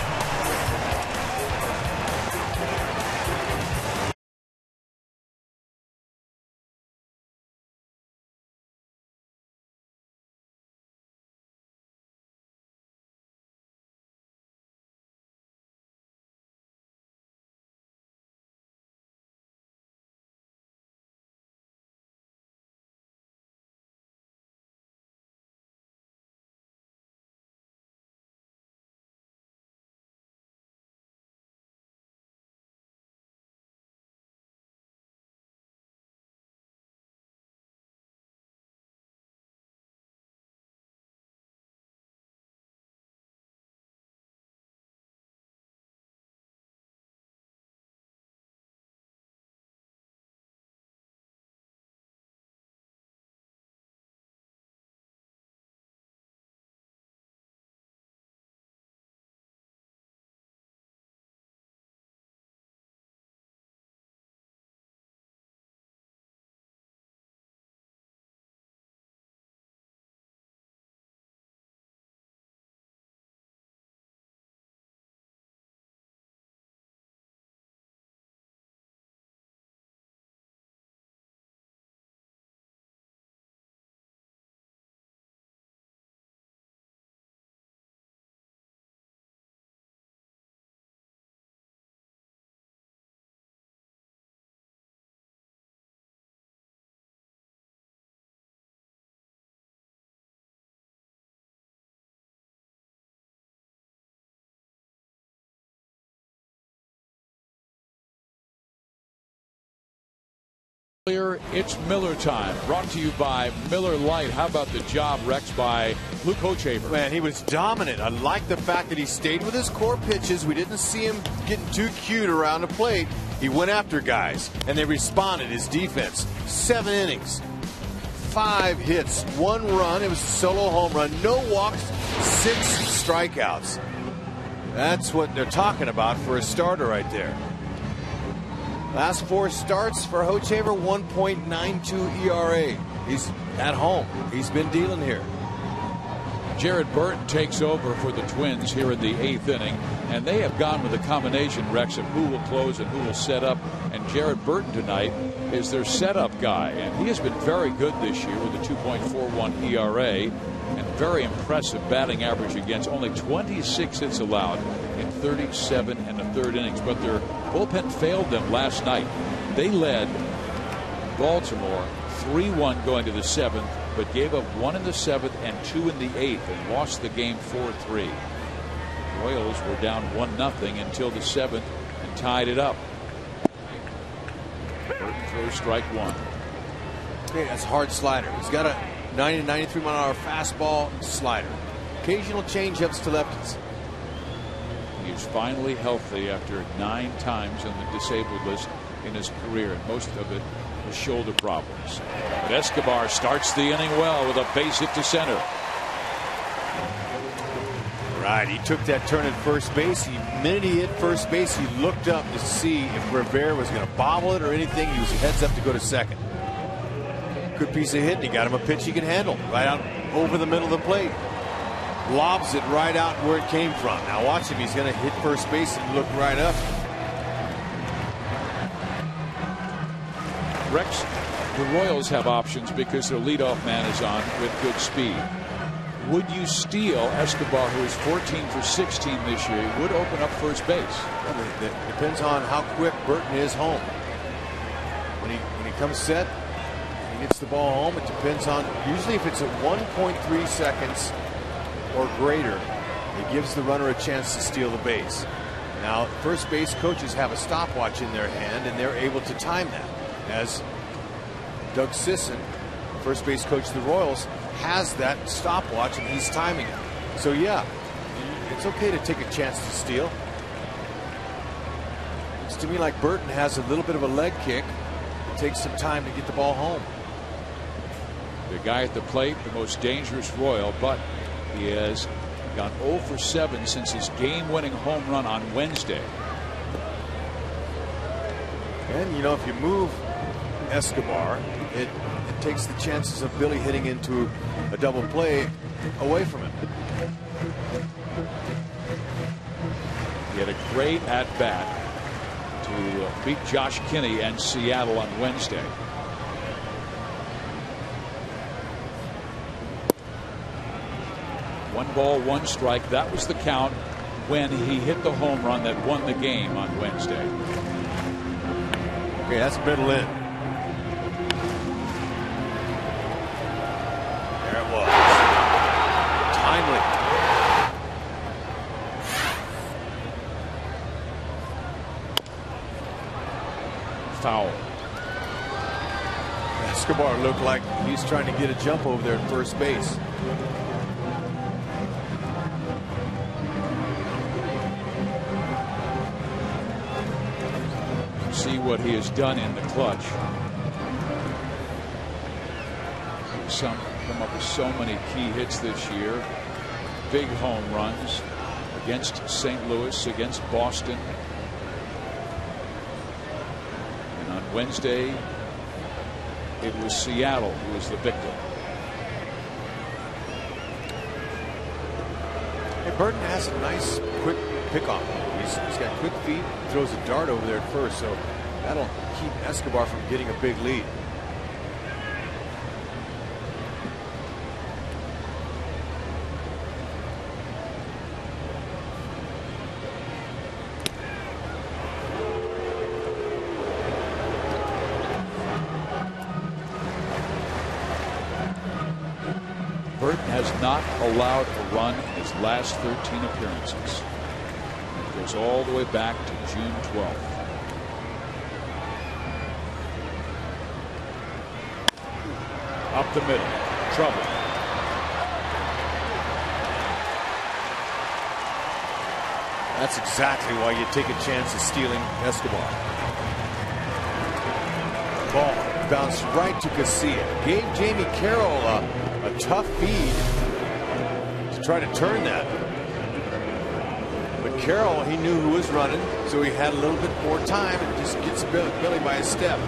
It's Miller time, brought to you by Miller Lite. How about the job, Rex, by Luke Hochaver? Man, he was dominant. I like the fact that he stayed with his core pitches. We didn't see him getting too cute around the plate. He went after guys, and they responded. His defense, 7 innings, 5 hits, 1 run. It was a solo home run, no walks, 6 strikeouts. That's what they're talking about for a starter right there. Last 4 starts for Hochaver, 1.92 ERA. He's at home. He's been dealing here. Jared Burton takes over for the Twins here in the 8th inning, and they have gone with a combination, Rex, of who will close and who will set up. And Jared Burton tonight is their setup guy, and he has been very good this year with a 2.41 ERA and very impressive batting average against, only 26 hits allowed in 37 1/3 innings. But their bullpen failed them last night. They led Baltimore 3-1 going to the 7th, but gave up 1 in the 7th and 2 in the 8th and lost the game 4-3. Royals were down 1-0 until the 7th and tied it up. Burton throws strike 1. Okay, that's a hard slider. He's got a 90 to 93 mile an hour fastball slider. Occasional changeups to lefties. He's finally healthy after 9 times on the disabled list in his career, and most of it was shoulder problems. But Escobar starts the inning well with a base hit to center. Right, he took that turn at first base. The minute he hit first base, he looked up to see if Rivera was going to bobble it or anything. He was heads up to go to second. Good piece of hit, and he got him a pitch he could handle right out over the middle of the plate. Lobs it right out where it came from. Now watch him. He's going to hit first base and look right up. Rex, the Royals have options because their leadoff man is on with good speed. Would you steal Escobar, who is 14 for 16 this year? He would open up first base. It depends on how quick Burton is home. When he comes set, he gets the ball home. It depends on, usually if it's at 1.3 seconds or greater, it gives the runner a chance to steal the base. Now, first base coaches have a stopwatch in their hand, and they're able to time that. As Doug Sisson, first base coach of the Royals, has that stopwatch, and he's timing it. So yeah, it's okay to take a chance to steal. It's to me like Burton has a little bit of a leg kick. It takes some time to get the ball home. The guy at the plate, the most dangerous Royal, but he has gone 0 for 7 since his game-winning home run on Wednesday. And you know, if you move Escobar, it takes the chances of Billy hitting into a double play away from him. He had a great at-bat to beat Josh Kinney and Seattle on Wednesday. One ball, one strike. That was the count when he hit the home run that won the game on Wednesday. Okay, that's middle in. There it was. Timely. Foul. Escobar looked like he's trying to get a jump over there at first base. See what he has done in the clutch. He's come up with so many key hits this year. Big home runs against St. Louis, against Boston. And on Wednesday, it was Seattle who was the victim. Hey, Burton has a nice quick pickoff. He's got quick feet, throws a dart over there at first, so that'll keep Escobar from getting a big lead. Burton has not allowed a run in his last 13 appearances. It goes all the way back to June 12th. Up the middle. Trouble. That's exactly why you take a chance of stealing Escobar. Ball bounced right to KCA. Gave Jamie Carroll a tough feed to try to turn that. But Carroll, he knew who was running, so he had a little bit more time and just gets Billy by a step.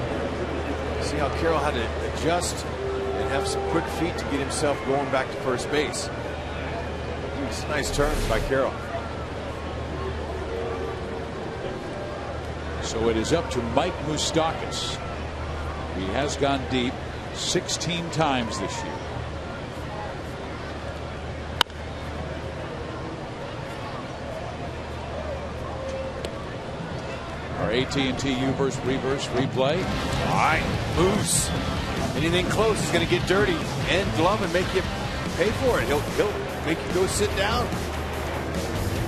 See how Carroll had to adjust and have some quick feet to get himself going back to first base. It's nice turns by Carroll. So it is up to Mike Moustakas. He has gone deep 16 times this year. Our AT&T reverse replay. All right, Moose. Anything close is going to get dirty and glove and make you pay for it. He'll make you go sit down.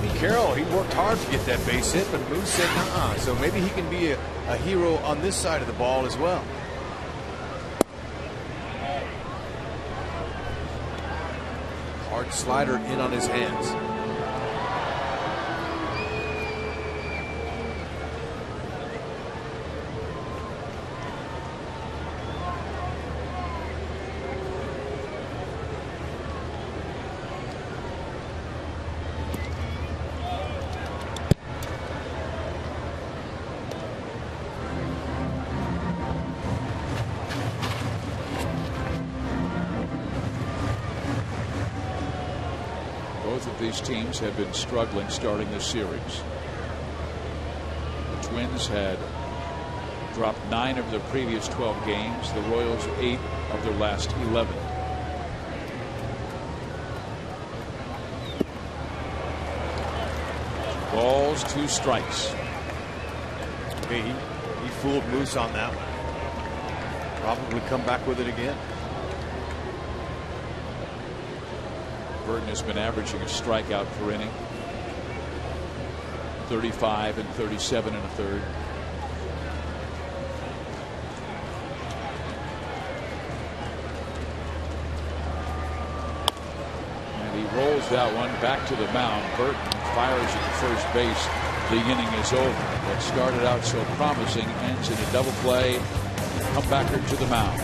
Maybe Carroll, he worked hard to get that base hit, but Moose said, "Uh-uh." So maybe he can be a hero on this side of the ball as well. Hard slider in on his hands. Both of these teams have been struggling starting this series. The Twins had dropped 9 of their previous 12 games. The Royals 8 of their last 11. Balls, 2 strikes. Hey, he fooled Moose on that one. Probably come back with it again. Burton has been averaging a strikeout per inning. 35 and 37 and a third. And he rolls that one back to the mound. Burton fires at first base. The inning is over. What started out so promising ends in a double play. Comebacker to the mound.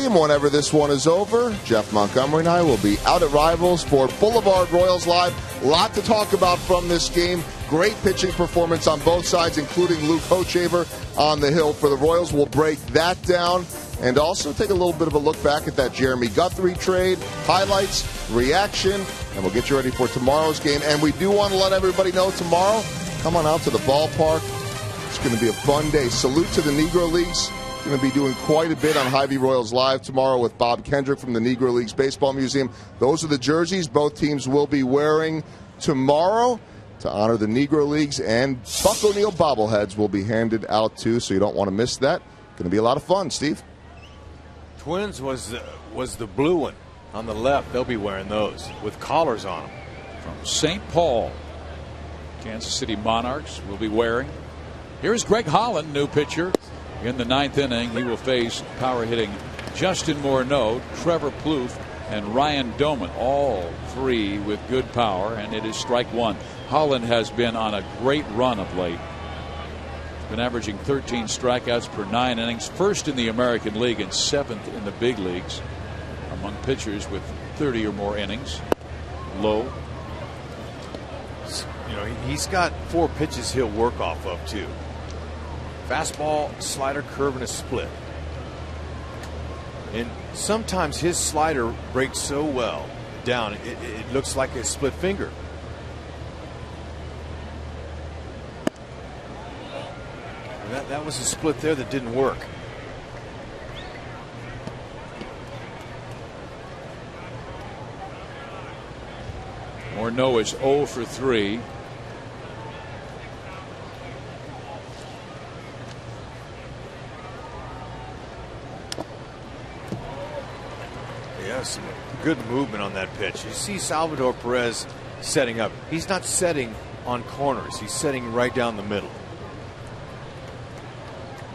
Stadium whenever this one is over. Jeff Montgomery and I will be out at Rivals for Boulevard Royals Live. A lot to talk about from this game. Great pitching performance on both sides, including Luke Hochevar on the hill for the Royals. We'll break that down and also take a little bit of a look back at that Jeremy Guthrie trade, highlights, reaction, and we'll get you ready for tomorrow's game. And we do want to let everybody know tomorrow, come on out to the ballpark. It's going to be a fun day. Salute to the Negro Leagues. Going to be doing quite a bit on Hy-Vee Royals Live tomorrow with Bob Kendrick from the Negro Leagues Baseball Museum. Those are the jerseys both teams will be wearing tomorrow to honor the Negro Leagues, and Buck O'Neil bobbleheads will be handed out too, so you don't want to miss that. Going to be a lot of fun, Steve. Twins was the blue one on the left. They'll be wearing those with collars on them. From St. Paul, Kansas City Monarchs will be wearing. Here's Greg Holland, new pitcher. In the 9th inning, he will face power hitting Justin Morneau, Trevor Plouffe, and Ryan Doman, all three with good power, and it is strike one. Holland has been on a great run of late. Been averaging 13 strikeouts per 9 innings, first in the American League and 7th in the big leagues among pitchers with 30 or more innings. Low. You know, he's got 4 pitches he'll work off of too. Fastball, slider, curve, and a split. And sometimes his slider breaks so well down, it looks like a split finger. That was a split there that didn't work. Morneau is 0 for 3. Yeah, some good movement on that pitch. You see Salvador Perez setting up. He's not setting on corners. He's setting right down the middle.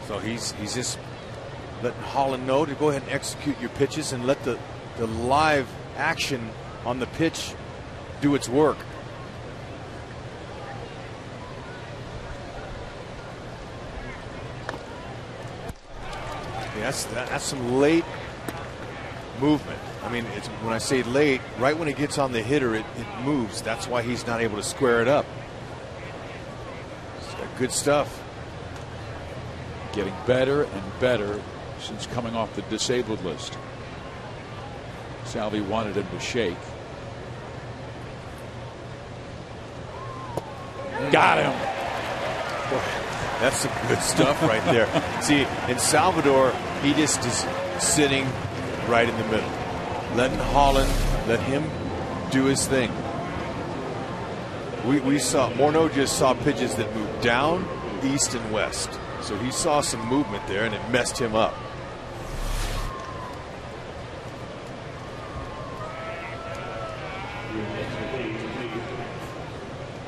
So he's just letting Holland know to go ahead and execute your pitches and let the live action on the pitch do its work. Yeah, that's some late movement. I mean, it's, when I say late, right when it gets on the hitter, it moves. That's why he's not able to square it up. Good stuff. Getting better and better since coming off the disabled list. Salvi wanted him to shake. Got him. Boy, that's some good stuff right there. See, in Salvador, he just is sitting right in the middle, letting Holland, let him do his thing. We saw Morneau just saw pitches that moved down, east, and west. So he saw some movement there, and it messed him up.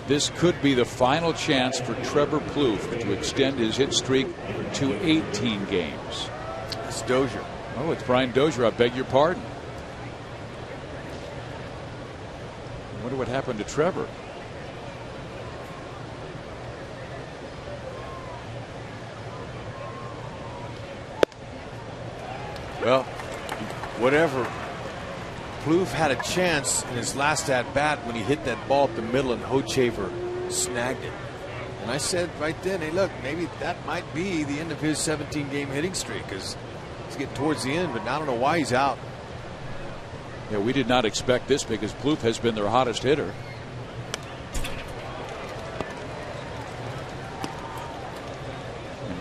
This could be the final chance for Trevor Plouffe to extend his hit streak to 18 games. It's Dozier. Oh, it's Brian Dozier. I beg your pardon. I wonder what happened to Trevor. Well, whatever. Plouffe had a chance in his last at bat when he hit that ball up the middle and Hochevar snagged it. And I said right then, hey, look, maybe that might be the end of his 17-game hitting streak, because he's getting towards the end, but I don't know why he's out. Yeah, we did not expect this because Plouffe has been their hottest hitter.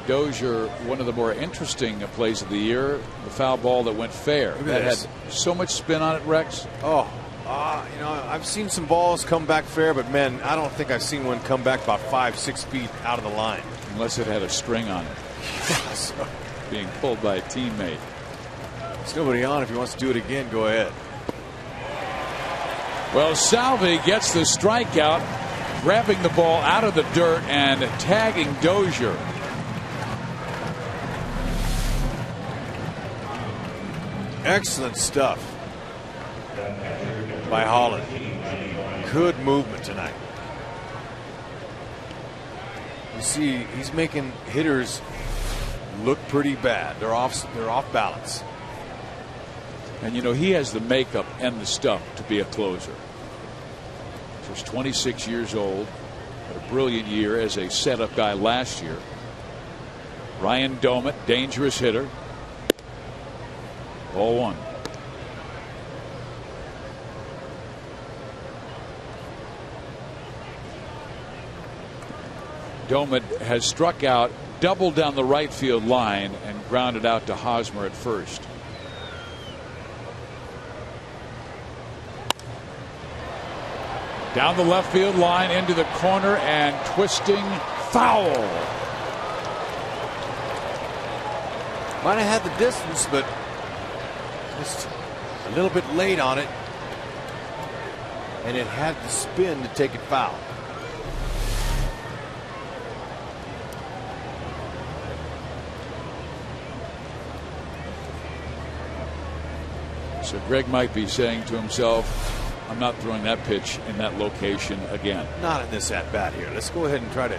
Dozier, one of the more interesting plays of the year, the foul ball that went fair. That had so much spin on it, Rex. Oh, you know, I've seen some balls come back fair, but man, I don't think I've seen one come back about 5-6 feet out of the line. Unless it had a string on it. Being pulled by a teammate. There's nobody on. If he wants to do it again, go ahead. Well, Salvi gets the strikeout, grabbing the ball out of the dirt and tagging Dozier. Excellent stuff by Holland. Good movement tonight. You see, he's making hitters look pretty bad. They're off balance. And you know, he has the makeup and the stuff to be a closer. He's 26 years old. Had a brilliant year as a setup guy last year. Ryan Domit, dangerous hitter. Ball one. Domit has struck out, doubled down the right field line, and grounded out to Hosmer at first. Down the left field line into the corner and twisting foul. Might have had the distance, but just a little bit late on it. And it had the spin to take it foul. So Greg might be saying to himself, I'm not throwing that pitch in that location again. Not in this at bat here. Let's go ahead and try to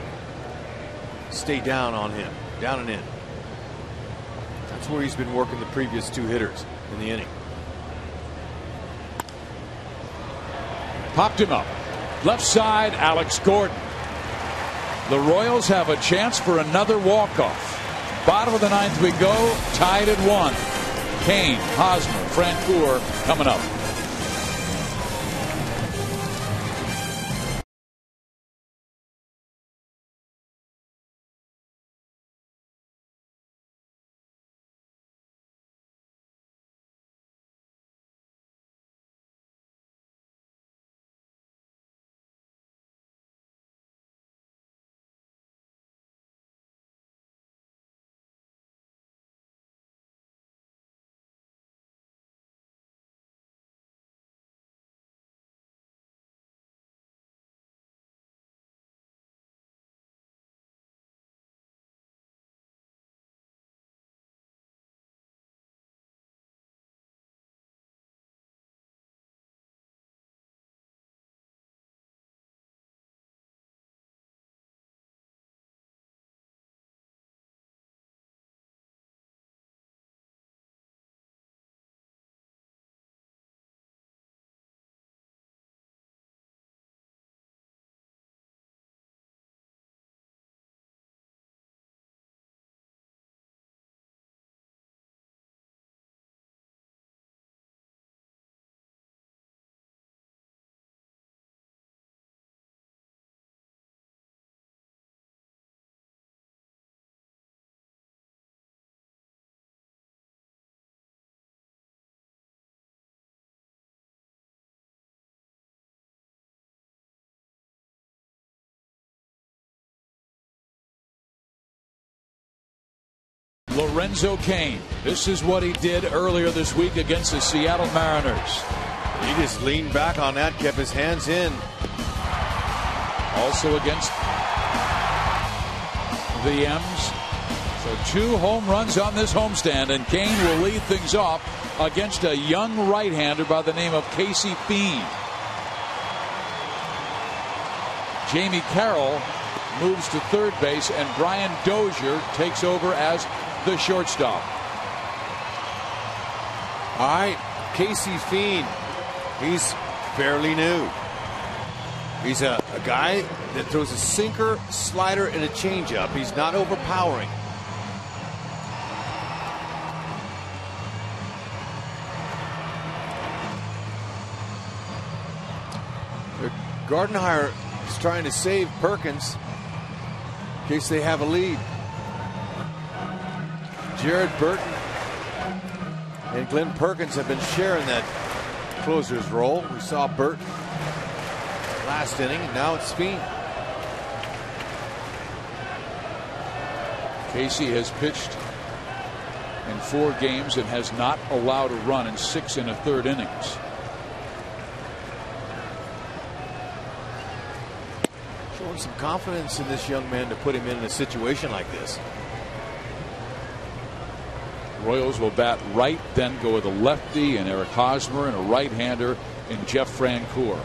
stay down on him. Down and in. That's where he's been working the previous two hitters in the inning. Popped him up. Left side, Alex Gordon. The Royals have a chance for another walk-off. Bottom of the ninth we go, tied at 1. Kane, Hosmer, Francoeur coming up. Lorenzo Cain. This is what he did earlier this week against the Seattle Mariners. He just leaned back on that, kept his hands in. Also against the M's. So 2 home runs on this homestand, and Cain will lead things off against a young right-hander by the name of Casey Bean. Jamie Carroll moves to third base, and Brian Dozier takes over as the shortstop. All right, Casey Bean. He's fairly new. He's a guy that throws a sinker, slider, and a changeup. He's not overpowering. Gardenhire is trying to save Perkins in case they have a lead. Jared Burton and Glenn Perkins have been sharing that closer's role. We saw Burton last inning, and now it's Bean. Casey has pitched in 4 games and has not allowed a run in 6 1/3 innings. Showing some confidence in this young man to put him in a situation like this. Royals will bat right, then go with a lefty and Eric Hosmer and a right-hander in Jeff Francoeur.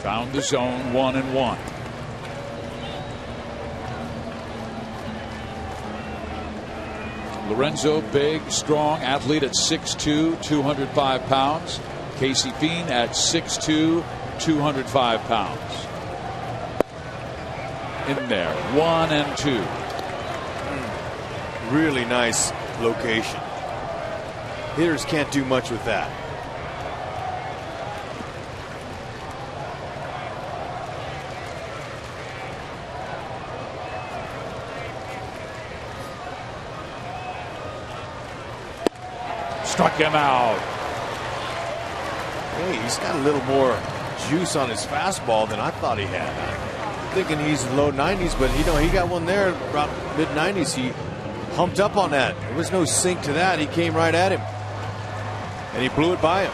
Found the zone, 1-1. Lorenzo, big, strong athlete at 6'2", 205 pounds. Casey Fiend at 6'2", 205 pounds. In there, 1 and 2. Really nice location. Hitters can't do much with that. Struck him out. Hey, he's got a little more juice on his fastball than I thought he had. I'm thinking he's low 90s, but he got one there about mid 90s. He humped up on that. There was no sink to that. He came right at him, and he blew it by him.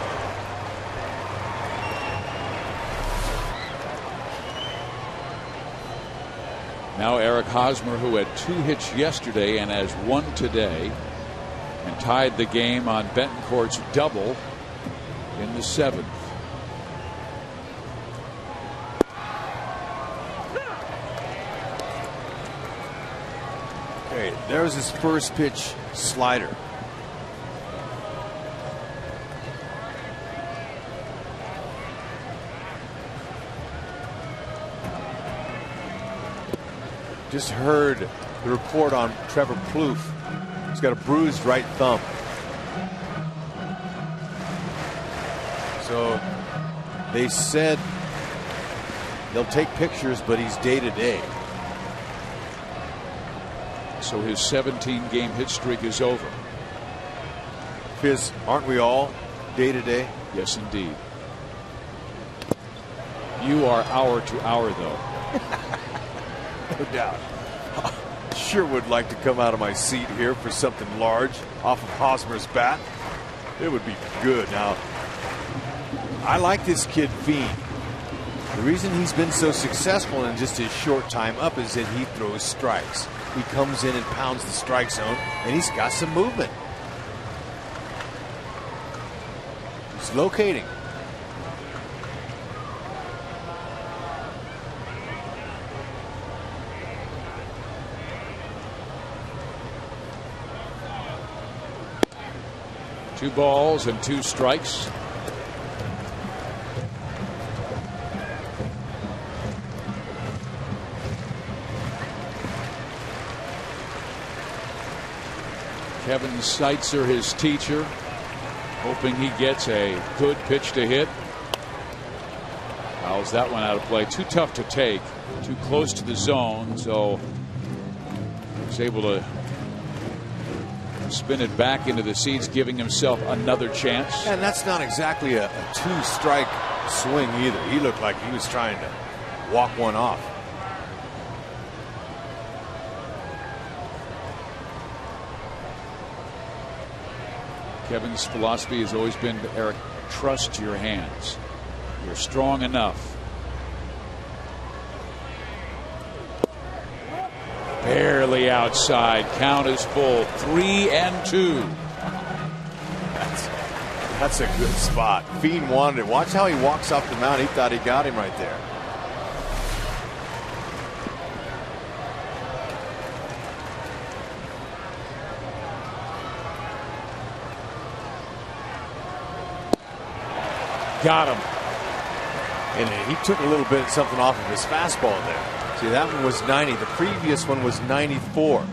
Now Eric Hosmer, who had 2 hits yesterday and has 1 today, and tied the game on Bentoncourt's double in the 7th. Okay, there's his first pitch slider. Just heard the report on Trevor Plouffe. He's got a bruised right thumb. So they said they'll take pictures, but he's day to day. So his 17-game hit streak is over. Aren't we all day to day? Yes, indeed. You are hour to hour, though. No doubt. Sure would like to come out of my seat here for something large off of Hosmer's bat. It would be good. Now, I like this kid Fiend. The reason he's been so successful in just his short time up is that he throws strikes. He comes in and pounds the strike zone, and he's got some movement. He's locating. Two balls and 2 strikes. Kevin Seitzer, his teacher, hoping he gets a good pitch to hit. Fouls that one out of play. Too tough to take. Too close to the zone, so he's able to spin it back into the seats, giving himself another chance. And that's not exactly a 2-strike swing either. He looked like he was trying to walk one off. Kevin's philosophy has always been, Eric, trust your hands. You're strong enough. Barely outside. Count is full. 3 and 2. That's a good spot. Fiend wanted it. Watch how he walks off the mound. He thought he got him right there. Got him. And he took a little bit something off of his fastball there. See, that one was 90. The previous one was 94.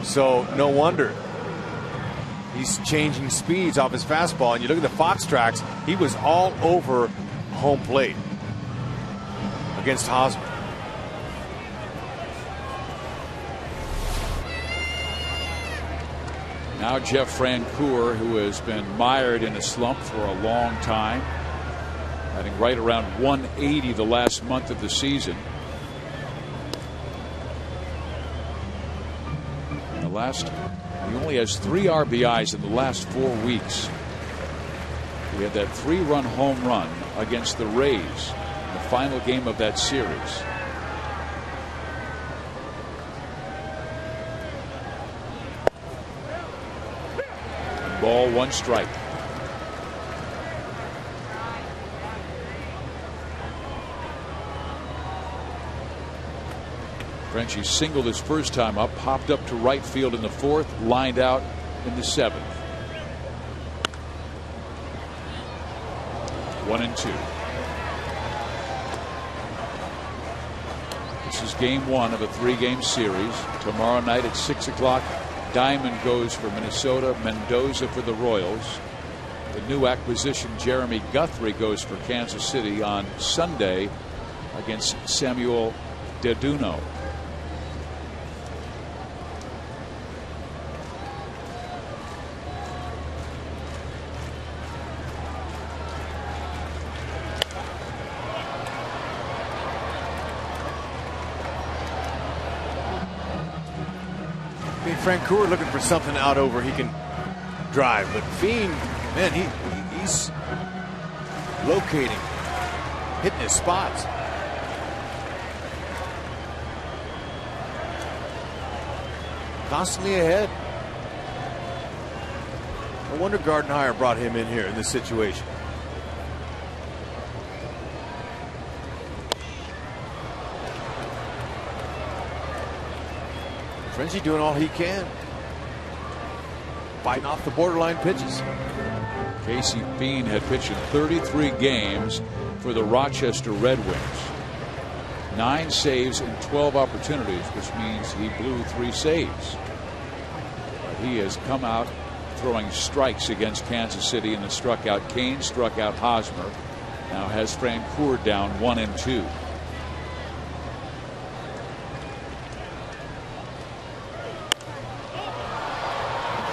So no wonder he's changing speeds off his fastball. And you look at the Fox tracks, he was all over home plate against Hosmer. Now Jeff Francoeur, who has been mired in a slump for a long time, batting right around 180 the last month of the season. He only has 3 RBIs in the last 4 weeks. He had that 3-run home run against the Rays in the final game of that series. Ball, 1 strike. Frenchie singled his first time up, popped up to right field in the fourth, lined out in the seventh. 1-2. This is game one of a 3-game series. Tomorrow night at 6 o'clock, Diamond goes for Minnesota, Mendoza for the Royals. The new acquisition Jeremy Guthrie goes for Kansas City on Sunday against Samuel Deduno. Francoeur looking for something out over he can drive, but Fiend, man, he's locating, hitting his spots. Constantly ahead. No wonder Gardenhire brought him in here in this situation. Frenchie doing all he can. Fighting off the borderline pitches. Casey Fiend had pitched in 33 games for the Rochester Red Wings. 9 saves in 12 opportunities, which means he blew 3 saves. But he has come out throwing strikes against Kansas City and has struck out Kane, struck out Hosmer. Now has Francoeur down 1-2.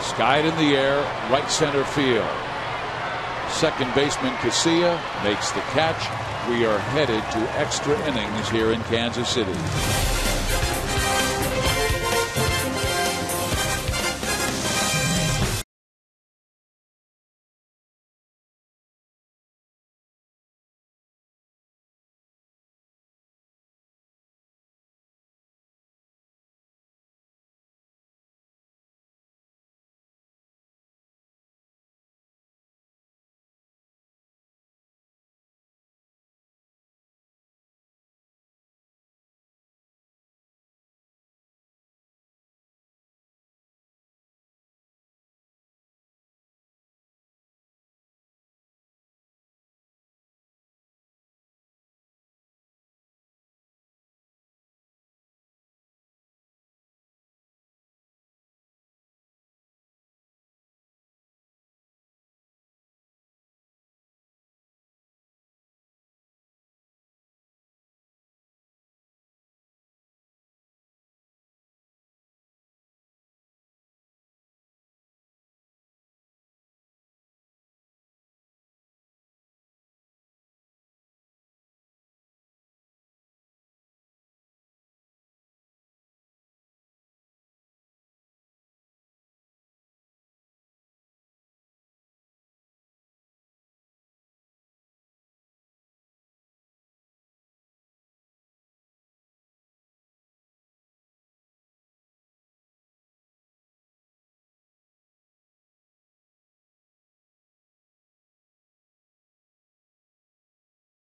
Skied in the air, right center field. Second baseman KCA makes the catch. We are headed to extra innings here in Kansas City.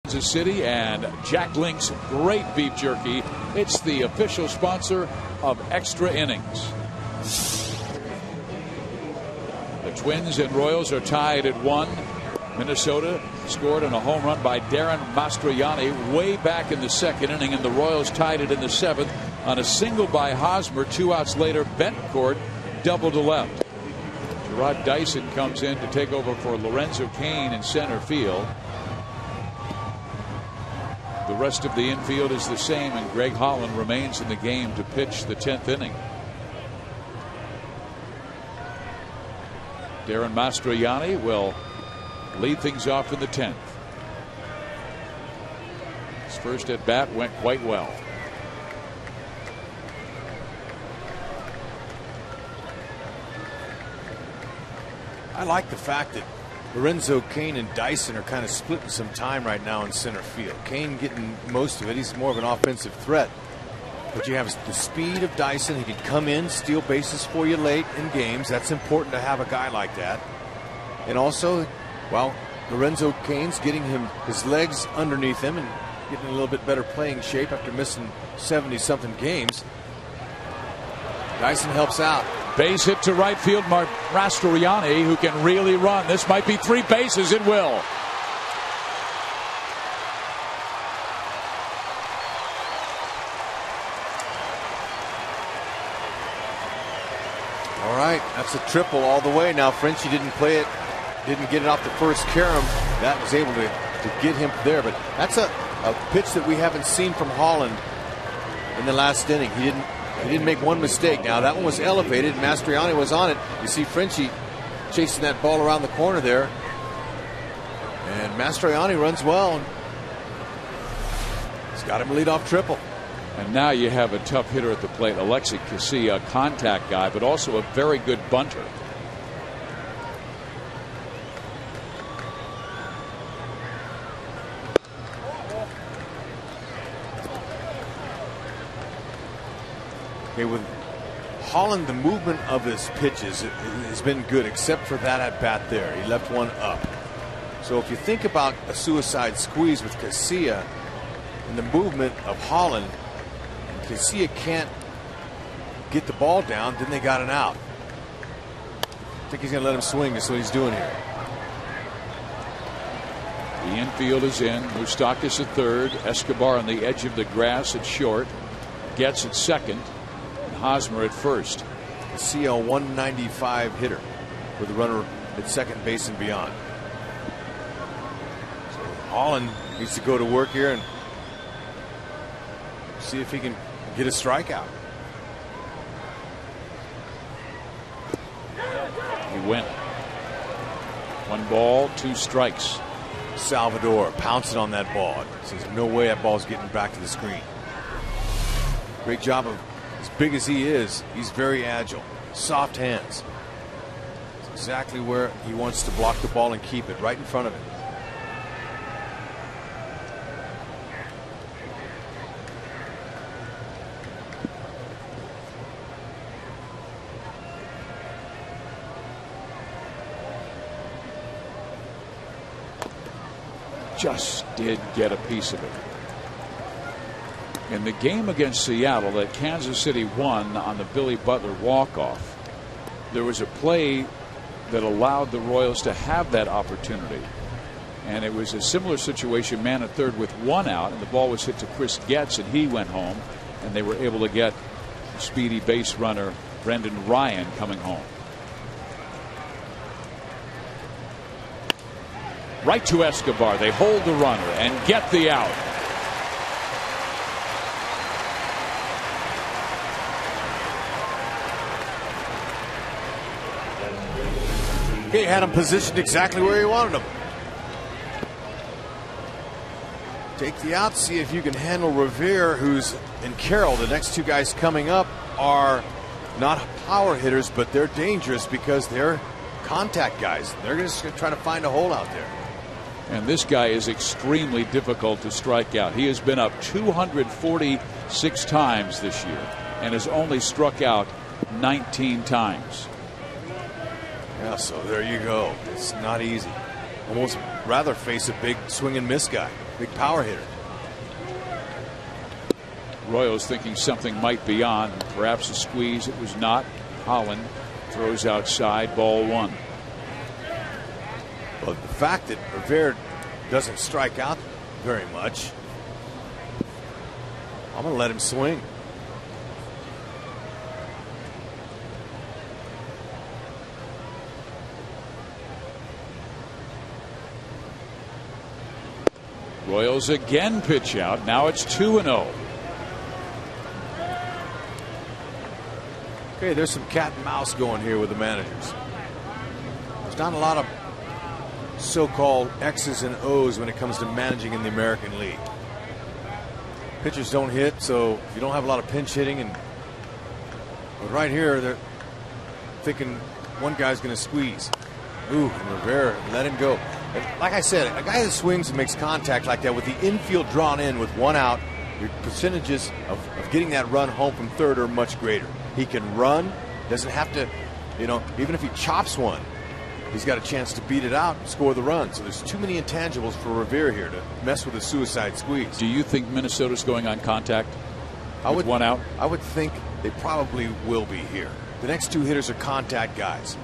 Kansas City and Jack Link's great beef jerky. It's the official sponsor of Extra Innings. The Twins and Royals are tied at 1. Minnesota scored on a home run by Darren Mastroianni way back in the second inning, and the Royals tied it in the 7th on a single by Hosmer. 2 outs later, Bencourt doubled to left. Gerard Dyson comes in to take over for Lorenzo Cain in center field. The rest of the infield is the same, and Greg Holland remains in the game to pitch the 10th inning. Darren Mastroianni will lead things off in the 10th. His first at bat went quite well. I like the fact that Lorenzo Cain and Dyson are kind of splitting some time right now in center field. Cain getting most of it. He's more of an offensive threat. But you have the speed of Dyson. He can come in, steal bases for you late in games. That's important to have a guy like that. And also, well, Lorenzo Cain's getting his legs underneath him and getting a little bit better playing shape after missing 70-something games. Dyson helps out. Base hit to right field. Mastroianni, who can really run. This might be 3 bases. It will. All right, that's a triple all the way. Now Frenchie didn't play it, didn't get it off the first carom. That was able to get him there. But that's a pitch that we haven't seen from Holland in the last inning. He didn't make one mistake. Now that one was elevated. Mastroianni was on it. You see Frenchie chasing that ball around the corner there. And Mastroianni runs well. He's got him a leadoff triple. And now you have a tough hitter at the plate. AT KCA, a contact guy, but also a very good bunter. Okay, with Holland, the movement of his pitches has been good, except for that at bat there. He left one up. So if you think about a suicide squeeze with KCA and the movement of Holland, and KCA can't get the ball down, then they got an out. I think he's going to let him swing. That's what he's doing here. The infield is in. Moustakas at third. Escobar on the edge of the grass at short. Gets at second. And Hosmer at first. A CL 195 hitter with a runner at second base and beyond. So Holland needs to go to work here and see if he can get a strikeout. He went. 1 ball, 2 strikes. Salvador pouncing on that ball. Says no way that ball's getting back to the screen. Great job of, as big as he is, he's very agile. Soft hands. It's exactly where he wants to block the ball and keep it, right in front of him. Just did get a piece of it. In the game against Seattle that Kansas City won on the Billy Butler walk-off, there was a play that allowed the Royals to have that opportunity. And it was a similar situation, man at third with 1 out, and the ball was hit to Chris Getz, and he went home, and they were able to get speedy base runner Brendan Ryan coming home. Right to Escobar. They hold the runner and get the out. He had him positioned exactly where he wanted him. Take the out, see if you can handle Revere, who's in Carroll. The next 2 guys coming up are not power hitters, but they're dangerous because they're contact guys. They're just going to try to find a hole out there. And this guy is extremely difficult to strike out. He has been up 246 times this year and has only struck out 19 times. Yeah, so there you go. It's not easy. Almost rather face a big swing and miss guy, big power hitter. Royals thinking something might be on, perhaps a squeeze. It was not. Holland throws outside, ball 1. Well, the fact that Revere doesn't strike out very much, I'm going to let him swing. Royals again pitch out. Now it's 2-0. Okay, there's some cat and mouse going here with the managers. There's not a lot of so-called X's and O's when it comes to managing in the American League. Pitchers don't hit, so you don't have a lot of pinch hitting. But right here, they're thinking one guy's going to squeeze. Ooh, and Rivera let him go. And like I said, a guy that swings and makes contact like that with the infield drawn in with 1 out, your percentages of getting that run home from third are much greater. He can run, doesn't have to, even if he chops one, he's got a chance to beat it out and score the run. So there's too many intangibles for Revere here to mess with a suicide squeeze. Do you think Minnesota's going on contact with one out? I would think they probably will be here. The next two hitters are contact guys.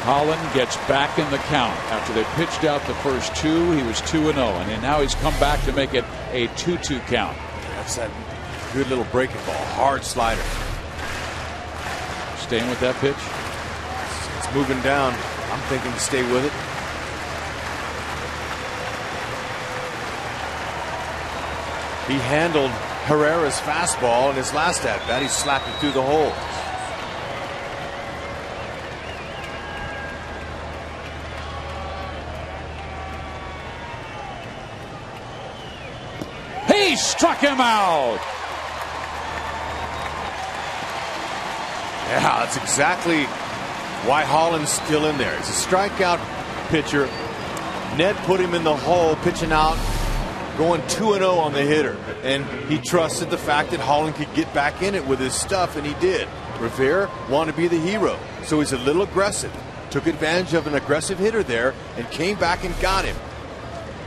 Holland gets back in the count after they pitched out the first two. He was 2-0, and then now he's come back to make it a 2-2 count. That's that good little breaking ball, hard slider. Staying with that pitch. It's moving down. I'm thinking to stay with it. He handled Herrera's fastball in his last at bat. He slapped it through the hole. He struck him out. Yeah, that's exactly why Holland's still in there. He's a strikeout pitcher. Ned put him in the hole, pitching out, going 2-0 on the hitter. And he trusted the fact that Holland could get back in it with his stuff, and he did. Revere wanted to be the hero, so he's a little aggressive. Took advantage of an aggressive hitter there and came back and got him.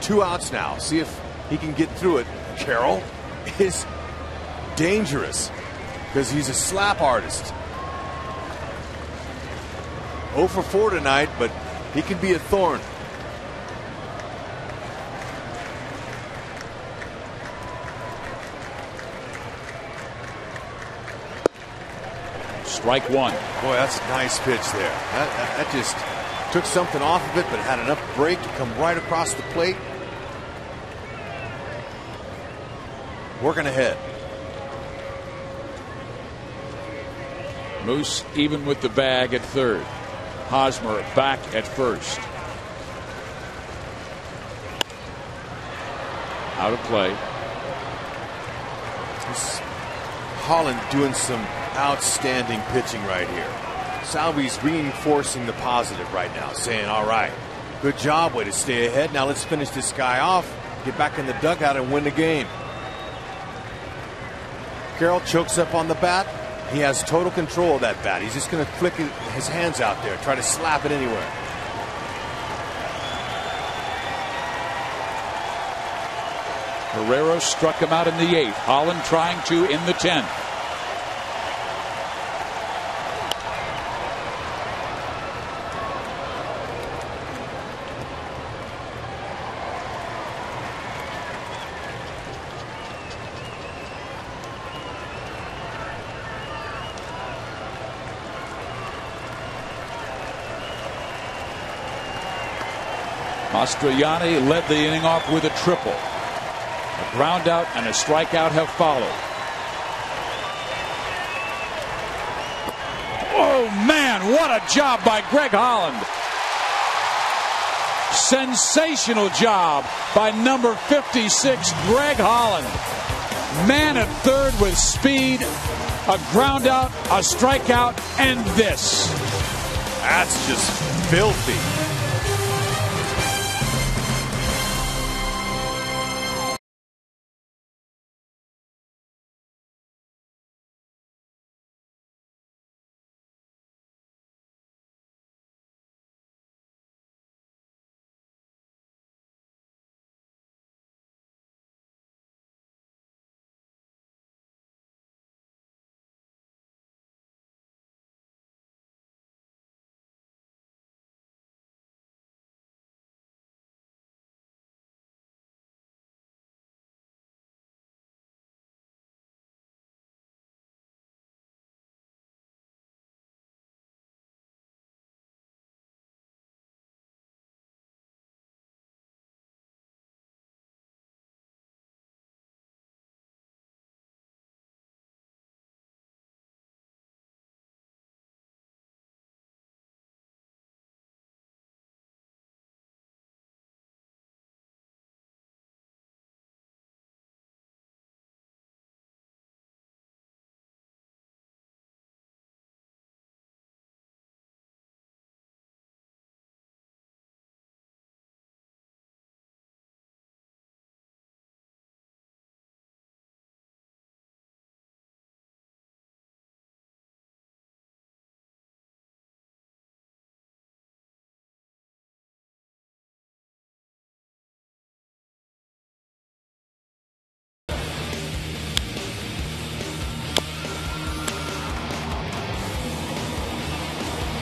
2 outs now. See if he can get through it. Carroll is dangerous because he's a slap artist. 0 for 4 tonight, but he can be a thorn. Strike one. Boy, that's a nice pitch there. That just took something off of it, but had enough break to come right across the plate. Working ahead. Moose even with the bag at third. Hosmer back at first. Out of play. This Holland doing some outstanding pitching right here. Salvi's reinforcing the positive right now, saying, all right, good job, way to stay ahead. Now let's finish this guy off, get back in the dugout and win the game. Carroll chokes up on the bat. He has total control of that bat. He's just going to flick his hands out there, try to slap it anywhere. Herrera struck him out in the 8th. Holland trying to in the 10th. Mastroianni led the inning off with a triple. A ground out and a strikeout have followed. Oh man, what a job by Greg Holland. Sensational job by number 56, Greg Holland. Man at third with speed, a ground out, a strikeout, and this. That's just filthy.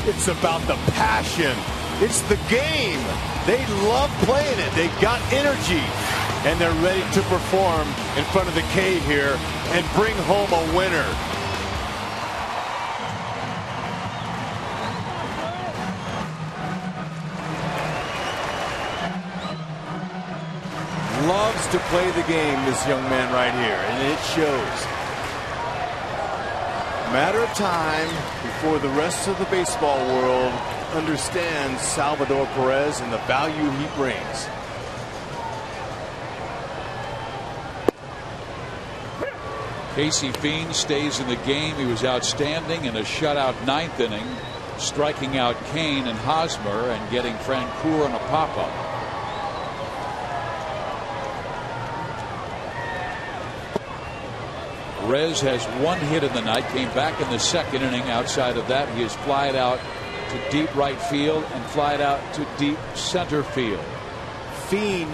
It's about the passion. It's the game. They love playing it. They got energy, and they're ready to perform in front of the K here and bring home a winner. Loves to play the game, this young man right here, and it shows. Matter of time before the rest of the baseball world understands Salvador Perez and the value he brings. Casey Fiend stays in the game. He was outstanding in a shutout 9th inning, striking out Kane and Hosmer and getting Francoeur on a pop-up. Perez has 1 hit in the night, came back in the 2nd inning. Outside of that, he has flied out to deep right field and flied out to deep center field. Fiend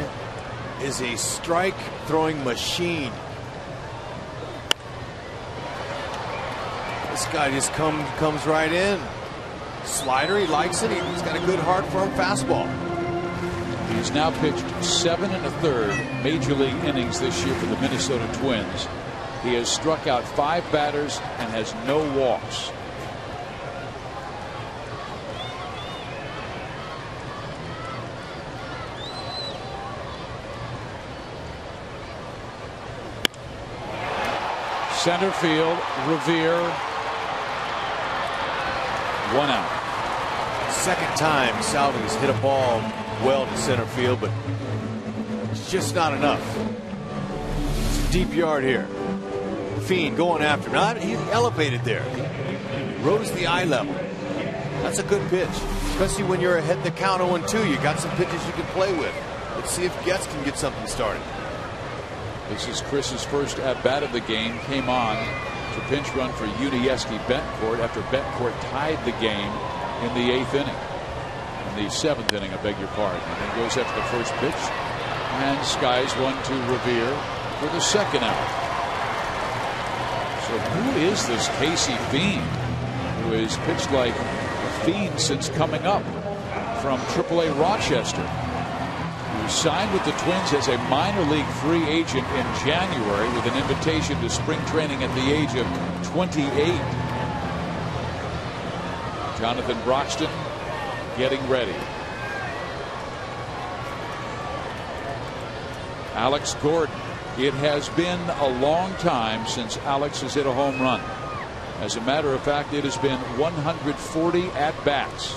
is a strike throwing machine. This guy just comes right in. Slider, he likes it. He's got a good hard firm fastball. He's now pitched 7 1/3 major league innings this year for the Minnesota Twins. He has struck out 5 batters and has no walks. Center field, Revere. 1 out. Second time Salvi's hit a ball well to center field, but it's just not enough. It's a deep yard here. Fiend going after him. He elevated there. He rose the eye level. That's a good pitch, especially when you're ahead the count 0-2. You got some pitches you can play with. Let's see if Getz can get something started. This is Chris's first at bat of the game. Came on to pinch run for Unieski Betancourt after Betancourt tied the game in the 8th inning. In the 7th inning, I beg your pardon. And then goes after the first pitch and skies one to Revere for the 2nd out. So who is this Casey Fiend, who has pitched like a fiend since coming up from AAA Rochester, who signed with the Twins as a minor league free agent in January with an invitation to spring training at the age of 28. Jonathan Broxton getting ready. Alex Gordon. It has been a long time since Alex has hit a home run. As a matter of fact, it has been 140 at-bats.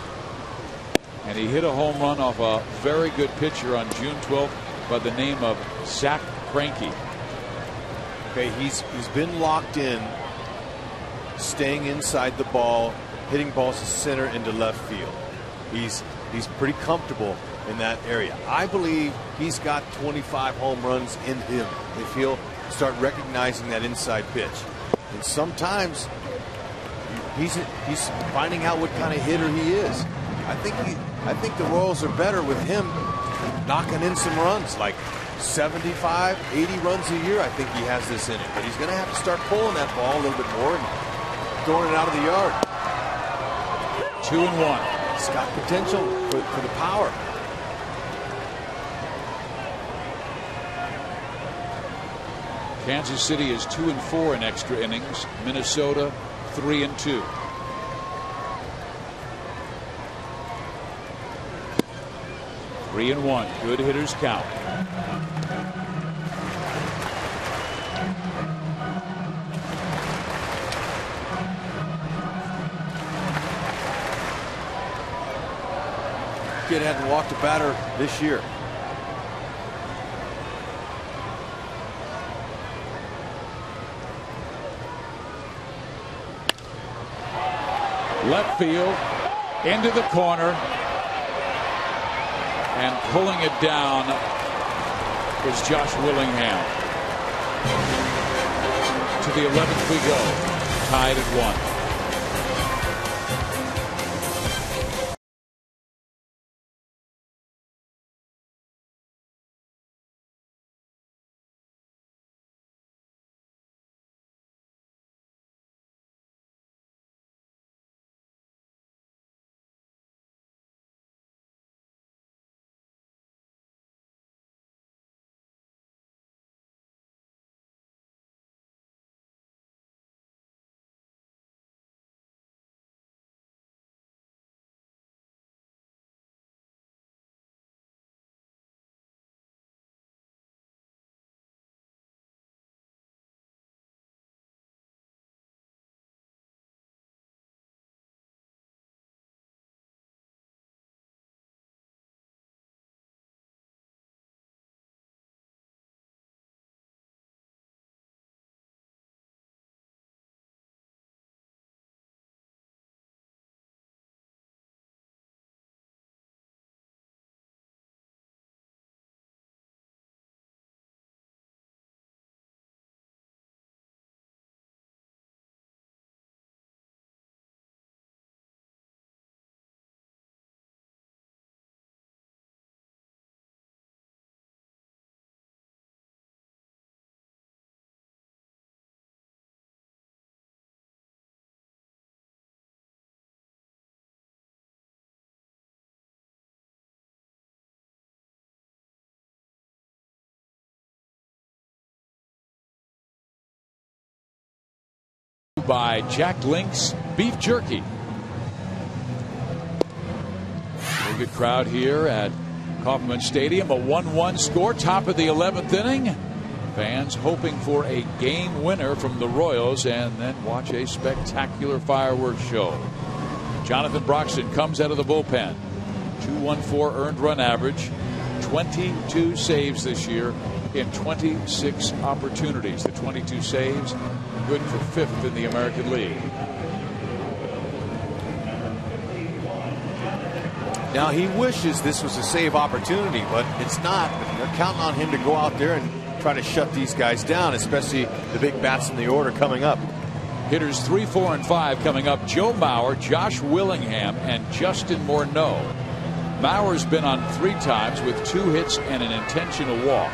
And he hit a home run off a very good pitcher on June 12th by the name of Zach Greinke. Okay, he's been locked in, staying inside the ball, hitting balls to center into left field. He's pretty comfortable in that area. I believe he's got 25 home runs in him if he'll start recognizing that inside pitch. And sometimes he's finding out what kind of hitter he is. I think the Royals are better with him knocking in some runs, like 75, 80 runs a year. I think he has this in it, but he's going to have to start pulling that ball a little bit more and throwing it out of the yard. 2-1. He's got potential for the power. Kansas City is 2-4 in extra innings. Minnesota 3-2. Three and 1. Good hitters count. Kid hadn't walked a batter this year. Left field into the corner, and pulling it down is Josh Willingham. To the 11th we go, tied at 1. by Jack Link's Beef Jerky. Very good crowd here at Kauffman Stadium. A 1-1 score, top of the 11th inning. Fans hoping for a game winner from the Royals and then watch a spectacular fireworks show. Jonathan Broxton comes out of the bullpen. 2.14 earned run average. 22 saves this year in 26 opportunities. The 22 saves, good for 5th in the American League. Now he wishes this was a save opportunity, but it's not. They're counting on him to go out there and try to shut these guys down, especially the big bats in the order coming up. Hitters 3, 4, and 5 coming up. Joe Mauer, Josh Willingham, and Justin Morneau. Mauer's been on 3 times with 2 hits and an intentional walk.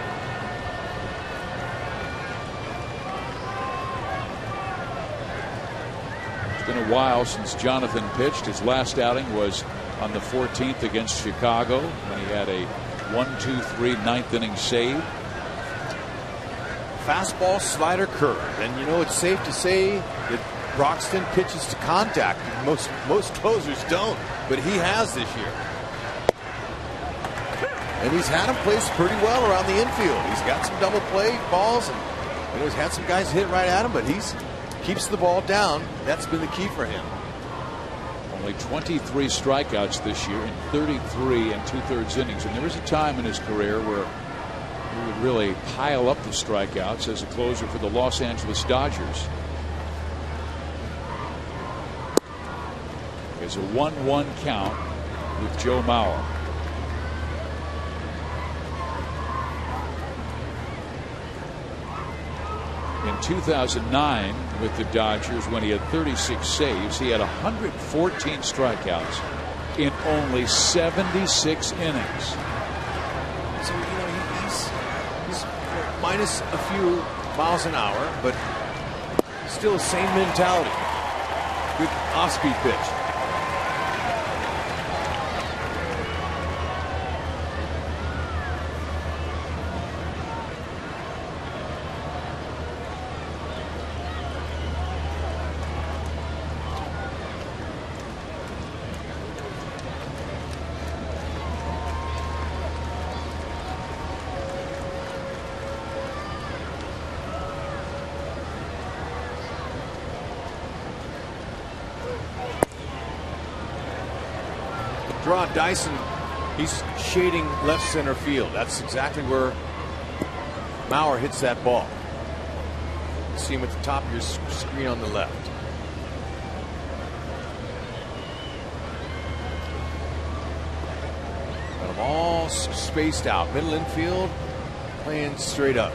It's been a while since Jonathan pitched. His last outing was on the 14th against Chicago when he had a 1-2-3 9th inning save. Fastball, slider, curve, and you know it's safe to say that Broxton pitches to contact. Most closers don't, but he has this year. And he's had him place pretty well around the infield. He's got some double play balls, and he's had some guys hit right at him, but he's keeps the ball down. That's been the key for him. Only 23 strikeouts this year in 33 2/3 innings, and there was a time in his career where he would really pile up the strikeouts as a closer for the Los Angeles Dodgers. There's a 1-1 count with Joe Mauer. In 2009 with the Dodgers, when he had 36 saves, he had 114 strikeouts in only 76 innings. So, you know, he's minus a few miles an hour, but still the same mentality. Good off-speed pitch. Dyson, he's shading left center field. That's exactly where Mauer hits that ball. See him at the top of your screen on the left. Got them all spaced out. Middle infield, playing straight up.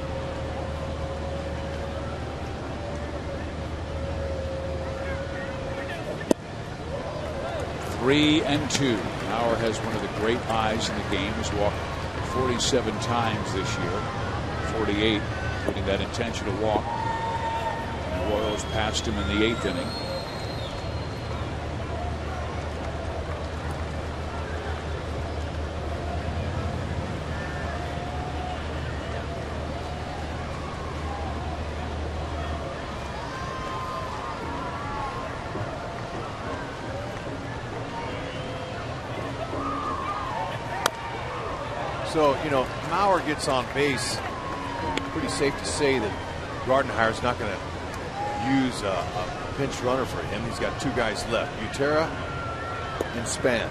Three and 2. Mauer has one of the great eyes in the game. He's walked 47 times this year. 48, including that intentional walk. And the Royals passed him in the 8th inning. So, you know, Mauer gets on base. Pretty safe to say that Gardenhire's not going to use a pinch runner for him. He's got 2 guys left, Butera and Span.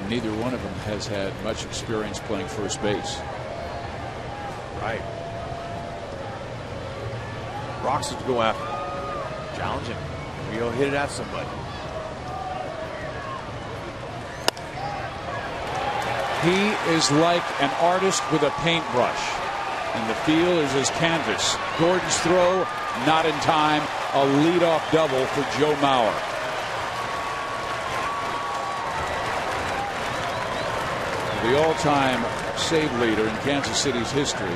Neither one of them has had much experience playing first base. Right. Broxton to go after him. Challenge him. He'll hit it at somebody. He is like an artist with a paintbrush, and the field is his canvas. Gordon's throw, not in time. A leadoff double for Joe Mauer. The all-time save leader in Kansas City's history,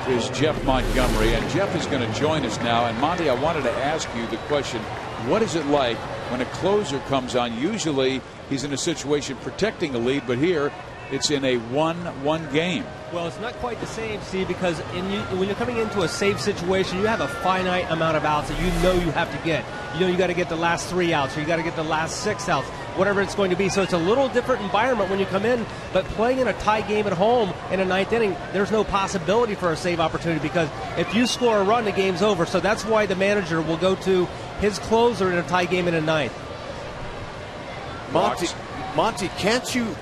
is Jeff Montgomery, and Jeff is going to join us now. And Monty, I wanted to ask you the question, what is it like when a closer comes on? Usually he's in a situation protecting a lead, but here it's in a 1-1 game. Well, it's not quite the same, Steve, because when you're coming into a save situation, you have a finite amount of outs that you know you have to get. You know you got to get the last 3 outs, or you got to get the last 6 outs, whatever it's going to be. So it's a little different environment when you come in, but playing in a tie game at home in a 9th inning, there's no possibility for a save opportunity, because if you score a run, the game's over. So that's why the manager will go to his closer in a tie game in a 9th. Monty, can't you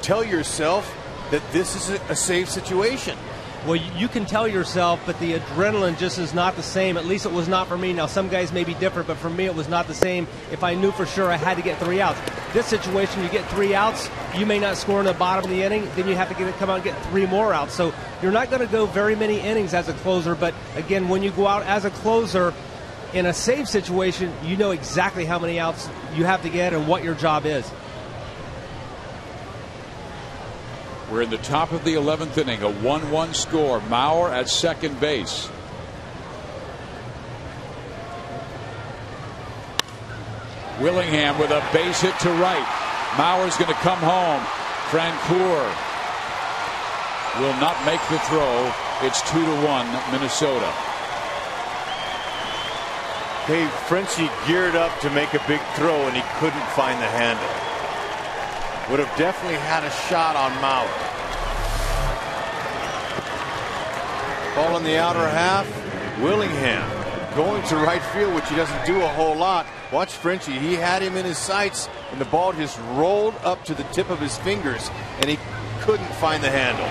tell yourself that this is a save situation? Well, you can tell yourself, but the adrenaline just is not the same. At least it was not for me. Now, some guys may be different, but for me, it was not the same if I knew for sure I had to get 3 outs. This situation, you get 3 outs, you may not score in the bottom of the inning, then you have to come out and get 3 more outs. So you're not going to go very many innings as a closer, but again, when you go out as a closer in a save situation, you know exactly how many outs you have to get and what your job is. We're in the top of the 11th inning, a 1-1 score. Mauer at second base. Willingham with a base hit to right. Mauer's going to come home. Francoeur will not make the throw. It's 2-1 Minnesota. Hey, Frenchie geared up to make a big throw, and he couldn't find the handle. Would have definitely had a shot on Mauer. Ball in the outer half. Willingham going to right field, which he doesn't do a whole lot. Watch Frenchie. He had him in his sights, and the ball just rolled up to the tip of his fingers, and he couldn't find the handle.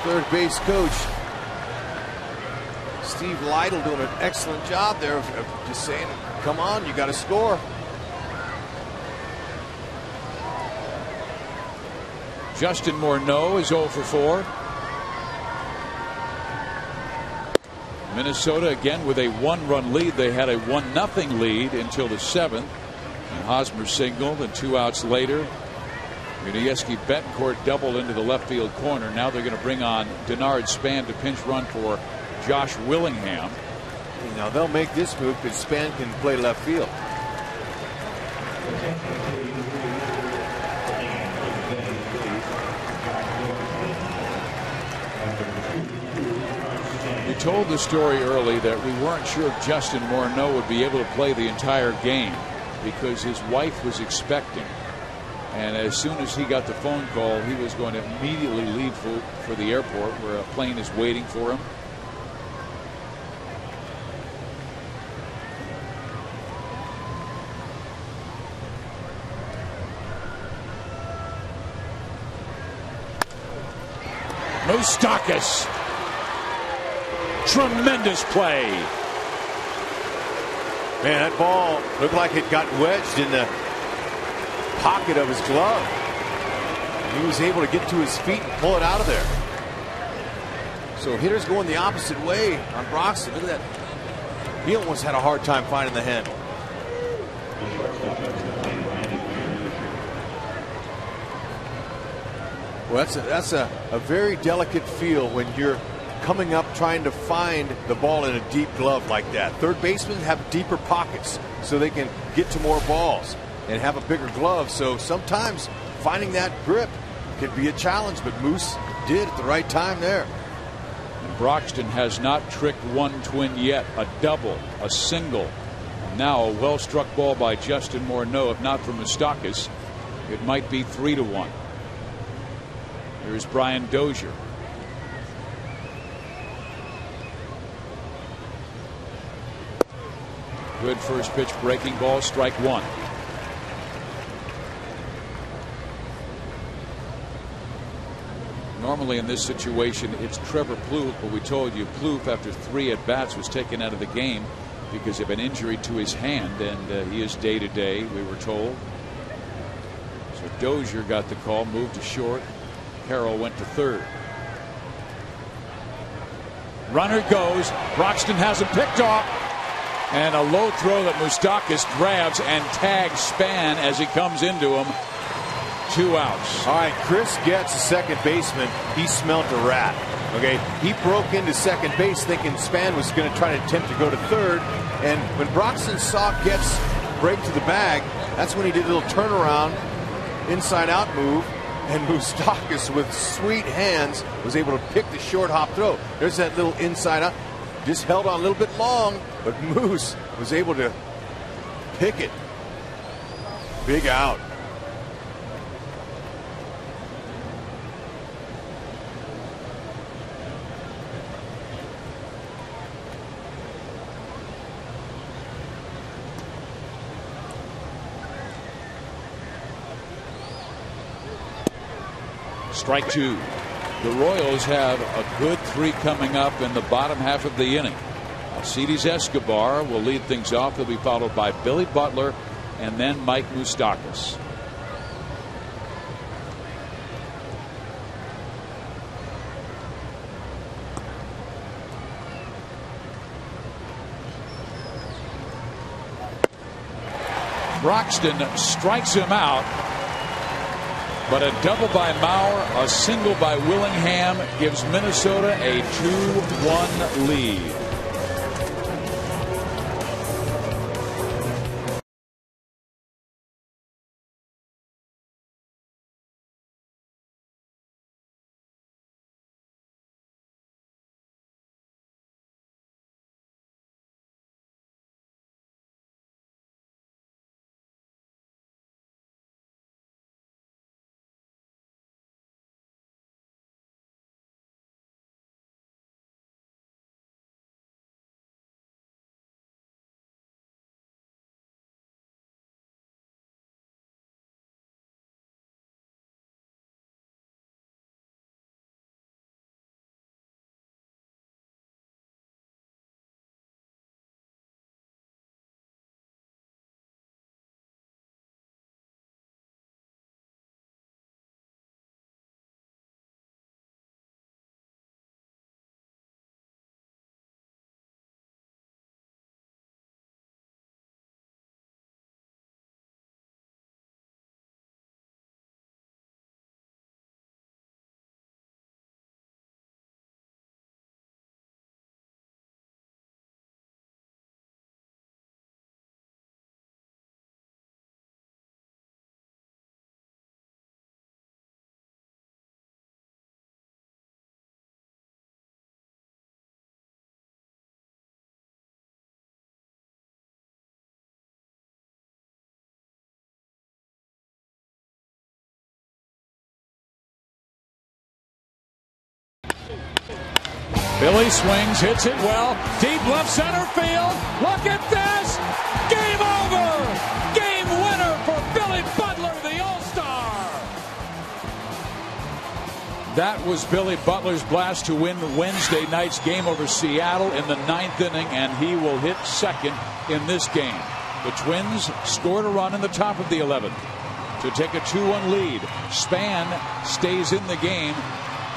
Third base coach Steve Lytle doing an excellent job there of just saying, come on, you got to score. Justin Morneau is 0 for 4. Minnesota again with a 1-run lead. They had a 1-0 lead until the 7th. And Hosmer singled, and 2 outs later, Yuniesky Betancourt doubled into the left field corner. Now they're going to bring on Denard Span to pinch run for Josh Willingham. Now they'll make this move because Span can play left field. You told the story early that we weren't sure if Justin Morneau would be able to play the entire game because his wife was expecting. And as soon as he got the phone call, he was going to immediately leave for the airport where a plane is waiting for him. Moustakas. Tremendous play. Man, that ball looked like it got wedged in the pocket of his glove. He was able to get to his feet and pull it out of there. So hitters going the opposite way on Broxton. Look at that. He almost had a hard time finding the handle. Well, that's a very delicate feel when you're coming up trying to find the ball in a deep glove like that. Third basemen have deeper pockets so they can get to more balls and have a bigger glove. So sometimes finding that grip could be a challenge, but Moose did at the right time there. And Broxton has not tricked one twin yet. A double, a single. Now a well struck ball by Justin Morneau. If not for Moustakas, it might be 3-1. Here's Brian Dozier. Good first pitch breaking ball, strike 1. Normally in this situation it's Trevor Plouffe, but we told you Plouffe after 3 at-bats was taken out of the game because of an injury to his hand, and he is day-to-day, we were told. So Dozier got the call, moved to short. Carroll went to third. Runner goes. Broxton has him picked off. And a low throw that Moustakas grabs and tags Span as he comes into him. 2 outs. All right, Chris Getz, the second baseman, he smelt a rat. Okay, he broke into second base thinking Span was going to try to attempt to go to third. And when Broxton saw Getz break to the bag, that's when he did a little turnaround, inside-out move. And Moustakas, with sweet hands, was able to pick the short hop throw. There's that little inside out. Just held on a little bit long, but Moose was able to pick it. Big out. Strike 2. The Royals have a good 3 coming up in the bottom half of the inning. Alcides Escobar will lead things off. He'll be followed by Billy Butler and then Mike Moustakas. Broxton strikes him out. But a double by Maurer, a single by Willingham gives Minnesota a 2-1 lead. Billy swings, hits it well, deep left center field. Look at this! Game over! Game winner for Billy Butler, the All-Star! That was Billy Butler's blast to win Wednesday night's game over Seattle in the 9th inning, and he will hit second in this game. The Twins scored a run in the top of the 11th to take a 2-1 lead. Span stays in the game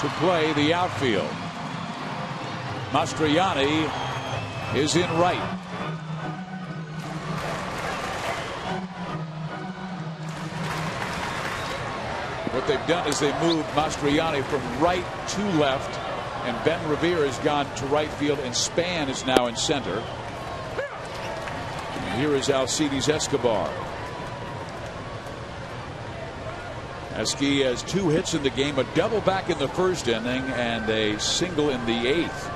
to play the outfield. Mastroianni is in right. What they've done is they moved Mastroianni from right to left, and Ben Revere has gone to right field, and Span is now in center. And here is Alcides Escobar. Esky has 2 hits in the game, a double back in the first inning and a single in the 8th.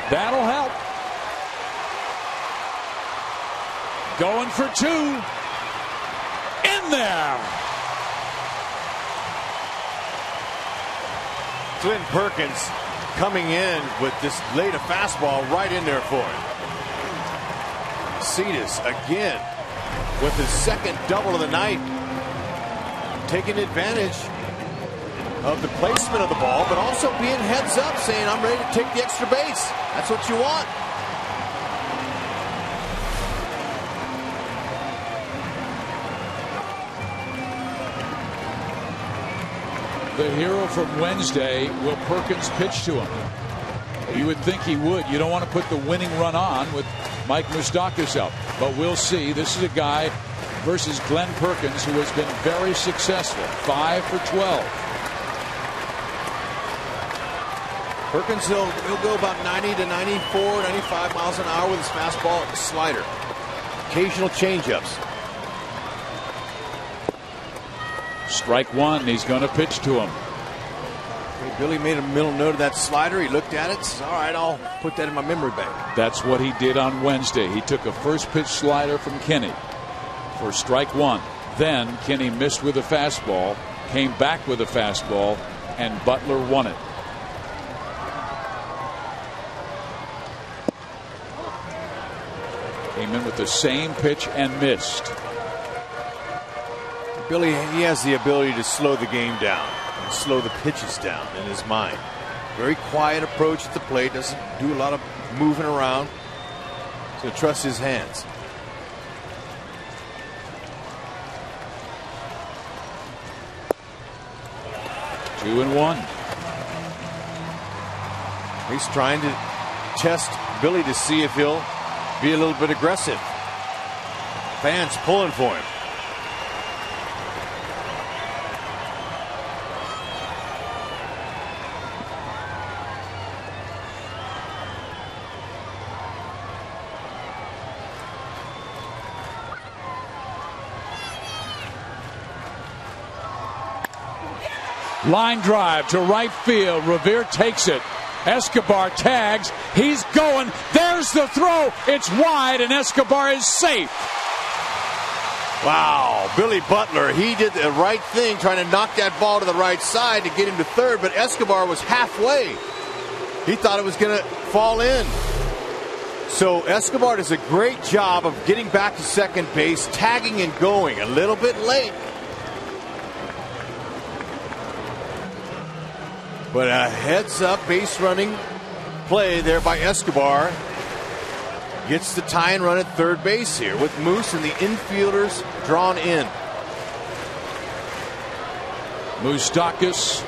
That'll help. Going for 2. In there. Clint Perkins coming in with this late a fastball right in there for him. Cetus again with his second double of the night, taking advantage of the placement of the ball, but also being heads up, saying, I'm ready to take the extra base. That's what you want. The hero from Wednesday, will Perkins pitch to him? You would think he would. You don't want to put the winning run on with Mike Moustakas out, but we'll see. This is a guy versus Glenn Perkins, who has been very successful. 5 for 12. Perkins, he'll go about 90 to 94, 95 miles an hour with his fastball and slider. Occasional changeups. Strike one. He's going to pitch to him. Billy made a mental note of that slider. He looked at it. Says, all right, I'll put that in my memory bank. That's what he did on Wednesday. He took a first pitch slider from Kinney for strike one. Then Kinney missed with a fastball, came back with a fastball, and Butler won it. Came in with the same pitch and missed. Billy, he has the ability to slow the game down. Slow the pitches down in his mind. Very quiet approach at the plate. Doesn't do a lot of moving around. So trust his hands. Two and one. He's trying to test Billy to see if he'll be a little bit aggressive. Fans pulling for him. Line drive to right field. Revere takes it. Escobar tags. He's going. There's the throw. It's wide, and Escobar is safe. Wow. Billy Butler, he did the right thing trying to knock that ball to the right side to get him to third, but Escobar was halfway. He thought it was going to fall in. So Escobar does a great job of getting back to second base, tagging and going a little bit late. But a heads-up base running play there by Escobar. Gets the tie-in run at third base here with Moose and the infielders drawn in. Moustakas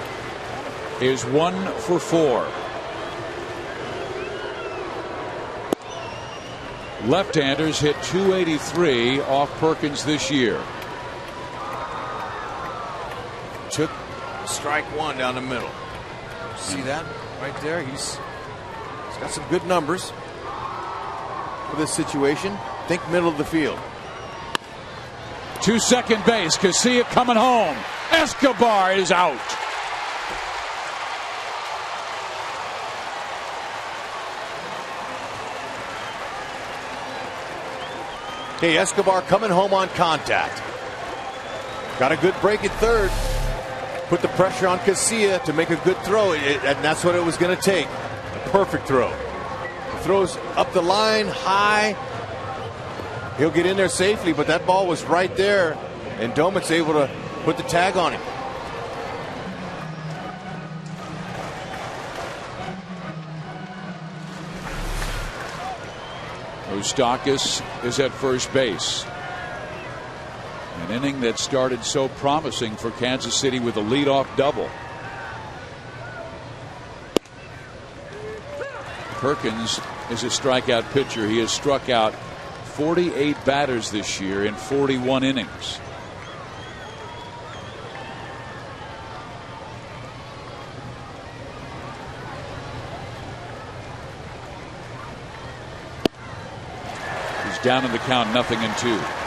is 1 for 4. Left-handers hit .283 off Perkins this year. Took strike one down the middle. See that right there? He's got some good numbers for this situation. Think middle of the field. To second base. KCA coming home. Escobar is out. Hey, Escobar coming home on contact. Got a good break at third. Put the pressure on KCA to make a good throw, and that's what it was going to take. A perfect throw. Throws up the line high. He'll get in there safely, but that ball was right there, and Domit's able to put the tag on him. Moustakas is at first base. An inning that started so promising for Kansas City with a leadoff double. Perkins is a strikeout pitcher. He has struck out 48 batters this year in 41 innings. He's down in the count, 0-2.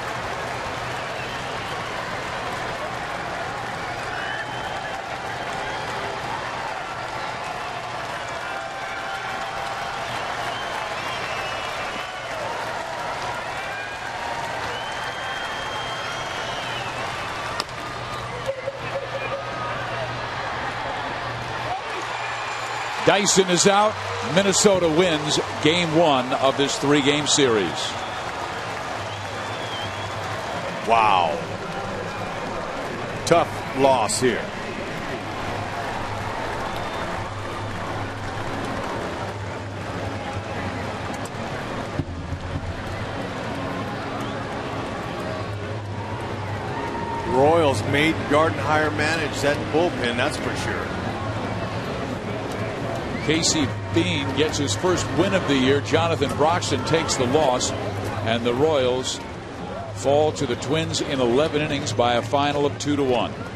Dyson is out. Minnesota wins game 1 of this 3-game series. Wow. Tough loss here. Royals made Gardenhire manage that bullpen, that's for sure. Casey Bean gets his first win of the year. Jonathan Broxton takes the loss, and the Royals fall to the Twins in 11 innings by a final of 2-1.